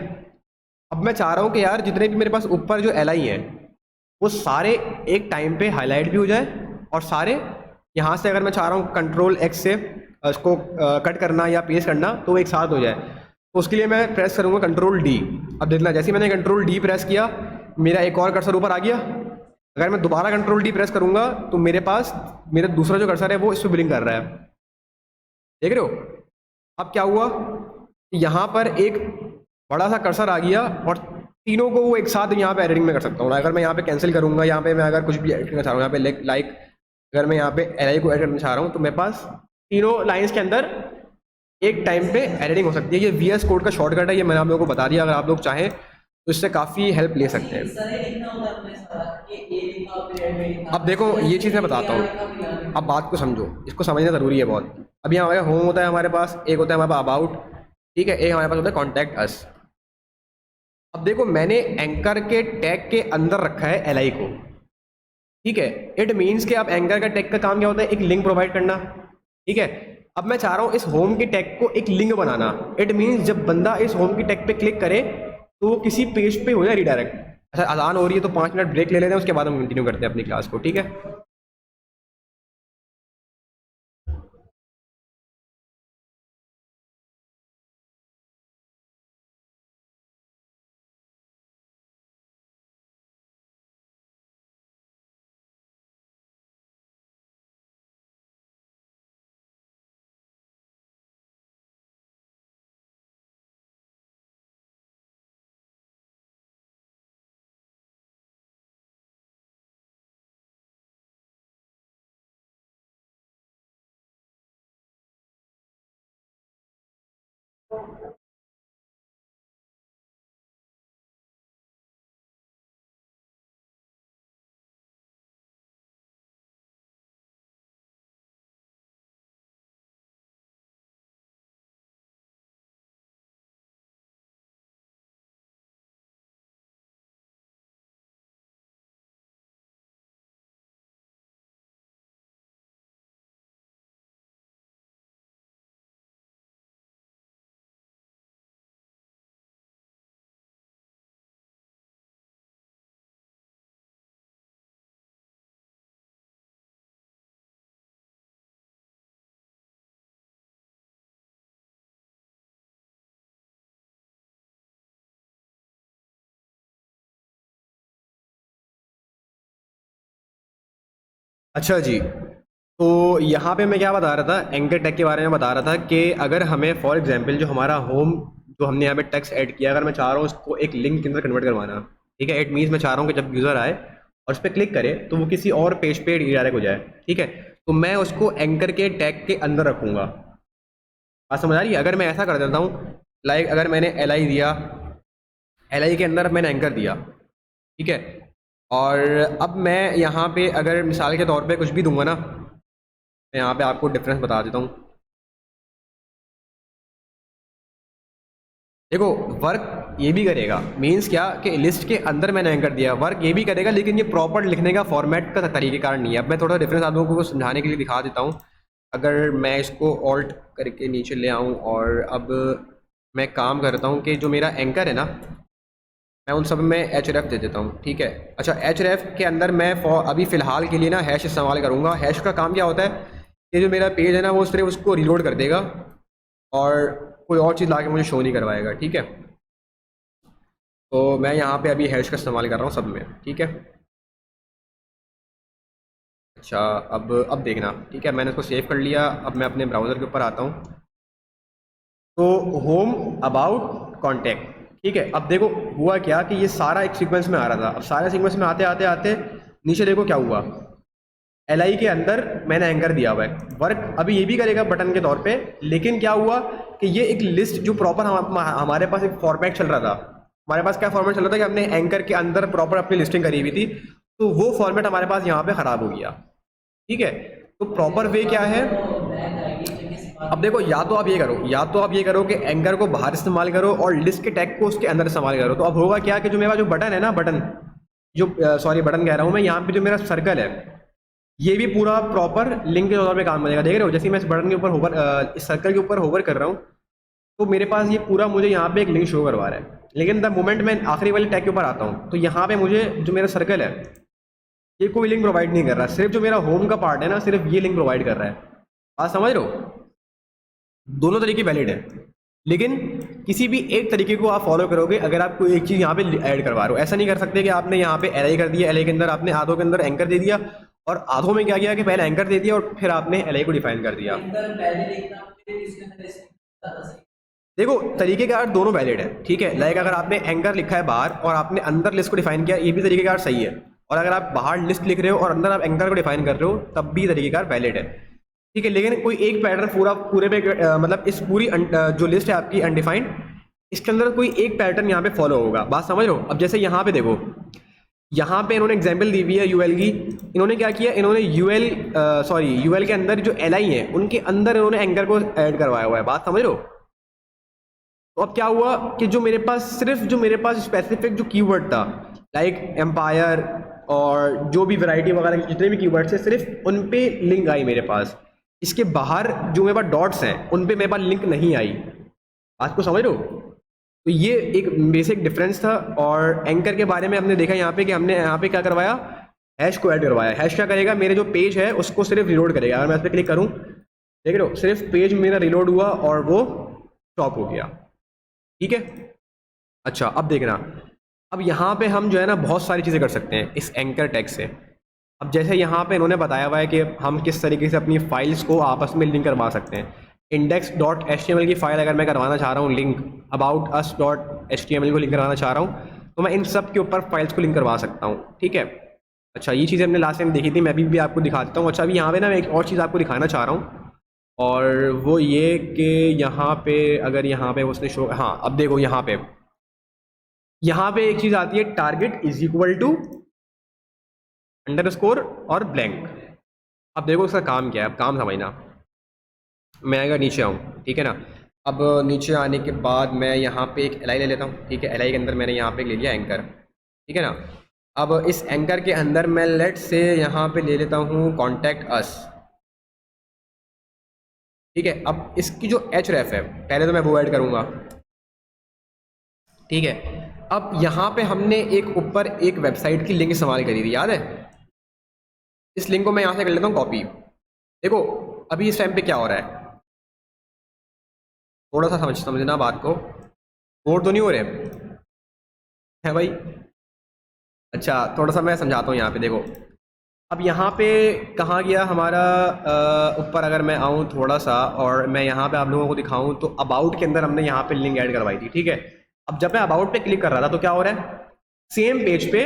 अब मैं चाह रहा हूँ कि यार जितने भी मेरे पास ऊपर जो एल आई हैं वो सारे एक टाइम पे हाईलाइट भी हो जाए, और सारे यहाँ से अगर मैं चाह रहा हूँ कंट्रोल एक्स से इसको कट करना या पेस्ट करना, तो वो एक साथ हो जाए। तो उसके लिए मैं प्रेस करूँगा कंट्रोल डी। अब देखना, जैसे ही मैंने कंट्रोल डी प्रेस किया, मेरा एक और कर्सर ऊपर आ गया। अगर मैं दोबारा कंट्रोल डी प्रेस करूँगा तो मेरे पास मेरा दूसरा जो कर्सर है वो इस पर ब्लिंक कर रहा है। देख रहे हो? अब क्या हुआ, यहाँ पर एक बड़ा सा कर्सर आ गया, और तीनों को वो एक साथ यहाँ पे एडिटिंग में कर सकता हूँ। अगर मैं यहाँ पे कैंसिल करूँगा, यहाँ पे मैं अगर कुछ भी एडिट करना चाह रहा हूँ, यहाँ पे लाइक अगर मैं यहाँ पे एल आई को एड करना चाह रहा हूँ, तो मेरे पास तीनों लाइंस के अंदर एक टाइम पे एडिटिंग हो सकती है। ये वी एस कोड का शॉर्टकट है, ये मैंने आप लोगों को बता दिया। अगर आप लोग चाहें तो इससे काफ़ी हेल्प ले सकते ये हैं। सारे लिखना होता है अपने सारा कि ए लिखा फिर एड में लिखा। अब देखो, ये चीज़ मैं बताता ए लिखा फिर यहाँ हूँ, अब लिखा। बात को समझो, इसको समझना ज़रूरी है बहुत। अब यहाँ हमारे होम होता है, हमारे पास एक होता है हमारे पास अबाउट, ठीक है, एक हमारे पास होता है कॉन्टैक्ट अस। अब देखो, मैंने एंकर के टैग के अंदर रखा है एल आई को, ठीक है। इट मीन्स कि अब एंकर का टैग का काम क्या होता है? एक लिंक प्रोवाइड करना, ठीक है। अब मैं चाह रहा हूँ इस होम के टैग को एक लिंक बनाना। इट मीन्स जब बंदा इस होम के टैग पे क्लिक करे तो वो किसी पेज पे हो जाए रिडायरेक्ट। अच्छा, अजान हो रही है तो 5 मिनट ब्रेक ले लेते हैं, उसके बाद हम कंटिन्यू करते हैं अपनी क्लास को, ठीक है। अच्छा जी, तो यहाँ पे मैं क्या बता रहा था, एंकर टैग के बारे में बता रहा था कि अगर हमें फॉर एग्जांपल जो हमारा होम, जो हमने यहाँ पे टेक्स्ट ऐड किया, अगर मैं चाह रहा हूँ उसको एक लिंक के अंदर कन्वर्ट करवाना, ठीक है, इट मीन्स मैं चाह रहा हूँ कि जब यूज़र आए और उस पर क्लिक करे तो वो किसी और पेज पे डायरेक्ट हो जाए, ठीक है, तो मैं उसको एंकर के टैग के अंदर रखूँगा। बात समझ आ रही है? अगर मैं ऐसा कर देता हूँ, लाइक अगर मैंने एल आई दिया, एल आई के अंदर मैंने एंकर दिया, ठीक है, और अब मैं यहाँ पे अगर मिसाल के तौर पे कुछ भी दूंगा ना, मैं यहाँ पे आपको डिफरेंस बता देता हूँ। देखो, वर्क ये भी करेगा, मीन्स क्या कि लिस्ट के अंदर मैंने एंकर दिया, वर्क ये भी करेगा, लेकिन ये प्रॉपर लिखने का फॉर्मेट का तरीकेकार नहीं है। अब मैं थोड़ा डिफरेंस आप लोगों को समझाने के लिए दिखा देता हूँ। अगर मैं इसको ऑल्ट करके नीचे ले आऊँ और अब मैं काम करता हूँ कि जो मेरा एंकर है ना, मैं उन सब में एच रेफ दे देता हूँ, ठीक है। अच्छा, एच रेफ के अंदर मैं अभी फ़िलहाल के लिए ना हैश इस्तेमाल करूँगा। हैश का काम क्या होता है कि जो मेरा पेज है ना वो सिर्फ उसको रीलोड कर देगा और कोई और चीज़ ला के मुझे शो नहीं करवाएगा, ठीक है। तो मैं यहाँ पे अभी हैश का इस्तेमाल कर रहा हूँ सब में, ठीक है। अच्छा, अब देखना, ठीक है, मैंने इसको सेव कर लिया। अब मैं अपने ब्राउज़र के ऊपर आता हूँ, तो होम, अबाउट, कॉन्टैक्ट, ठीक है। अब देखो हुआ क्या कि ये सारा एक सीक्वेंस में आ रहा था। अब सारे सीक्वेंस में आते आते आते नीचे देखो क्या हुआ, एल आई के अंदर मैंने एंकर दिया हुआ है। वर्क अभी ये भी करेगा बटन के तौर पे, लेकिन क्या हुआ कि ये एक लिस्ट जो प्रॉपर हमारे पास एक फॉर्मेट चल रहा था। हमारे पास क्या फॉर्मेट चल रहा था कि हमने एंकर के अंदर प्रॉपर अपनी लिस्टिंग करी हुई थी, तो वो फॉर्मेट हमारे पास यहाँ पे खराब हो गया, ठीक है। तो प्रॉपर वे क्या है, अब देखो, या तो आप ये करो, या तो आप ये करो कि एंकर को बाहर इस्तेमाल करो और लिस्ट के टैग को उसके अंदर इस्तेमाल करो। तो अब होगा क्या कि जो मेरा जो बटन है ना, बटन जो सॉरी बटन कह रहा हूँ मैं, यहाँ पे जो मेरा सर्कल है ये भी पूरा प्रॉपर लिंक के तौर पे काम करेगा। देख रहे हो, जैसे मैं इस बटन के ऊपर होवर, इस सर्कल के ऊपर होवर कर रहा हूँ, तो मेरे पास ये पूरा मुझे यहाँ पे एक लिंक शो करवा रहा है। लेकिन द मोमेंट मैं आखिरी वाले टैग के ऊपर आता हूँ, तो यहाँ पे मुझे जो मेरा सर्कल है ये कोई लिंक प्रोवाइड नहीं कर रहा, सिर्फ जो मेरा होम का पार्ट है ना, सिर्फ ये लिंक प्रोवाइड कर रहा है। बात समझ रहे हो? दोनों तरीके वैलिड है, लेकिन किसी भी एक तरीके को आप फॉलो करोगे अगर आप कोई एक चीज़ यहाँ पे ऐड करवा रहे हो। ऐसा नहीं कर सकते कि आपने यहाँ पे एल कर दिया, एल के अंदर आपने आधों के अंदर एंकर दे दिया, और आधों में क्या किया कि पहले एंकर दे दिया और फिर आपने एल को डिफाइन कर दिया। देखो, तरीकेकार दोनों वैलिड है, ठीक है। लाइक अगर आपने एंकर लिखा है बाहर और आपने अंदर लिस्ट को डिफाइन किया, ये भी तरीकेकार सही है। और अगर आप बाहर लिस्ट लिख रहे हो और अंदर आप एंकर को डिफाइन कर रहे हो, तब भी तरीकेकार वैलिड है, ठीक है। लेकिन कोई एक पैटर्न पूरे पे मतलब इस पूरी जो लिस्ट है आपकी अनडिफाइंड, इसके अंदर कोई एक पैटर्न यहाँ पे फॉलो होगा। बात समझ लो। अब जैसे यहाँ पे देखो, यहाँ पे इन्होंने एग्जांपल दी हुई है यूएल की। इन्होंने क्या किया, इन्होंने यूएल के अंदर जो एलआई है उनके अंदर इन्होंने एंकर को ऐड करवाया हुआ है। बात समझ लो। तो अब क्या हुआ कि जो मेरे पास स्पेसिफिक जो कीवर्ड था, लाइक एम्पायर और जो भी वैरायटी वगैरह के जितने भी कीवर्ड्स है, सिर्फ उन पे लिंक आई मेरे पास। इसके बाहर जो मेरे पास डॉट्स हैं उन पे मेरे पास लिंक नहीं आई। बात को समझ लो। तो ये एक बेसिक डिफरेंस था। और एंकर के बारे में हमने देखा यहाँ पे कि हमने यहाँ पे क्या करवाया, हैश को ऐड करवाया। हैश क्या करेगा, मेरे जो पेज है उसको सिर्फ रिलोड करेगा। अगर मैं इस पर क्लिक करूँ, देख रहे हो, सिर्फ पेज मेरा रिलोड हुआ और वो स्टॉप हो गया, ठीक है। अच्छा, अब देखना, अब यहाँ पे हम जो है ना बहुत सारी चीज़ें कर सकते हैं इस एंकर टैग से। अब जैसे यहाँ पे इन्होंने बताया हुआ है कि हम किस तरीके से अपनी फाइल्स को आपस में लिंक करवा सकते हैं। index.html की फ़ाइल अगर मैं करवाना चाह रहा हूँ लिंक, aboutus.html को लिंक करवाना चाह रहा हूँ, तो मैं इन सब के ऊपर फाइल्स को लिंक करवा सकता हूँ, ठीक है। अच्छा, ये चीज़ें हमने लास्ट टाइम देखी थी, मैं भी आपको दिखा देता हूँ। अच्छा, अभी यहाँ पे ना मैं एक और चीज़ आपको दिखाना चाह रहा हूँ और वो ये कि यहाँ पे अगर यहाँ पे उसने शो, हाँ अब देखो यहाँ पे एक चीज़ आती है, target is equal to underscore और ब्लैंक। अब देखो इसका काम क्या है, अब काम समझना। मैं अगर नीचे आऊँ, ठीक है ना, अब नीचे आने के बाद मैं यहाँ पे एक एल आई ले लेता हूँ, ठीक है। एल आई के अंदर मैंने यहाँ पे ले लिया एंकर, ठीक है ना। अब इस एंकर के अंदर मैं लेट से यहाँ पे ले लेता हूँ कॉन्टैक्ट अस, ठीक है। अब इसकी जो एच रेफ है पहले तो मैं वो ऐड करूँगा, ठीक है। अब यहाँ पे हमने एक ऊपर एक वेबसाइट की लिंक इस्तेमाल करी थी, याद है। इस लिंक को मैं यहाँ से कर लेता हूँ कॉपी। देखो अभी इस टाइम पे क्या हो रहा है, थोड़ा सा समझना बात को। बोर तो नहीं हो रहे है भाई? अच्छा थोड़ा सा मैं समझाता हूँ यहाँ पे, देखो अब यहाँ पे कहाँ गया हमारा ऊपर अगर मैं आऊँ थोड़ा सा और मैं यहाँ पे आप लोगों को दिखाऊँ तो अबाउट के अंदर हमने यहाँ पे लिंक ऐड करवाई थी, ठीक है। अब जब मैं अबाउट पे क्लिक कर रहा था तो क्या हो रहा है, सेम पेज पे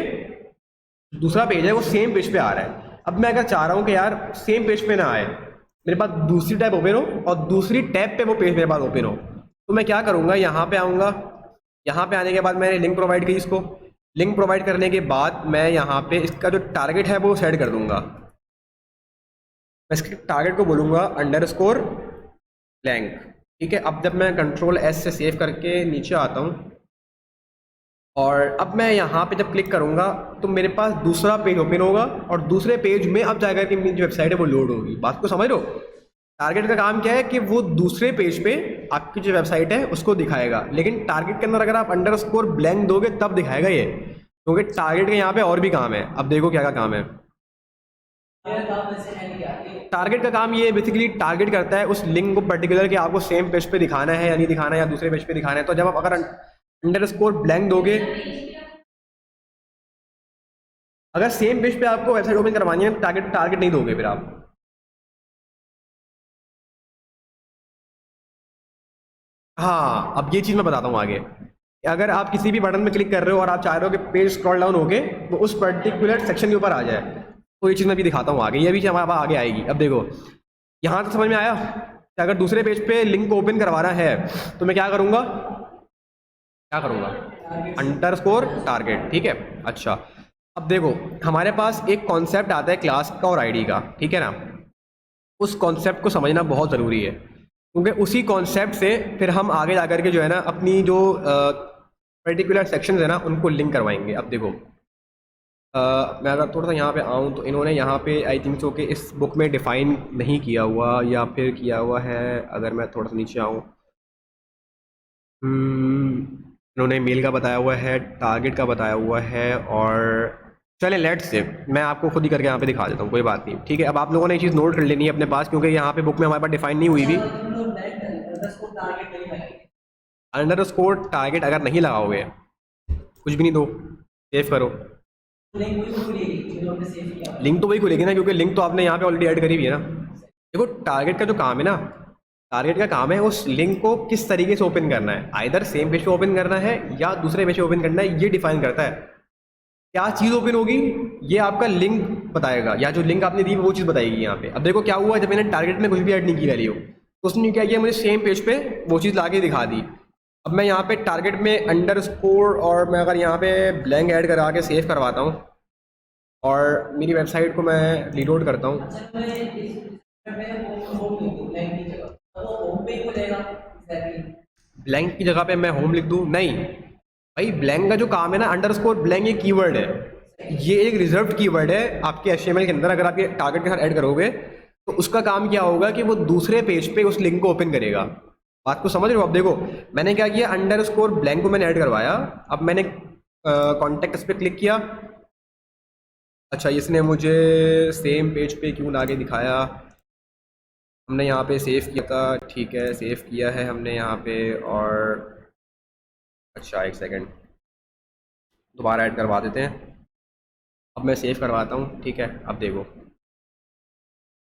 दूसरा पेज है वो सेम पेज पे आ रहा है। अब मैं अगर चाह रहा हूँ कि यार सेम पेज पे ना आए, मेरे पास दूसरी टैब ओपन हो और दूसरी टैब पे वो पेज मेरे पास ओपन हो, तो मैं क्या करूँगा, यहाँ पे आऊँगा। यहाँ पे आने के बाद मैंने लिंक प्रोवाइड की, इसको लिंक प्रोवाइड करने के बाद मैं यहाँ पे इसका जो टारगेट है वो सेट कर दूंगा। मैं इसके टारगेट को बोलूँगा अंडरस्कोर ब्लैंक, ठीक है। अब जब मैं कंट्रोल एस से सेव करके नीचे आता हूँ और अब मैं यहाँ पे जब क्लिक करूँगा तो मेरे पास दूसरा पेज ओपन होगा और दूसरे पेज में अब जाकर के मेरी जो वेबसाइट है वो लोड होगी। बात को समझ लो, टारगेट का काम क्या है कि वो दूसरे पेज पे आपकी जो वेबसाइट है उसको दिखाएगा, लेकिन टारगेट के अंदर अगर आप अंडरस्कोर ब्लैंक दोगे तब दिखाएगा ये, क्योंकि टारगेट के यहाँ पे और भी काम है। अब देखो क्या काम है। मेरा काम वैसे है क्या कि टारगेट का काम ये बेसिकली टारगेट करता है उस लिंक को पर्टिकुलर कि आपको सेम पेज पे दिखाना है या नहीं दिखाना है या दूसरे पेज पे दिखाना है। तो जब आप अगर अंडरस्कोर ब्लैंक दोगे, अगर सेम पेज पे आपको वेबसाइट ओपन करवानी है टारगेट टारगेट नहीं दोगे फिर आप। हाँ अब ये चीज़ मैं बताता हूँ आगे। अगर आप किसी भी बटन में क्लिक कर रहे हो और आप चाह रहे हो कि पेज स्क्रॉल डाउन होके वो उस पर्टिकुलर सेक्शन के ऊपर आ जाए, तो ये चीज़ मैं भी दिखाता हूँ आगे, ये भी चीज़ हमारे पास आगे आएगी। अब देखो यहाँ तक समझ में आया कि अगर दूसरे पेज पे लिंक को ओपन करवाना है तो मैं क्या करूँगा, अंडरस्कोर टारगेट, ठीक है। अच्छा अब देखो हमारे पास एक कॉन्सेप्ट आता है क्लास का और आईडी का, ठीक है ना। उस कॉन्सेप्ट को समझना बहुत ज़रूरी है, क्योंकि उसी कॉन्सेप्ट से फिर हम आगे जा कर के जो है ना अपनी जो पर्टिकुलर सेक्शंस है ना उनको लिंक करवाएंगे। अब देखो मैं अगर थोड़ा सा यहाँ पे आऊँ तो इन्होंने यहाँ पे आई थिंक सो कि इस बुक में डिफ़ाइन नहीं किया हुआ या फिर किया हुआ है। अगर मैं थोड़ा सा नीचे आऊँ, इन्होंने मेल का बताया हुआ है, टारगेट का बताया हुआ है, और चले लेट्स से मैं आपको खुद ही करके यहाँ पे दिखा देता हूँ, कोई बात नहीं, ठीक है। अब आप लोगों ने ये चीज़ नोट कर लेनी है अपने पास, क्योंकि यहाँ पे बुक में हमारे पास डिफाइन नहीं हुई थी। तुम लोग अंडरस्कोर टारगेट नहीं लगाएंगे, अंडरस्कोर टारगेट अगर नहीं लगाओगे कुछ भी नहीं दो, सेव करो, लिंक वही खुलेगी जो हमने सेव किया। लिंक तो वही खुलेगी ना, क्योंकि लिंक तो आपने यहाँ पे ऑलरेडी ऐड करी हुई है ना। देखो टारगेट का जो काम है ना, टारगेट का काम है उस लिंक को किस तरीके से ओपन करना है, आइदर सेम पेज पे ओपन करना है या दूसरे पेज पे ओपन करना है, ये डिफाइन करता है। क्या चीज़ ओपन होगी ये आपका लिंक बताएगा, या जो लिंक आपने दी वो चीज़ बताएगी यहाँ पे। अब देखो क्या हुआ, जब मैंने टारगेट में कुछ भी ऐड नहीं की वैल्यू तो उसने क्या किया, मुझे सेम पेज पे वो चीज़ ला के दिखा दी। अब मैं यहाँ पे टारगेट में अंडरस्कोर और मैं अगर यहाँ पे ब्लैंक ऐड करा के सेव करवाता हूँ और मेरी वेबसाइट को मैं रीलोड करता हूँ। अच्छा मैं इस पे होम लिख दूं ब्लैंक की जगह, तो वो होम पे ही खुलेगा एग्जैक्टली। ब्लैंक की जगह पे मैं होम लिख दूँ, नहीं भाई, ब्लैंक का जो काम है ना, अंडरस्कोर ब्लैंक ये कीवर्ड है, ये एक रिजर्व्ड कीवर्ड है आपके एचटीएमएल के अंदर। अगर आप ये टारगेट के साथ ऐड करोगे तो उसका काम क्या होगा कि वो दूसरे पेज पे उस लिंक को ओपन करेगा। बात को समझ रहे हो? अब देखो मैंने क्या किया, अंडरस्कोर ब्लैंक को मैंने ऐड करवाया, अब मैंने कॉन्टेक्ट पे क्लिक किया। अच्छा इसने मुझे सेम पेज पे क्यों लाके दिखाया, हमने यहाँ पे सेव किया था, ठीक है सेव किया है हमने यहाँ पे, और अच्छा एक सेकंड दोबारा ऐड करवा देते हैं। अब मैं सेव करवाता हूँ, ठीक है। अब देखो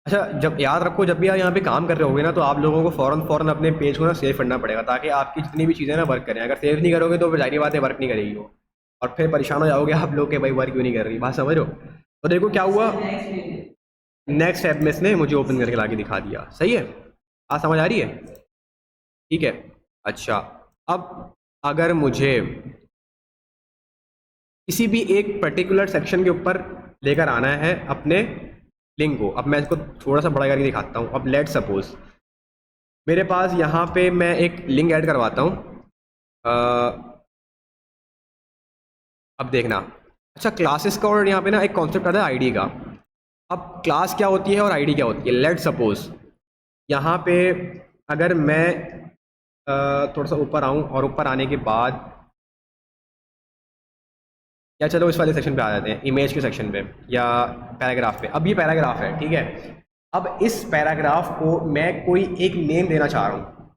अच्छा, जब याद रखो जब भी आप यहाँ पे काम कर रहे होगे ना तो आप लोगों को फ़ौरन अपने पेज को ना सेव करना पड़ेगा, ताकि आपकी जितनी भी चीज़ें ना वर्क करें। अगर सेव नहीं करोगे तो फिर जाहिर बात है वर्क नहीं करेगी वो, और फिर परेशान हो जाओगे आप लोग कि भाई वर्क क्यों नहीं कर रही। बात समझ रहे हो? तो देखो क्या हुआ, नेक्स्ट नेक्स्ट ऐप में इसने मुझे ओपन करके ला के दिखा दिया, सही है। बात समझ आ रही है? ठीक है। अच्छा, अब अगर मुझे किसी भी एक पर्टिकुलर सेक्शन के ऊपर लेकर आना है अपने लिंक को, अब मैं इसको थोड़ा सा बड़ा करके दिखाता हूँ। अब लेट सपोज मेरे पास यहाँ पे मैं एक लिंक ऐड करवाता हूँ। अब देखना, अच्छा क्लासेस का और यहाँ पे ना एक कॉन्सेप्ट आता है आईडी का। अब क्लास क्या होती है और आईडी क्या होती है, लेट सपोज यहाँ पे अगर मैं थोड़ा सा ऊपर आऊँ और ऊपर आने के बाद, या चलो इस वाले सेक्शन पे आ जाते हैं, इमेज के सेक्शन पे या पैराग्राफ पे। अब ये पैराग्राफ है, ठीक है। अब इस पैराग्राफ को मैं कोई एक नेम देना चाह रहा हूँ,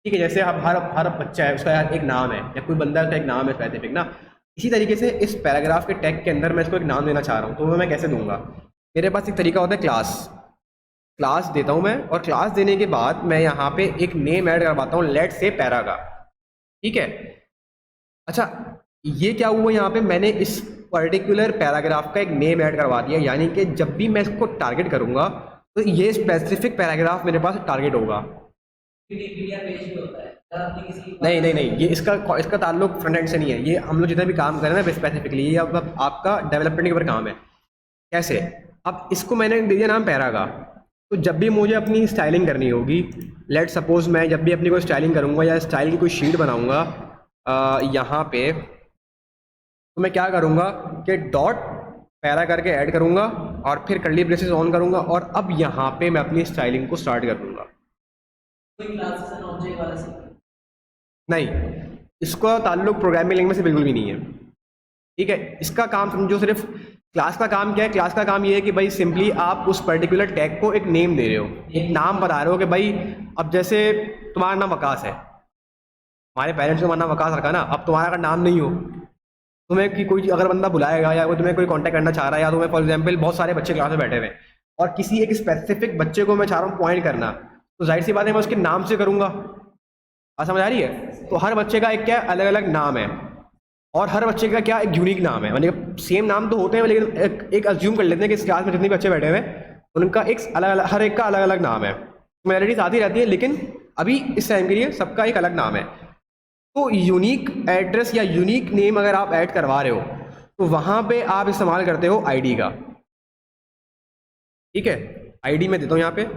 ठीक है। जैसे अब हर हर बच्चा है उसका एक नाम है, या कोई बंदा का एक नाम है स्पेसिफिक ना, इसी तरीके से इस पैराग्राफ के टैग के अंदर मैं इसको एक नाम देना चाह रहा हूँ, तो वो मैं कैसे दूंगा। मेरे पास एक तरीका होता है, क्लास क्लास देता हूँ मैं, और क्लास देने के बाद मैं यहाँ पे एक नेम ऐड करवाता हूँ, लेट से पैरा का, ठीक है। अच्छा, ये क्या हुआ, यहाँ पे मैंने इस पर्टिकुलर पैराग्राफ का एक नेम ऐड करवा दिया, यानी कि जब भी मैं इसको टारगेट करूंगा तो ये स्पेसिफिक पैराग्राफ मेरे पास टारगेट होगा। पीडीएफ पेज भी होता है अगर आपने किसी नहीं नहीं नहीं, ये इसका ताल्लुक फ्रंट एंड से नहीं है। ये हम लोग जितना भी काम कर रहे हैं ना स्पेसिफिकली, ये अब आपका डेवलपमेंट के ऊपर काम है। कैसे, अब इसको मैंने दे दिया नाम पैरा का, तो जब भी मुझे अपनी स्टाइलिंग करनी होगी, लेट सपोज मैं जब भी अपनी कोई स्टाइलिंग करूँगा या स्टाइल की कोई शीट बनाऊँगा यहाँ पे, तो मैं क्या करूँगा कि डॉट पैरा करके ऐड करूँगा और फिर कर्ली ब्रेसेस ऑन करूँगा, और अब यहाँ पे मैं अपनी स्टाइलिंग को स्टार्ट कर दूँगा। कोई क्लासेस एंड ऑब्जेक्ट वाला सीखा नहीं, इसका ताल्लुक प्रोग्रामिंग लैंग्वेज से बिल्कुल भी नहीं है, ठीक है। इसका काम समझो, सिर्फ क्लास का काम क्या है, क्लास का काम ये है कि भाई सिंपली आप उस पर्टिकुलर टैग को एक नेम दे रहे हो, एक नाम बता रहे हो कि भाई, अब जैसे तुम्हारा नाम वकास है, हमारे पेरेंट्स ने तुम्हारा नाम वकास रखा ना, अब तुम्हारा अगर नाम नहीं हो, तुम्हें कि कोई अगर बंदा बुलाएगा या कोई तुम्हें कोई कांटेक्ट करना चाह रहा है, या तुम्हें फॉर एग्जांपल बहुत सारे बच्चे क्लास में बैठे हुए हैं और किसी एक स्पेसिफिक बच्चे को मैं चाह रहा हूँ पॉइंट करना, तो जाहिर सी बात है मैं उसके नाम से करूँगा। बात समझ आ रही है? तो हर बच्चे का एक क्या अलग अलग नाम है, और हर बच्चे का क्या एक यूनिक नाम है, मतलब सेम नाम तो होते हैं लेकिन एक अज्यूम कर लेते हैं कि इस क्लास में जितने बच्चे बैठे हुए हैं उनका एक अलग अलग, हर एक का अलग अलग नाम है। सिमिलरिटीज आती रहती है लेकिन अभी इस टाइम के लिए सबका एक अलग नाम है। तो यूनिक एड्रेस या यूनिक नेम अगर आप ऐड करवा रहे हो तो वहां पे आप इस्तेमाल करते हो आईडी का, ठीक है। आईडी मैं देता हूं यहाँ पे,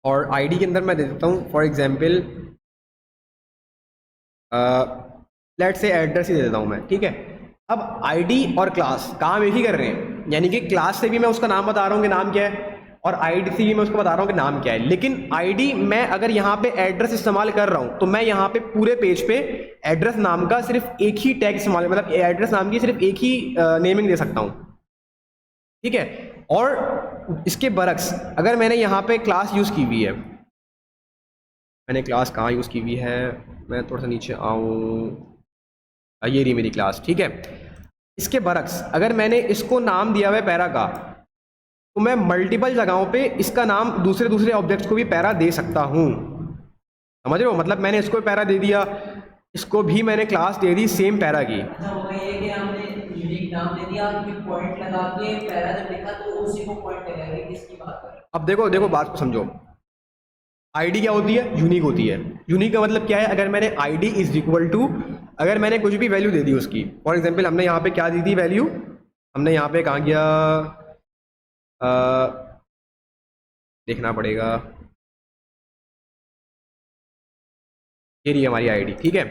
और आईडी के अंदर मैं दे देता हूँ फॉर एग्जाम्पल लेट से एड्रेस ही दे देता हूँ मैं, ठीक है। अब आईडी और क्लास काम एक ही कर रहे हैं, यानी कि क्लास से भी मैं उसका नाम बता रहा हूँ कि नाम क्या है, और आईडी से भी मैं उसको बता रहा हूँ कि नाम क्या है। लेकिन आईडी मैं अगर यहाँ पे एड्रेस इस्तेमाल कर रहा हूँ तो मैं यहाँ पे पूरे पेज पे एड्रेस नाम का सिर्फ एक ही टैग इस्तेमाल, मतलब एड्रेस नाम की सिर्फ एक ही नेमिंग दे सकता हूँ, ठीक है। और इसके बरक्स अगर मैंने यहाँ पे क्लास यूज़ की हुई है, मैंने क्लास कहाँ यूज़ की हुई है, मैं थोड़ा सा नीचे आऊँ, ये रही मेरी क्लास, ठीक है। इसके बरक्स अगर मैंने इसको नाम दिया हुआ है पैरा का, तो मैं मल्टीपल जगहों पे इसका नाम दूसरे दूसरे ऑब्जेक्ट्स को भी पैरा दे सकता हूँ। समझ रहे हो? मतलब मैंने इसको पैरा दे दिया, इसको भी मैंने class they the same para की। अच्छा होगा ये कि हमने यूनिक नाम दे दिया फिर पॉइंट लगा के पैरा जब लिखा तो उसी को पॉइंट लगाएंगे किसकी बात कर रहे हैं। अब देखो देखो बात को समझो, आईडी क्या होती है, यूनिक होती है। यूनिक का मतलब क्या है, अगर मैंने आईडी इज इक्वल टू, अगर मैंने कुछ भी वैल्यू दे दी उसकी, फॉर एग्जांपल हमने यहाँ पे क्या दी थी वैल्यू, हमने यहाँ पे कहाँ गया, देखना पड़ेगा, ये रही हमारी आईडी, ठीक है।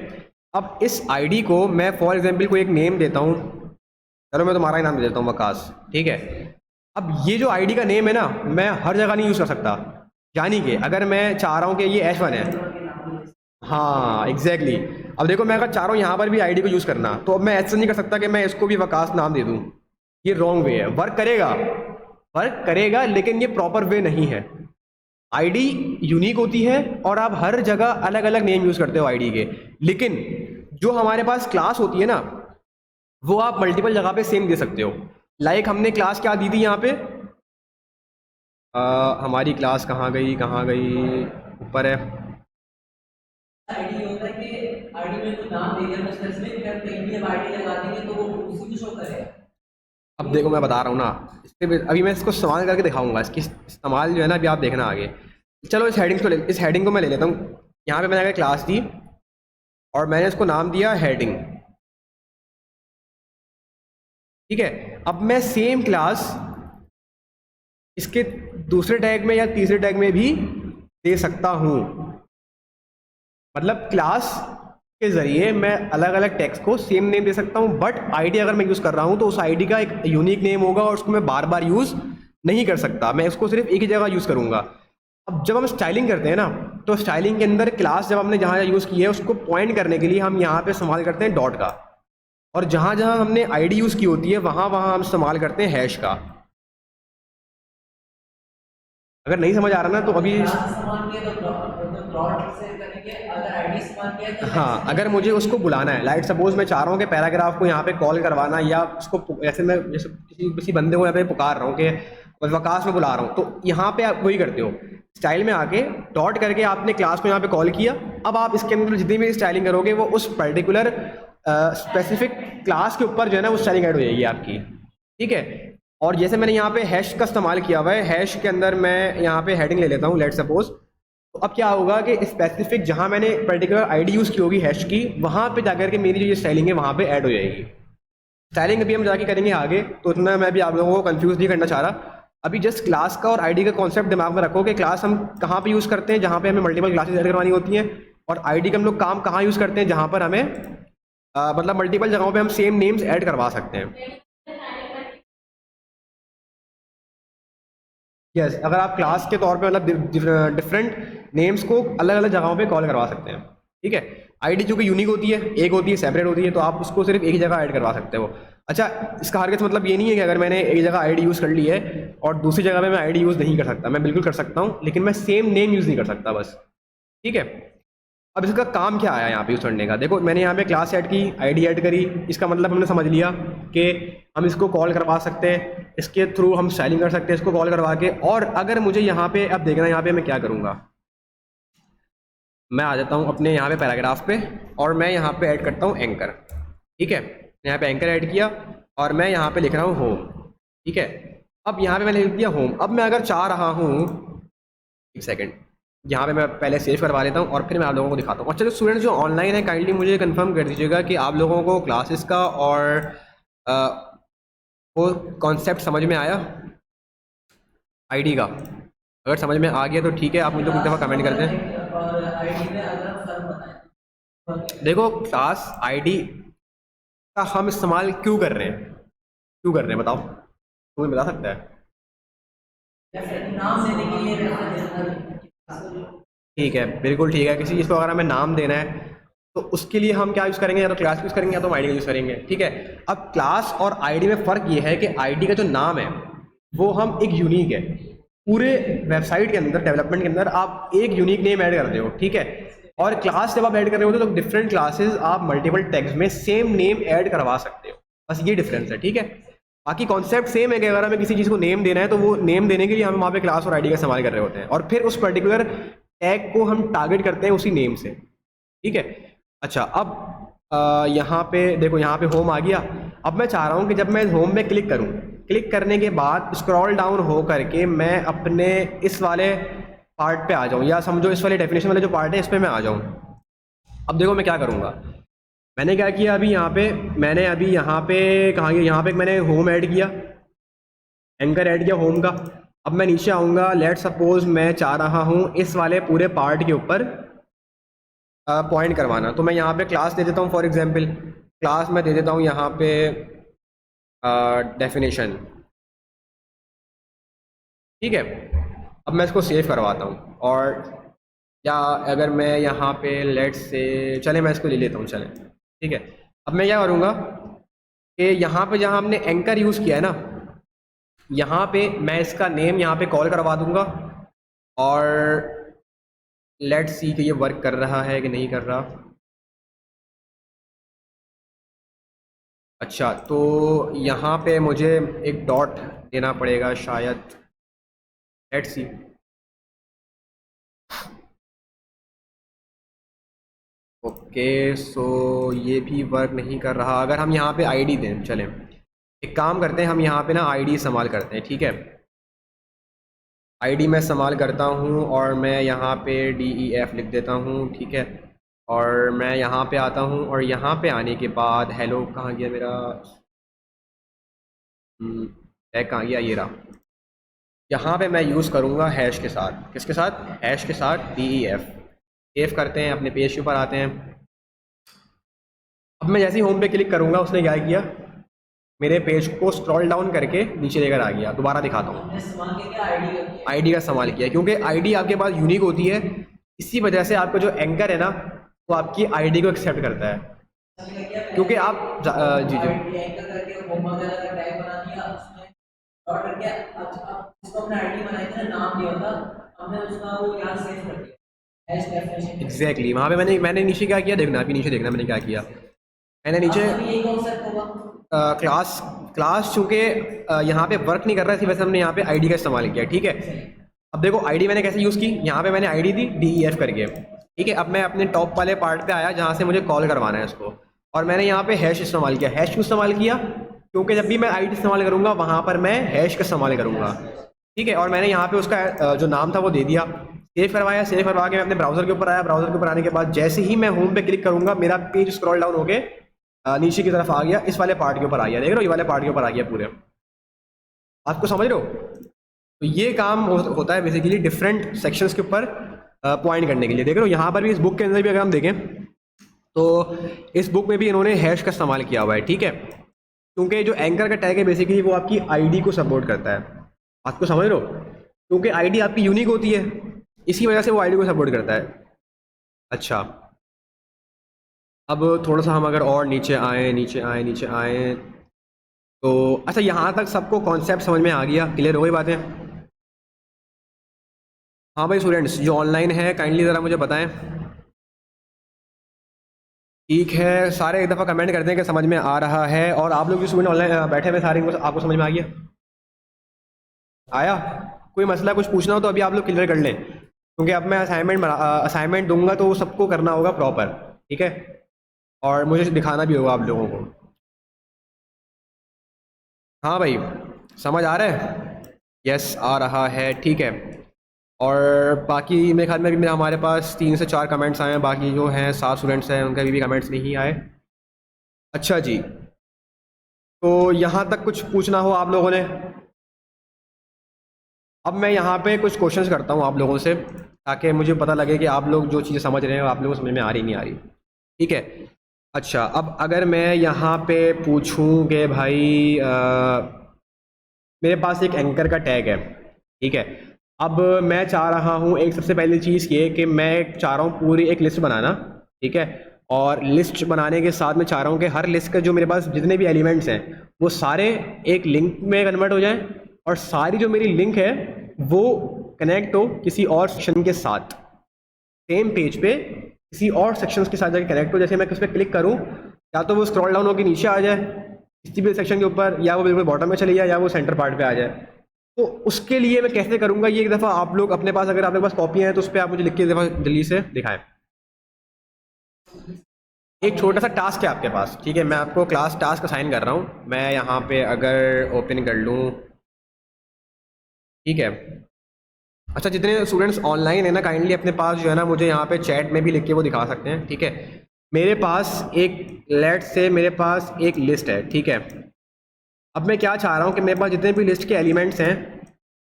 अब इस आईडी को मैं फॉर एग्जांपल कोई एक नेम देता हूँ, चलो मैं तुम्हारा ही नाम दे देता हूँ वकास, ठीक है। अब ये जो आईडी का नेम है ना, मैं हर जगह नहीं यूज़ कर सकता, यानी कि अगर मैं चाह रहा हूँ कि ये H1 है, हाँ एग्जैक्टली अब देखो मैं अगर चाह रहा हूँ यहाँ पर भी आईडी को यूज़ करना, तो अब मैं ऐसा नहीं कर सकता कि मैं इसको भी वकास नाम दे दूँ, ये रॉन्ग वे है। वर्क करेगा लेकिन ये प्रॉपर वे नहीं है। आईडी यूनिक होती है और आप हर जगह अलग अलग नेम यूज़ करते हो आईडी के, लेकिन जो हमारे पास क्लास होती है ना, वो आप मल्टीपल जगह पे सेम दे सकते हो। लाइक हमने क्लास क्या दी थी यहाँ पे, हमारी क्लास कहाँ गई ऊपर है, आईडी होता है कि आईडी में कोई नाम दे दिया मैं स्पेसिफिक, अगर कहीं भी हम आईडी लगा देंगे तो वो उसी को शो करेगा। अब देखो मैं बता रहा हूँ ना, अभी मैं इसको इस्तेमाल करके दिखाऊंगा, इसकी इस्तेमाल जो है ना अभी आप देखना आगे। चलो इस हेडिंग को मैं ले लेता हूँ। यहाँ पे मैंने अगर क्लास दी और मैंने इसको नाम दिया हेडिंग, ठीक है। अब मैं सेम क्लास इसके दूसरे टैग में या तीसरे टैग में भी दे सकता हूँ। मतलब क्लास के जरिए मैं अलग अलग टैग्स को सेम नेम दे सकता हूँ, बट आईडी अगर मैं यूज़ कर रहा हूँ तो उस आईडी का एक यूनिक नेम होगा और उसको मैं बार बार यूज़ नहीं कर सकता, मैं उसको सिर्फ एक ही जगह यूज़ करूँगा। अब जब हम स्टाइलिंग करते हैं ना, तो स्टाइलिंग के अंदर क्लास जब हमने जहाँ यूज़ की है उसको पॉइंट करने के लिए हम यहाँ पे इस्तेमाल करते हैं डॉट का, और जहाँ जहाँ हमने आईडी यूज़ की होती है वहाँ वहाँ हम इस्तेमाल करते हैं हैश का। अगर नहीं समझ आ रहा ना तो अभी, क्लास इस्तेमाल किया तो डॉट से करेंगे, अगर आईडी इस्तेमाल किया तो हाँ, अगर मुझे उसको बुलाना है, लाइक सपोज मैं चाह रहा हूँ कि पैराग्राफ को यहाँ पे कॉल करवाना, या उसको ऐसे मैं जैसे किसी किसी बंदे को यहाँ पे पुकार रहा हूँ कि वकास में बुला रहा हूँ, तो यहाँ पे आप वही करते हो, स्टाइल में आके डॉट करके आपने क्लास को यहाँ पे कॉल किया। अब आप इसके अंदर जितनी भी स्टाइलिंग करोगे वो उस पर्टिकुलर स्पेसिफिक क्लास के ऊपर जो है ना वो स्टाइलिंग ऐड हो जाएगी आपकी, ठीक है। और जैसे मैंने यहाँ पे हैश का इस्तेमाल किया हुआ है, हैश के अंदर मैं यहाँ पे हेडिंग ले लेता हूँ लेट सपोज। तो अब क्या होगा कि स्पेसिफिक जहाँ मैंने पर्टिकुलर आईडी यूज़ की होगी हैश की, वहाँ पे जाकर के मेरी जो ये स्टाइलिंग है वहाँ पे ऐड हो जाएगी। स्टाइलिंग अभी हम जाके करेंगे आगे, तो इतना मैं भी आप लोगों को कंफ्यूज नहीं करना चाह रहा। अभी जस्ट क्लास का और आईडी का कॉन्सेप्ट दिमाग में रखो कि क्लास हम कहाँ पे यूज़ करते हैं, जहाँ पे हमें मल्टीपल क्लासेस ऐड करवानी होती हैं, और आईडी का हम लोग काम कहाँ यूज़ करते हैं, जहाँ पर हमें मतलब मल्टीपल जगहों पे हम सेम नेम्स ऐड करवा सकते हैं। यस, अगर आप क्लास के तौर पे मतलब डिफरेंट नेम्स को अलग अलग जगहों पे कॉल करवा सकते हैं, ठीक है। आईडी चूंकि यूनिक होती है, एक होती है, सेपरेट होती है, तो आप उसको सिर्फ एक ही जगह ऐड करवा सकते हो। अच्छा, इसका हरकत मतलब ये नहीं है कि अगर मैंने एक जगह आईडी यूज़ कर ली है और दूसरी जगह पे मैं आईडी यूज़ नहीं कर सकता, मैं बिल्कुल कर सकता हूँ, लेकिन मैं सेम नेम यूज़ नहीं कर सकता बस, ठीक है। अब इसका काम क्या आया यहाँ पे यूज़ करने का, देखो मैंने यहाँ पे क्लास ऐड की, आईडी ऐड करी, इसका मतलब हमने समझ लिया कि हम इसको कॉल करवा सकते हैं, इसके थ्रू हम स्टाइलिंग कर सकते हैं इसको कॉल करवा के। और अगर मुझे यहाँ पे अब देखना, यहाँ पे मैं क्या करूँगा, मैं आ जाता हूँ अपने यहाँ पे पैराग्राफ पे, और मैं यहाँ पे ऐड करता हूँ एंकर, ठीक है। यहाँ पे एंकर ऐड किया और मैं यहाँ पे लिख रहा हूँ होम, ठीक है। अब यहाँ पे मैंने लिख दिया होम। अब मैं अगर चाह रहा हूँ, एक सेकेंड, यहाँ पे मैं पहले सेव करवा लेता हूँ और फिर मैं आप लोगों को दिखाता हूँ। अच्छा, जो स्टूडेंट्स जो ऑनलाइन है काइंडली मुझे कंफर्म कर दीजिएगा कि आप लोगों को क्लासेस का और अ, वो कॉन्सेप्ट समझ में आया आईडी का। अगर समझ में आ गया तो ठीक है, आप मुझे कुछ दफ़ा कमेंट कर दें। और आईडी में अगर फर्क बताएं। देखो, क्लास आईडी का हम इस्तेमाल क्यों कर रहे हैं, क्यों कर रहे हैं बताओ, तुम्हें बता सकता है? नाम देने के लिए रेफरेंस। ठीक है, बिल्कुल ठीक है। किसी चीज़ को अगर हमें नाम देना है तो उसके लिए हम क्या यूज़ करेंगे, या तो क्लास यूज़ करेंगे या तो हम आईडी का यूज़ करेंगे, ठीक है। अब क्लास और आईडी में फ़र्क ये है कि आईडी का जो नाम है वो हम एक यूनिक है, पूरे वेबसाइट के अंदर डेवलपमेंट के अंदर आप एक यूनिक नेम ऐड करते हो, ठीक है। और क्लास जब आप ऐड कर रहे होते हो तो डिफरेंट क्लासेस आप मल्टीपल टैग्स में सेम नेम ऐड करवा सकते हो, बस ये डिफरेंस है, ठीक है। बाकी कॉन्सेप्ट सेम है कि अगर हमें किसी चीज़ को नेम देना है तो वो नेम देने के लिए हम वहाँ पे क्लास और आईडी का इस्तेमाल कर रहे होते हैं, और फिर उस पर्टिकुलर टैग को हम टारगेट करते हैं उसी नेम से, ठीक है। अच्छा, अब यहाँ पे देखो, यहाँ पे होम आ गया। अब मैं चाह रहा हूँ कि जब मैं होम में क्लिक करूँ, क्लिक करने के बाद स्क्रॉल डाउन हो करके मैं अपने इस वाले पार्ट पे आ जाऊँ, या समझो इस वाले डेफिनेशन वाले जो पार्ट है इस पे मैं आ जाऊँ। अब देखो मैं क्या करूँगा, मैंने क्या किया अभी यहाँ पे, मैंने अभी यहाँ पे कहाँ गया, यहाँ पे मैंने होम ऐड किया, एंकर ऐड किया होम का। अब मैं नीचे आऊँगा, लेट सपोज मैं चाह रहा हूँ इस वाले पूरे पार्ट के ऊपर पॉइंट करवाना, तो मैं यहाँ पे क्लास दे देता हूँ, फॉर एग्जांपल क्लास मैं दे देता हूँ यहाँ पे डेफिनेशन, ठीक है। अब मैं इसको सेव करवाता हूँ, और या अगर मैं यहाँ पे लेट से चले मैं इसको ले लेता हूँ, चले, ठीक है। अब मैं क्या करूँगा कि यहाँ पे जहाँ हमने एंकर यूज़ किया है ना, यहाँ पे मैं इसका नेम यहाँ पे कॉल करवा दूंगा, और लेट्स सी कि ये वर्क कर रहा है कि नहीं कर रहा। अच्छा, तो यहाँ पे मुझे एक डॉट देना पड़ेगा शायद, लेट्स सी। ओके, सो ये भी वर्क नहीं कर रहा। अगर हम यहाँ पे आईडी दें, चलें, एक काम करते हैं हम यहाँ पे ना आईडी इस्तेमाल करते हैं, ठीक है। आईडी मैं इस्तेमाल करता हूँ और मैं यहाँ पे DEF लिख देता हूँ, ठीक है। और मैं यहाँ पे आता हूँ और यहाँ पे आने के बाद हेलो कहाँ गया मेरा टैग, कहाँ गया, ये रहा। यहाँ पे मैं यूज़ करूँगा हैश के साथ, किसके साथ, हैश के साथ DEF। सेव करते हैं, अपने पेज के ऊपर आते हैं। अब मैं जैसे ही होम पे क्लिक करूँगा उसने क्या किया, मेरे पेज को स्क्रॉल डाउन करके नीचे लेकर आ गया। दोबारा दिखाता हूँ, हमने इस्तेमाल किया क्या आईडी का? आईडी का इस्तेमाल किया क्योंकि आईडी आपके पास यूनिक होती है, इसी वजह से आपका जो एंकर है ना वो आपकी आईडी को एक्सेप्ट करता है। हमने क्या किया, क्योंकि आप जी जी आईडी एंकर करके होम वगैरह का टैग बना दिया, उसमें डॉट करके अब इसको हमने आईडी बनाई थी ना, नाम दिया था, हमने उसका वो यहाँ सेव कर दिया हैश डेफिनेशन। एग्जैक्टली वहाँ पे मैंने नीचे क्या किया, देखना अभी नीचे देखना मैंने क्या किया। मैंने नीचे यही कॉन्सेप्ट होगा। क्लास चूँकि यहाँ पे वर्क नहीं कर रहा थी, वैसे हमने यहाँ पे आईडी का इस्तेमाल किया, ठीक है। अब देखो आईडी मैंने कैसे यूज़ की, यहाँ पे मैंने आईडी दी DEF करके, ठीक है। अब मैं अपने टॉप वाले पार्ट पे आया जहाँ से मुझे कॉल करवाना है उसको, और मैंने यहाँ पे हैश इस्तेमाल किया। हैश क्यों इस्तेमाल किया, क्योंकि जब भी मैं आईडी इस्तेमाल करूँगा वहाँ पर मैं हैश का इस्तेमाल करूँगा, ठीक है। और मैंने यहाँ पे उसका जो नाम था वो दे दिया, सेव करवाया। सेव करवा के मैं अपने ब्राउजर के ऊपर आया। ब्राउजर के ऊपर आने के बाद जैसे ही मैं होम पे क्लिक करूँगा मेरा पेज स्क्रॉल डाउन होके नीचे की तरफ आ गया, इस वाले पार्ट के ऊपर आ गया, देख रहे हो, ये वाले पार्ट के ऊपर आ गया पूरे। आपको समझ रहे हो? तो ये काम होता है बेसिकली डिफरेंट सेक्शंस के ऊपर पॉइंट करने के लिए। देख रहे हो यहाँ पर भी, इस बुक के अंदर भी अगर हम देखें तो इस बुक में भी इन्होंने हैश का इस्तेमाल किया हुआ है, ठीक है। क्योंकि जो एंकर का टैग है बेसिकली वो आपकी आईडी को सपोर्ट करता है। आपको समझ रहे हो? क्योंकि आईडी आपकी यूनिक होती है, इसी वजह से वो आईडी को सपोर्ट करता है। अच्छा, अब थोड़ा सा हम अगर और नीचे आए तो अच्छा, यहाँ तक सबको कॉन्सेप्ट समझ में आ गया, क्लियर हो गई बातें? हाँ भाई स्टूडेंट्स जो ऑनलाइन है काइंडली ज़रा मुझे बताएं। ठीक है, सारे एक दफ़ा कमेंट कर दें कि समझ में आ रहा है। और आप लोग जो स्टूडेंट ऑनलाइन बैठे हुए सारे, आपको समझ में आ गया? आया? कोई मसला कुछ पूछना हो तो अभी आप लोग क्लियर कर लें, क्योंकि अब मैं असाइनमेंट दूंगा तो सबको करना होगा प्रॉपर, ठीक है। और मुझे दिखाना भी होगा आप लोगों को। हाँ भाई समझ आ रहा है? यस आ रहा है, ठीक है। और बाकी मेरे ख्याल में भी मेरा हमारे पास 3 से 4 कमेंट्स आए हैं, बाकी जो हैं 7 स्टूडेंट्स हैं उनके भी कमेंट्स नहीं आए। अच्छा जी, तो यहाँ तक कुछ पूछना हो आप लोगों ने? अब मैं यहाँ पे कुछ क्वेश्चंस करता हूँ आप लोगों से, ताकि मुझे पता लगे कि आप लोग जो चीज़ें समझ रहे हैं आप लोगों को समझ में आ रही नहीं आ रही, ठीक है। अच्छा, अब अगर मैं यहाँ पे पूछूँ कि भाई मेरे पास एक एंकर का टैग है, ठीक है। अब मैं चाह रहा हूँ, एक सबसे पहली चीज़ ये कि मैं चाह रहा हूँ पूरी एक लिस्ट बनाना, ठीक है। और लिस्ट बनाने के साथ मैं चाह रहा हूँ कि हर लिस्ट का जो मेरे पास जितने भी एलिमेंट्स हैं वो सारे एक लिंक में कन्वर्ट हो जाएं, और सारी जो मेरी लिंक है वो कनेक्ट हो किसी और सेक्शन के साथ, सेम पेज पे किसी और सेक्शंस के साथ जाकर कनेक्ट हो। जैसे मैं उस पर क्लिक करूँ, या तो वो स्क्रॉल डाउन होकर नीचे आ जाए किसी भी सेक्शन के ऊपर, या वो बिल्कुल बॉटम में चली जाए, या वो सेंटर पार्ट पे आ जाए। तो उसके लिए मैं कैसे करूँगा, ये एक दफ़ा आप लोग अपने पास, अगर आपके पास कॉपी है तो उस पर आप मुझे लिख के एक दफ़ा जल्दी से दिखाएं। एक छोटा सा टास्क है आपके पास, ठीक है। मैं आपको क्लास टास्क असाइन कर रहा हूँ। मैं यहाँ पे अगर ओपन कर लूँ, ठीक है। अच्छा, जितने स्टूडेंट्स ऑनलाइन है ना काइंडली अपने पास जो है ना मुझे यहाँ पे चैट में भी लिख के वो दिखा सकते हैं, ठीक है। मेरे पास मेरे पास एक लिस्ट है, ठीक है। अब मैं क्या चाह रहा हूँ कि मेरे पास जितने भी लिस्ट के एलिमेंट्स हैं,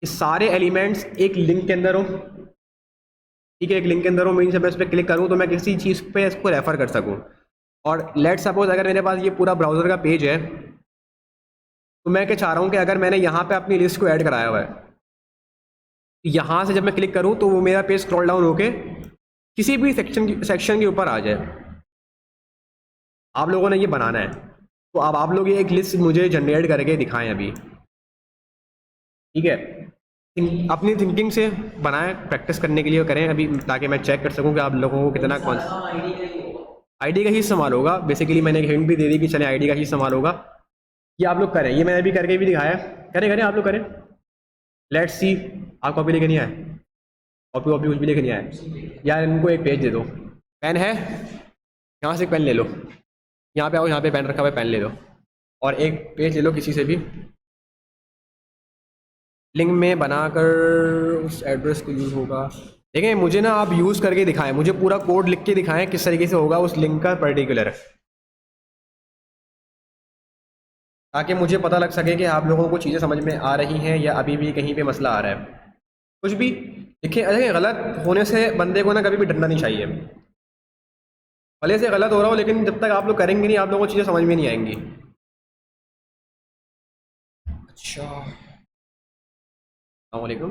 ये सारे एलिमेंट्स एक लिंक के अंदर हो, ठीक है। एक लिंक के अंदर हो मीन से मैं इस पर क्लिक करूँ तो मैं किसी चीज़ पे इसको रेफ़र कर सकूँ। और लेट सपोज अगर मेरे पास ये पूरा ब्राउज़र का पेज है, तो मैं क्या चाह रहा हूँ कि अगर मैंने यहाँ पे अपनी लिस्ट को ऐड कराया हुआ है, यहाँ से जब मैं क्लिक करूँ तो वो मेरा पेज स्क्रॉल डाउन होके किसी भी सेक्शन के ऊपर आ जाए। आप लोगों ने ये बनाना है, तो अब आप लोग ये एक लिस्ट मुझे जनरेट करके दिखाएं अभी, ठीक है। अपनी थिंकिंग से बनाएं, प्रैक्टिस करने के लिए करें अभी, ताकि मैं चेक कर सकूं कि आप लोगों को कितना कौन आईडी का ही इस्तेमाल होगा। बेसिकली मैंने एक हिंट भी दे दी कि चले आईडी का ही इस्तेमाल होगा। ये आप लोग करें, ये मैंने अभी करके भी दिखाया है। करें आप लोग करें। लेट्स सी, आप कॉपी लेके नहीं आए? कॉपी कुछ भी लेके नहीं आए यार? इनको एक पेज दे दो। पेन है? यहाँ से एक पेन ले लो, यहाँ पे आओ, यहाँ पे पेन रखा हुआ है, पेन ले लो। और एक पेज ले लो किसी से भी, लिंक में बनाकर उस एड्रेस को यूज़ होगा। देखें, मुझे ना आप यूज़ करके दिखाएं, मुझे पूरा कोड लिख के दिखाएं किस तरीके से होगा उस लिंक का पर्टिकुलर, ताकि मुझे पता लग सके कि आप लोगों को चीज़ें समझ में आ रही हैं या अभी भी कहीं पे मसला आ रहा है। कुछ भी देखिए, अरे गलत होने से बंदे को ना कभी भी डरना नहीं चाहिए। भले से गलत हो रहा हो, लेकिन जब तक आप लोग करेंगे नहीं, आप लोगों को चीज़ें समझ में नहीं आएंगी। अच्छा, अस्सलाम वालेकुम।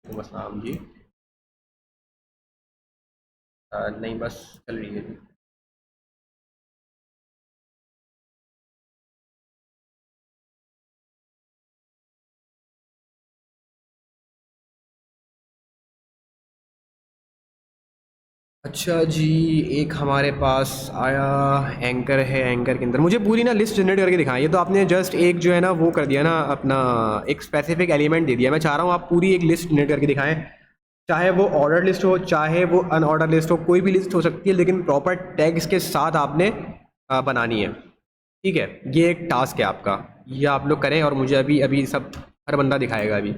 अस्सलाम जी। नहीं, बस चल रही है। अच्छा जी, एक हमारे पास आया एंकर है, एंकर के अंदर मुझे पूरी ना लिस्ट जनरेट करके दिखाएं। ये तो आपने जस्ट एक जो है ना वो कर दिया ना, अपना एक स्पेसिफिक एलिमेंट दे दिया। मैं चाह रहा हूँ आप पूरी एक लिस्ट जनरेट करके दिखाएं, चाहे वो ऑर्डर लिस्ट हो, चाहे वो अनऑर्डर लिस्ट हो, कोई भी लिस्ट हो सकती है, लेकिन प्रॉपर टैग्स के साथ आपने बनानी है। ठीक है, ये एक टास्क है आपका, ये आप लोग करें और मुझे अभी अभी सब हर बंदा दिखाएगा अभी।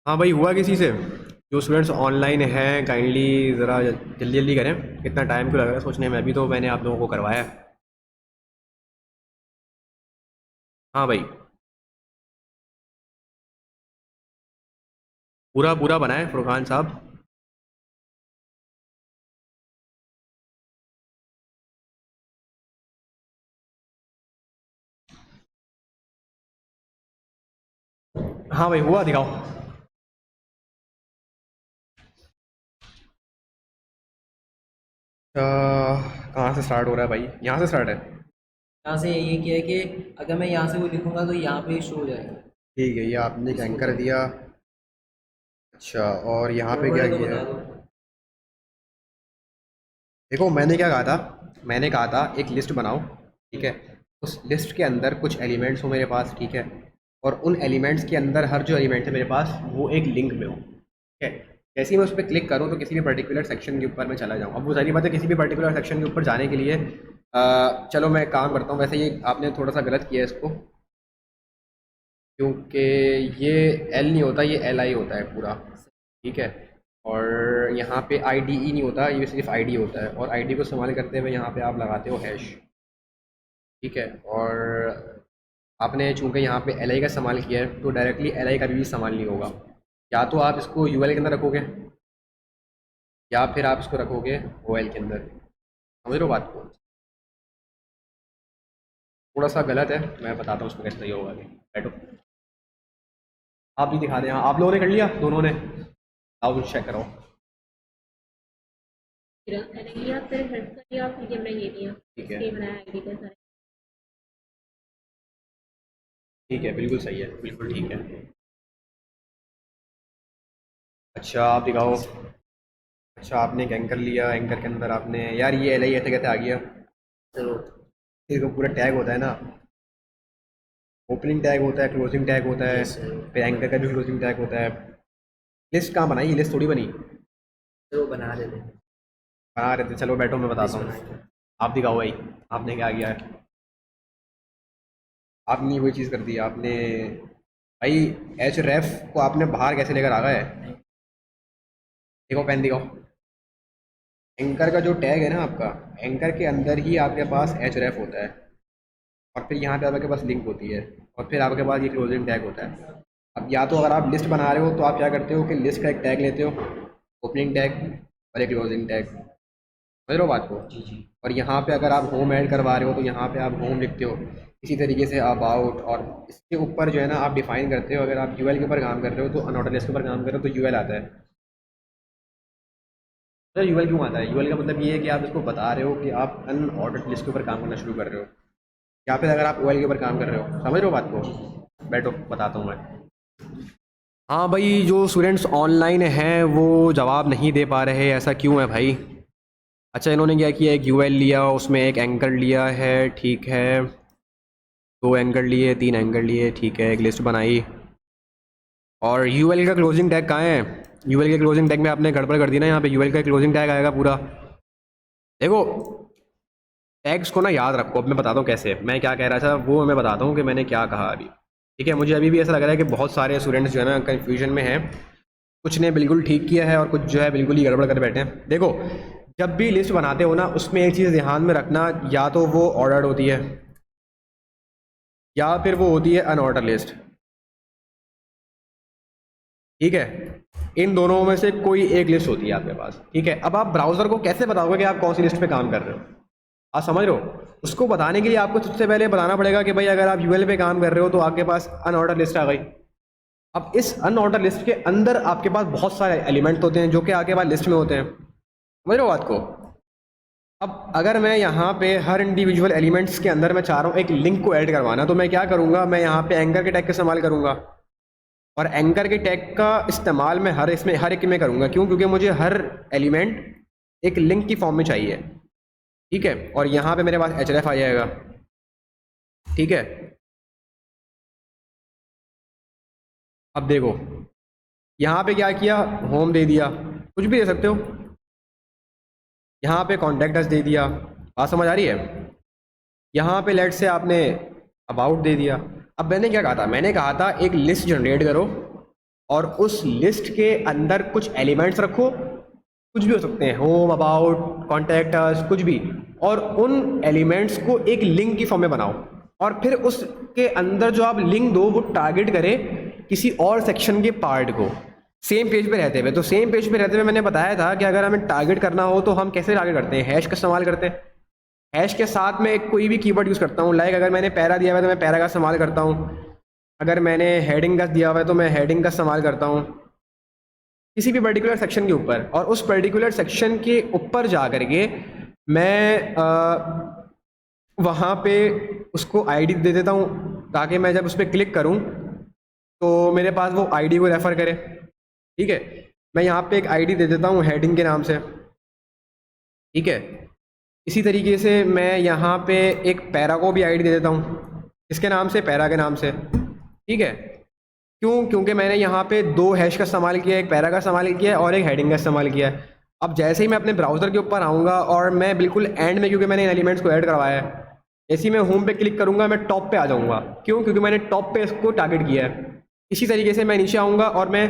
हाँ भाई, हुआ किसी से? जो स्टूडेंट्स ऑनलाइन हैं काइंडली ज़रा जल्दी जल्दी करें, कितना टाइम क्यों लग रहा है सोचने में, अभी तो मैंने आप लोगों को करवाया है। हाँ भाई, पूरा पूरा बनाए फुरकान साहब। हाँ भाई, हुआ, दिखाओ। कहाँ से स्टार्ट हो रहा है भाई? यहाँ से स्टार्ट है? यहाँ से ये किया है कि अगर मैं यहाँ से वो लिखूंगा तो यहाँ पे शो हो जाएगा। ठीक है, ये आपने एक इसको एंकर दिया। अच्छा, और यहाँ पे गड़बड़ क्या है तो किया बता है? दो। देखो, मैंने क्या कहा था, मैंने कहा था एक लिस्ट बनाओ, ठीक है, उस लिस्ट के अंदर कुछ एलिमेंट्स हो मेरे पास, ठीक है, और उन एलिमेंट्स के अंदर हर जो एलिमेंट है मेरे पास वो एक लिंक में हो, ठीक है। जैसे ही मैं उस पर क्लिक करूँ तो किसी भी पर्टिकुलर सेक्शन के ऊपर मैं चला जाऊँ। अब वो सारी बात है, किसी भी पर्टिकुलर सेक्शन के ऊपर जाने के लिए चलो मैं एक काम करता हूँ, वैसे ये आपने थोड़ा सा गलत किया है इसको, क्योंकि ये एल नहीं होता, ये एल आई होता है पूरा, ठीक है। और यहाँ पे आई डी ई नहीं होता, ये सिर्फ आई डी होता है, और आई डी को इस्तेमाल करते हुए यहाँ पे आप लगाते हो हैश, ठीक है। और आपने चूंकि यहाँ पे एल आई का इस्तेमाल किया है तो डायरेक्टली एल आई का भी इस्तेमाल नहीं होगा। या तो आप इसको यू एल के अंदर रखोगे, या फिर आप इसको रखोगे OL के अंदर। समझ रहे हो बात को? थोड़ा सा गलत है, मैं बताता हूँ उसमें कैसे सही होगा आगे। बैठो, आप भी दिखा दें। हाँ, आप लोगों ने कर लिया दोनों ने? आओ कुछ चेक कराओ। फिर मैंने लिया, फिर हेड का लिया, फिर कैमरा ये लिया, ठीक है, इसके बनाया आईडी का सारा। ठीक है, बिल्कुल सही है, बिल्कुल ठीक है। अच्छा आप दिखाओ। अच्छा आपने एक एंकर लिया, एंकर के अंदर आपने, यार ये एल आई ऐसे कैसे आ गया? तो इसको पूरा टैग होता है ना, ओपनिंग टैग होता है, क्लोजिंग टैग होता है, यस सर, फिर एंकर का भी क्लोजिंग टैग होता है। लिस्ट कहाँ बनाई? लिस्ट थोड़ी बनी। वो बना देते हैं। बना रहे थे, चलो बैठो मैं बताता हूँ। बनाएंगे। आप दिखाओ भाई, आपने क्या किया है? आपने वही चीज़ कर दी आपने भाई। एच रेफ को आपने बाहर कैसे लेकर आ गए? देखो पेन दिखाओ। एंकर का जो टैग है ना आपका, एंकर के अंदर ही आपके पास एच रेफ होता है, और फिर यहाँ पे आपके पास लिंक होती है, और फिर आपके पास ये क्लोजिंग टैग होता है। अब या तो अगर आप लिस्ट बना रहे हो तो आप क्या करते हो कि लिस्ट का एक टैग लेते हो, ओपनिंग टैग और एक क्लोजिंग टैग। समझ रहे हो बात को? जी जी। और यहाँ पे अगर आप होम ऐड करवा रहे हो तो यहाँ पे आप होम लिखते हो। इसी तरीके से अबाउट, और इसके ऊपर जो है ना आप डिफाइन करते हो। अगर आप यूएल के ऊपर काम कर रहे हो तो अनऑर्डर लिस्ट के ऊपर काम कर रहे हो तो यूएल आता है। तो यूएल क्यों आता है? यूएल का मतलब ये है कि आप इसको बता रहे हो कि आप अनऑर्डर्ड लिस्ट के ऊपर काम करना शुरू कर रहे हो, या फिर अगर आप ओएल के ऊपर काम कर रहे हो। समझ रहे हो बात को? बैठो बताता हूँ मैं। हाँ भाई, जो स्टूडेंट्स ऑनलाइन हैं वो जवाब नहीं दे पा रहे, ऐसा क्यों है भाई? अच्छा इन्होंने क्या किया, एक यूएल लिया, उसमें एक एंकर लिया है, ठीक है, 2 एंकर लिए, 3 एंकर लिए, ठीक है, एक लिस्ट बनाई। और यूएल का क्लोजिंग टैग कहाँ है? यूएल के क्लोजिंग टैग में आपने गड़बड़ कर दी ना। यहाँ पे यूएल का क्लोजिंग टैग आएगा पूरा। देखो टैग्स को ना याद रखो। अब मैं बताता हूँ कैसे, मैं क्या कह रहा था वो मैं बताता हूँ कि मैंने क्या कहा अभी। ठीक है, मुझे अभी भी ऐसा लग रहा है कि बहुत सारे स्टूडेंट्स जो है ना कन्फ्यूजन में हैं। कुछ ने बिल्कुल ठीक किया है और कुछ जो है बिल्कुल ही गड़बड़ कर बैठे हैं। देखो जब भी लिस्ट बनाते हो ना, उसमें एक चीज़ ध्यान में रखना, या तो वो ऑर्डर्ड होती है या फिर वो होती है अनऑर्डर लिस्ट। ठीक है, इन दोनों में से कोई एक लिस्ट होती है आपके पास। ठीक है, अब आप ब्राउज़र को कैसे बताओगे कि आप कौन सी लिस्ट पे काम कर रहे हो? आप समझ रहे हो? उसको बताने के लिए आपको सबसे पहले बताना पड़ेगा कि भाई अगर आप यूएल पे काम कर रहे हो तो आपके पास अनऑर्डर लिस्ट आ गई। अब इस अनऑर्डर लिस्ट के अंदर आपके पास बहुत सारे एलिमेंट होते हैं जो कि आपके पास लिस्ट में होते हैं। समझ रहे हो बात को? अब अगर मैं यहाँ पे हर इंडिविजुअल एलिमेंट्स के अंदर मैं चाह रहा हूँ एक लिंक को ऐड करवाना, तो मैं क्या करूँगा, मैं यहाँ पे एंकर के टैग का इस्तेमाल करूँगा। और एंकर के टैग का इस्तेमाल मैं हर एक में करूँगा। क्यों? क्योंकि मुझे हर एलिमेंट एक लिंक की फॉर्म में चाहिए। ठीक है, और यहाँ पे मेरे पास एचरेफ आ जाएगा। ठीक है, अब देखो यहाँ पे क्या किया, होम दे दिया, कुछ भी दे सकते हो। यहाँ पे कॉन्टैक्ट अस दे दिया। बात समझ आ रही है? यहाँ पे लेट से आपने अबाउट दे दिया। अब मैंने क्या कहा था? मैंने कहा था एक लिस्ट जनरेट करो और उस लिस्ट के अंदर कुछ एलिमेंट्स रखो, कुछ भी हो सकते हैं, होम, अबाउट, कॉन्टैक्ट अस, कुछ भी, और उन एलिमेंट्स को एक लिंक की फॉर्म में बनाओ। और फिर उसके अंदर जो आप लिंक दो वो टारगेट करे किसी और सेक्शन के पार्ट को, सेम पेज पे रहते हुए। तो सेम पेज पे रहते हुए मैंने बताया था कि अगर हमें टारगेट करना हो तो हम कैसे टारगेट करते हैं, हैश का इस्तेमाल करते हैं। हैश के साथ में कोई भी कीवर्ड यूज़ करता हूँ। लाइक अगर मैंने पैरा दिया हुआ है तो मैं पैरा का इस्तेमाल करता हूँ। अगर मैंने हेडिंग का दिया हुआ है तो मैं हेडिंग का इस्तेमाल करता हूँ किसी भी पर्टिकुलर सेक्शन के ऊपर। और उस पर्टिकुलर सेक्शन के ऊपर जा करके मैं वहाँ पे उसको आईडी दे देता हूँ, ताकि मैं जब उस पर क्लिक करूँ तो मेरे पास वो आईडी को रेफ़र करे। ठीक है, मैं यहाँ पे एक आईडी दे देता हूँ हेडिंग के नाम से। ठीक है, इसी तरीके से मैं यहाँ पे एक पैरा को भी आईडी दे देता हूँ, इसके नाम से, पैरा के नाम से। ठीक है, क्यों? क्योंकि मैंने यहाँ पे 2 हैश का इस्तेमाल किया है, एक पैरा का इस्तेमाल किया है और एक हेडिंग का इस्तेमाल किया है। अब जैसे ही मैं अपने ब्राउज़र के ऊपर आऊँगा और मैं बिल्कुल एंड में, क्योंकि मैंने इन एलिमेंट्स को ऐड करवाया है, जैसे ही मैं होम पे क्लिक करूँगा मैं टॉप पे आ जाऊँगा। क्यों? क्योंकि मैंने टॉप पे इसको टारगेट किया है। इसी तरीके से मैं नीचे आऊँगा और मैं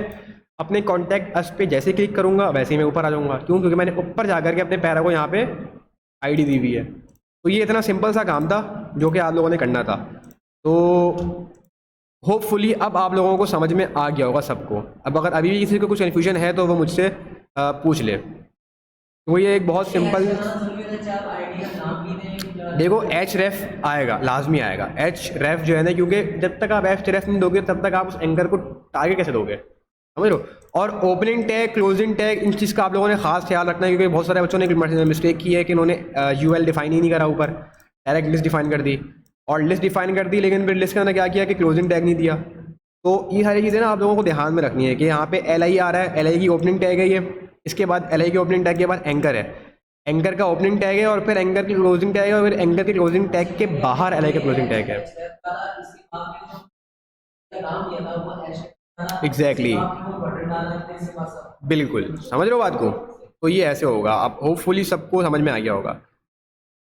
अपने कॉन्टैक्ट अस पे जैसे क्लिक करूँगा वैसे ही मैं ऊपर आ जाऊँगा। क्यों? क्योंकि मैंने ऊपर जा करके अपने पैरा को यहाँ पे आईडी दी हुई है। तो ये इतना सिंपल सा काम था जो कि आप लोगों ने करना था। तो होपफुली अब आप लोगों को समझ में आ गया होगा सबको। अब अगर अभी भी किसी को कुछ कन्फ्यूजन है तो वो मुझसे पूछ ले। वो ये एक बहुत सिंपल, बनाना जरूरी होता है, चाहे आप आईडी का नाम भी दें देखो एच रेफ आएगा, लाजमी आएगा एच रेफ जो है ना, क्योंकि जब तक आप एच रेफ नहीं दोगे तब तक आप उस एंकर को टारगेट कैसे दोगे, समझ लो। और ओपनिंग टैग, क्लोजिंग टैग, इन चीज़ का आप लोगों ने खास ख्याल रखना है, क्योंकि बहुत सारे बच्चों ने मिस्टेक की है कि उन्होंने यूएल डिफाइन ही नहीं करा, ऊपर डायरेक्ट लिस्ट डिफाइन कर दी, और लिस्ट डिफाइन कर दी लेकिन फिर लिस्ट के अंदर क्या किया कि क्लोजिंग टैग नहीं दिया। तो ये सारी चीज़ें ना आप लोगों को ध्यान में रखनी है कि यहाँ पे एल आई आ रहा है, एल आई की ओपनिंग टैग है ये, इसके बाद एल आई की ओपनिंग टैग के बाद एंकर है, एंकर का ओपनिंग टैग है, और फिर एंकर की क्लोजिंग टैग है, और फिर एंकर की क्लोजिंग टैग के बाहर एल आई का क्लोजिंग टैग है। इसके बाद में जो नाम दिया था वो हैशटैग एग्जैक्टली, आपको बटन डालना है इसके बाद सब बिल्कुल समझ रहे हो बात को। तो ये ऐसे होगा, आप होपफुली सबको समझ में आ गया होगा।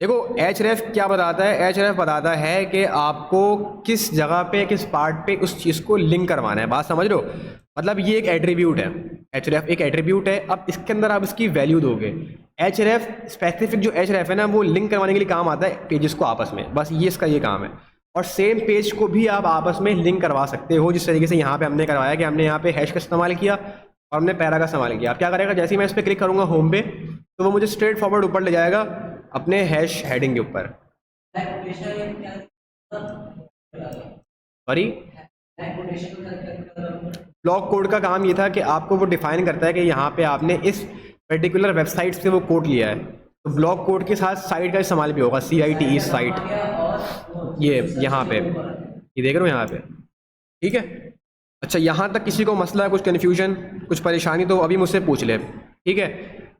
देखो एच रेफ क्या बताता है, एच रेफ बताता है कि आपको किस जगह पे, किस पार्ट पे उस चीज़ को लिंक करवाना है, बात समझ रहे हो। मतलब ये एक एट्रीब्यूट है, एच रेफ एक एट्रीब्यूट है, अब इसके अंदर आप इसकी वैल्यू दोगे। एच रेफ स्पेसिफिक जो एच रेफ है ना, वो लिंक करवाने के लिए काम आता है पेजेस को आपस में, बस ये इसका ये काम है। और सेम पेज को भी आप आपस में लिंक करवा सकते हो, जिस तरीके से यहाँ पे हमने करवाया कि हमने यहाँ पे हैश का इस्तेमाल किया और हमने पैरा का इस्तेमाल किया। अब क्या करेगा, जैसे ही मैं इस पर क्लिक करूँगा होम पे, तो वो मुझे स्ट्रेट फॉरवर्ड ऊपर ले जाएगा अपने हैश हेडिंग के ऊपर। ब्लैक कोटेशन ये क्या सॉरी, ब्लैक कोटेशन को करके ब्लॉक कोड का काम ये था कि आपको वो डिफाइन करता है कि यहाँ पे आपने इस पर्टिकुलर वेबसाइट से वो कोड लिया है, तो ब्लॉक कोड के साथ साइट का इस्तेमाल भी होगा, CITE साइट, ये यहाँ पे ये देख रहे हो यहाँ पे, ठीक है। अच्छा, यहाँ तक किसी को मसला है, कुछ कन्फ्यूजन, कुछ परेशानी, तो अभी मुझसे पूछ ले, ठीक है।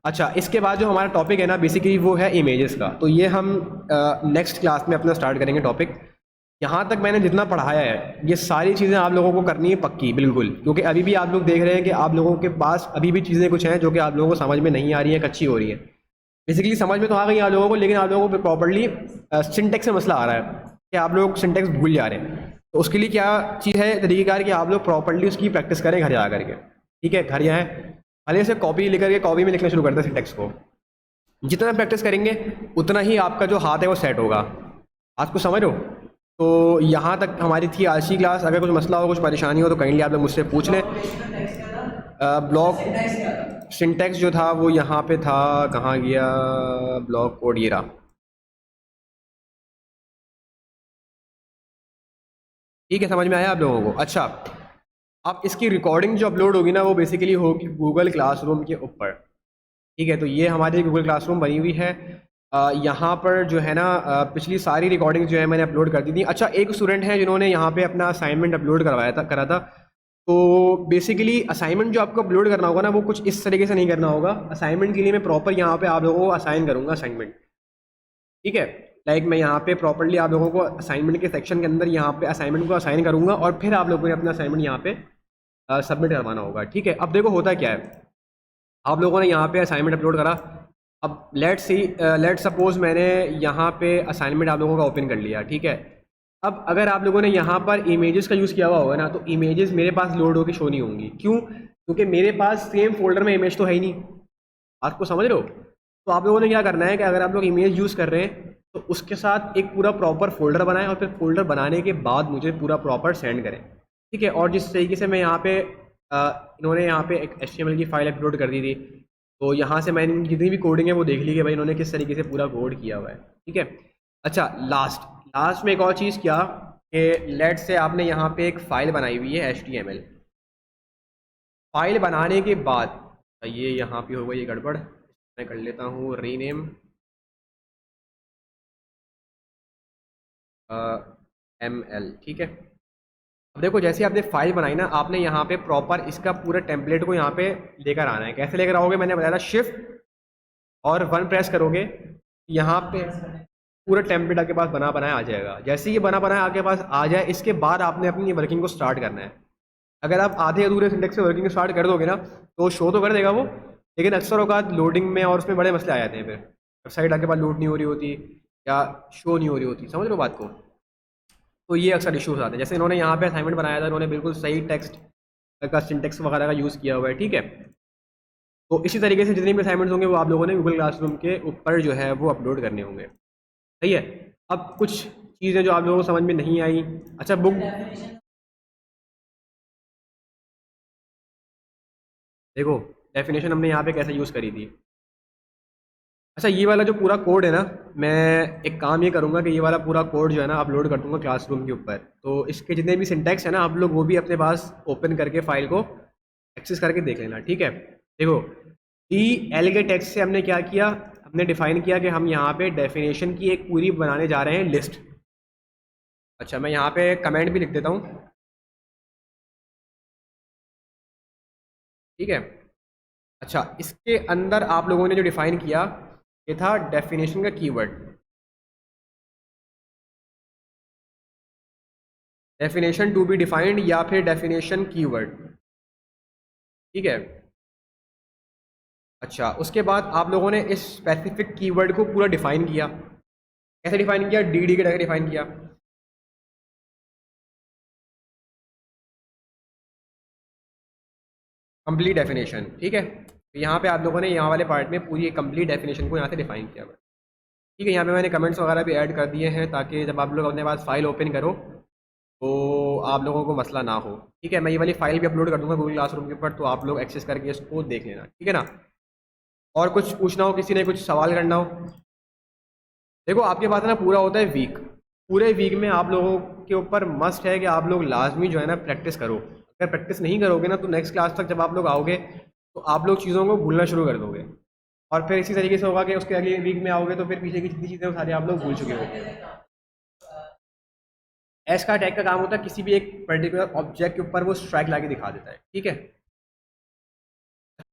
अच्छा, इसके बाद जो हमारा टॉपिक है ना बेसिकली वो है इमेजेस का, तो ये हम नेक्स्ट क्लास में अपना स्टार्ट करेंगे टॉपिक। यहाँ तक मैंने जितना पढ़ाया है ये सारी चीज़ें आप लोगों को करनी है पक्की, बिल्कुल, क्योंकि अभी भी आप लोग देख रहे हैं कि आप लोगों के पास अभी भी चीज़ें कुछ हैं जो कि आप लोगों को समझ में नहीं आ रही हैं, कच्ची हो रही है। बेसिकली समझ में तो आ गई आप लोगों को, लेकिन आप लोगों को प्रॉपर्ली सिंटेक्स में मसला आ रहा है कि आप लोग सिंटेक्स भूल जा रहे हैं। तो उसके लिए क्या चीज़ है तरीक़ेकार कि आप लोग प्रॉपर्ली उसकी प्रैक्टिस करें घर जा करके, ठीक है। घर जाएँ, पहले से कॉपी लेकर के कॉपी में लिखना शुरू करते हैं सिंटेक्स को, जितना प्रैक्टिस करेंगे उतना ही आपका जो हाथ है वो सेट होगा। आज को समझ लो। तो यहाँ तक हमारी थी आज की क्लास। अगर कुछ मसला हो, कुछ परेशानी हो तो काइंडली आप लोग मुझसे पूछ लें। ब्लॉक सिंटेक्स जो था वो यहाँ पे था, कहाँ गया ब्लॉक कोड, ये रहा। ठीक है, समझ में आया आप लोगों को। अच्छा, अब इसकी रिकॉर्डिंग जो अपलोड होगी ना वो बेसिकली होगी गूगल क्लासरूम के ऊपर, ठीक है। तो ये हमारी गूगल क्लासरूम बनी हुई है। यहाँ पर जो है ना पिछली सारी रिकॉर्डिंग जो है मैंने अपलोड कर दी थी। अच्छा, एक स्टूडेंट है जिन्होंने यहाँ पे अपना असाइनमेंट अपलोड करा था। तो बेसिकली असाइनमेंट जो आपको अपलोड करना होगा ना वो कुछ इस तरीके से नहीं करना होगा। असाइनमेंट के लिए मैं प्रॉपर यहाँ पे आप लोगों को असाइन करूँगा असाइनमेंट, ठीक है। लाइक मैं यहाँ पे प्रॉपरली आप लोगों को असाइनमेंट के सेक्शन के अंदर यहाँ पे असाइनमेंट को असाइन करूँगा और फिर आप लोगों ने अपना असाइनमेंट यहाँ पे सबमिट करवाना होगा, ठीक है। अब देखो होता क्या है, आप लोगों ने यहाँ पे असाइनमेंट अपलोड करा। अब लेट सपोज मैंने यहाँ पे असाइनमेंट आप लोगों का ओपन कर लिया, ठीक है। अब अगर आप लोगों ने यहाँ पर इमेजेस का यूज़ किया हुआ होगा ना तो इमेजेस मेरे पास लोड होकर शो नहीं होंगी। क्यों? क्योंकि मेरे पास सेम फोल्डर में इमेज तो है ही नहीं। आपको समझ रहे हो? तो आप लोगों ने क्या करना है कि अगर आप लोग इमेज यूज़ कर रहे हैं तो उसके साथ एक पूरा प्रॉपर फोल्डर बनाएं और फिर फोल्डर बनाने के बाद मुझे पूरा प्रॉपर सेंड करें, ठीक है। और जिस तरीके से मैं यहाँ पे इन्होंने यहाँ पे एक HTML की फाइल अपलोड कर दी थी, तो यहाँ से मैंने जितनी भी कोडिंग है वो देख ली कि भाई इन्होंने किस तरीके से पूरा कोड किया हुआ है, ठीक है। अच्छा, लास्ट में एक और चीज़ क्या कि लेट से आपने यहाँ पे एक फ़ाइल बनाई हुई है HTML। फाइल बनाने के बाद ये यहाँ पे होगा ये गड़बड़, मैं कर लेता हूँ रीनेम ML, ठीक है। अब देखो जैसे आपने फाइल बनाई ना, आपने यहाँ पे प्रॉपर इसका पूरा टेम्पलेट को यहाँ पे लेकर आना है। कैसे लेकर आओगे? मैंने बताया था शिफ्ट और 1 प्रेस करोगे, यहाँ पे पूरा टेम्पलेट आपके पास बना बनाया आ जाएगा। जैसे ये बना बनाया आपके पास आ जाए, इसके बाद आपने अपनी वर्किंग को स्टार्ट करना है। अगर आप आधे अधूरे सिंटेक्स से वर्किंग स्टार्ट कर दोगे ना तो शो तो कर देगा वो, लेकिन अक्सर औकात लोडिंग में और उसमें बड़े मसले आ जाते हैं। फिर वेबसाइट आपके पास लोड नहीं हो रही होती या शो नहीं हो रही होती, समझ लो बात को। तो ये अक्सर इश्यूज आते हैं। जैसे इन्होंने यहाँ पे असाइनमेंट बनाया था, इन्होंने बिल्कुल सही टेक्स्ट का सिंटेक्स वगैरह का यूज़ किया हुआ है, ठीक है। तो इसी तरीके से जितने भी असाइनमेंट्स होंगे वो आप लोगों ने गूगल क्लासरूम के ऊपर जो है वो अपलोड करने होंगे, सही है। अब कुछ चीज़ें जो आप लोगों को समझ में नहीं आई। अच्छा, बुक देखो डेफिनेशन हमने यहाँ पे कैसे यूज़ करी थी। अच्छा, ये वाला जो पूरा कोड है ना, मैं एक काम ये करूँगा कि ये वाला पूरा कोड जो है ना अपलोड कर दूँगा क्लासरूम के ऊपर। तो इसके जितने भी सिंटैक्स है ना, आप लोग वो भी अपने पास ओपन करके फाइल को एक्सेस करके देख लेना, ठीक है। देखो, डी एल के टेक्स्ट से हमने क्या किया, हमने डिफाइन किया कि हम यहाँ पे डेफिनेशन की एक पूरी बनाने जा रहे हैं लिस्ट। अच्छा, मैं यहाँ पे कमेंट भी लिख देता हूँ, ठीक है। अच्छा, इसके अंदर आप लोगों ने जो डिफाइन किया ये था डेफिनेशन का keyword, definition to be defined या फिर डेफिनेशन कीवर्ड, ठीक है। अच्छा, उसके बाद आप लोगों ने इस स्पेसिफिक कीवर्ड को पूरा डिफाइन किया। कैसे डिफाइन किया? डी के टैग डिफाइन किया। कंप्लीट डेफिनेशन, ठीक है। तो यहाँ पे आप लोगों ने यहाँ वाले पार्ट में पूरी एक कंप्लीट डेफिनेशन को यहाँ से डिफाइन किया हुआ है, ठीक है। यहाँ पे मैंने कमेंट्स वगैरह भी ऐड कर दिए हैं ताकि जब आप लोग अपने पास फाइल ओपन करो तो आप लोगों को मसला ना हो, ठीक है। मैं ये वाली फाइल भी अपलोड कर दूंगा गूगल क्लासरूम के ऊपर, तो आप लोग एक्सेस करके इसको देख लेना, ठीक है ना। और कुछ पूछना हो, किसी ने कुछ सवाल करना हो? देखो, आपके पास ना पूरा होता है वीक, पूरे वीक में आप लोगों के ऊपर मस्ट है कि आप लोग लाजमी जो है ना प्रैक्टिस करो। अगर प्रैक्टिस नहीं करोगे ना तो नेक्स्ट क्लास तक जब आप लोग आओगे तो आप लोग चीज़ों को भूलना शुरू कर दोगे, और फिर इसी तरीके से होगा कि उसके अगले वीक में आओगे तो फिर पीछे की जितनी चीज़ें वो सारी आप लोग भूल चुके हो। एस का टैग का काम होता है किसी भी एक पर्टिकुलर ऑब्जेक्ट के ऊपर वो स्ट्राइक ला के दिखा देता है, ठीक है।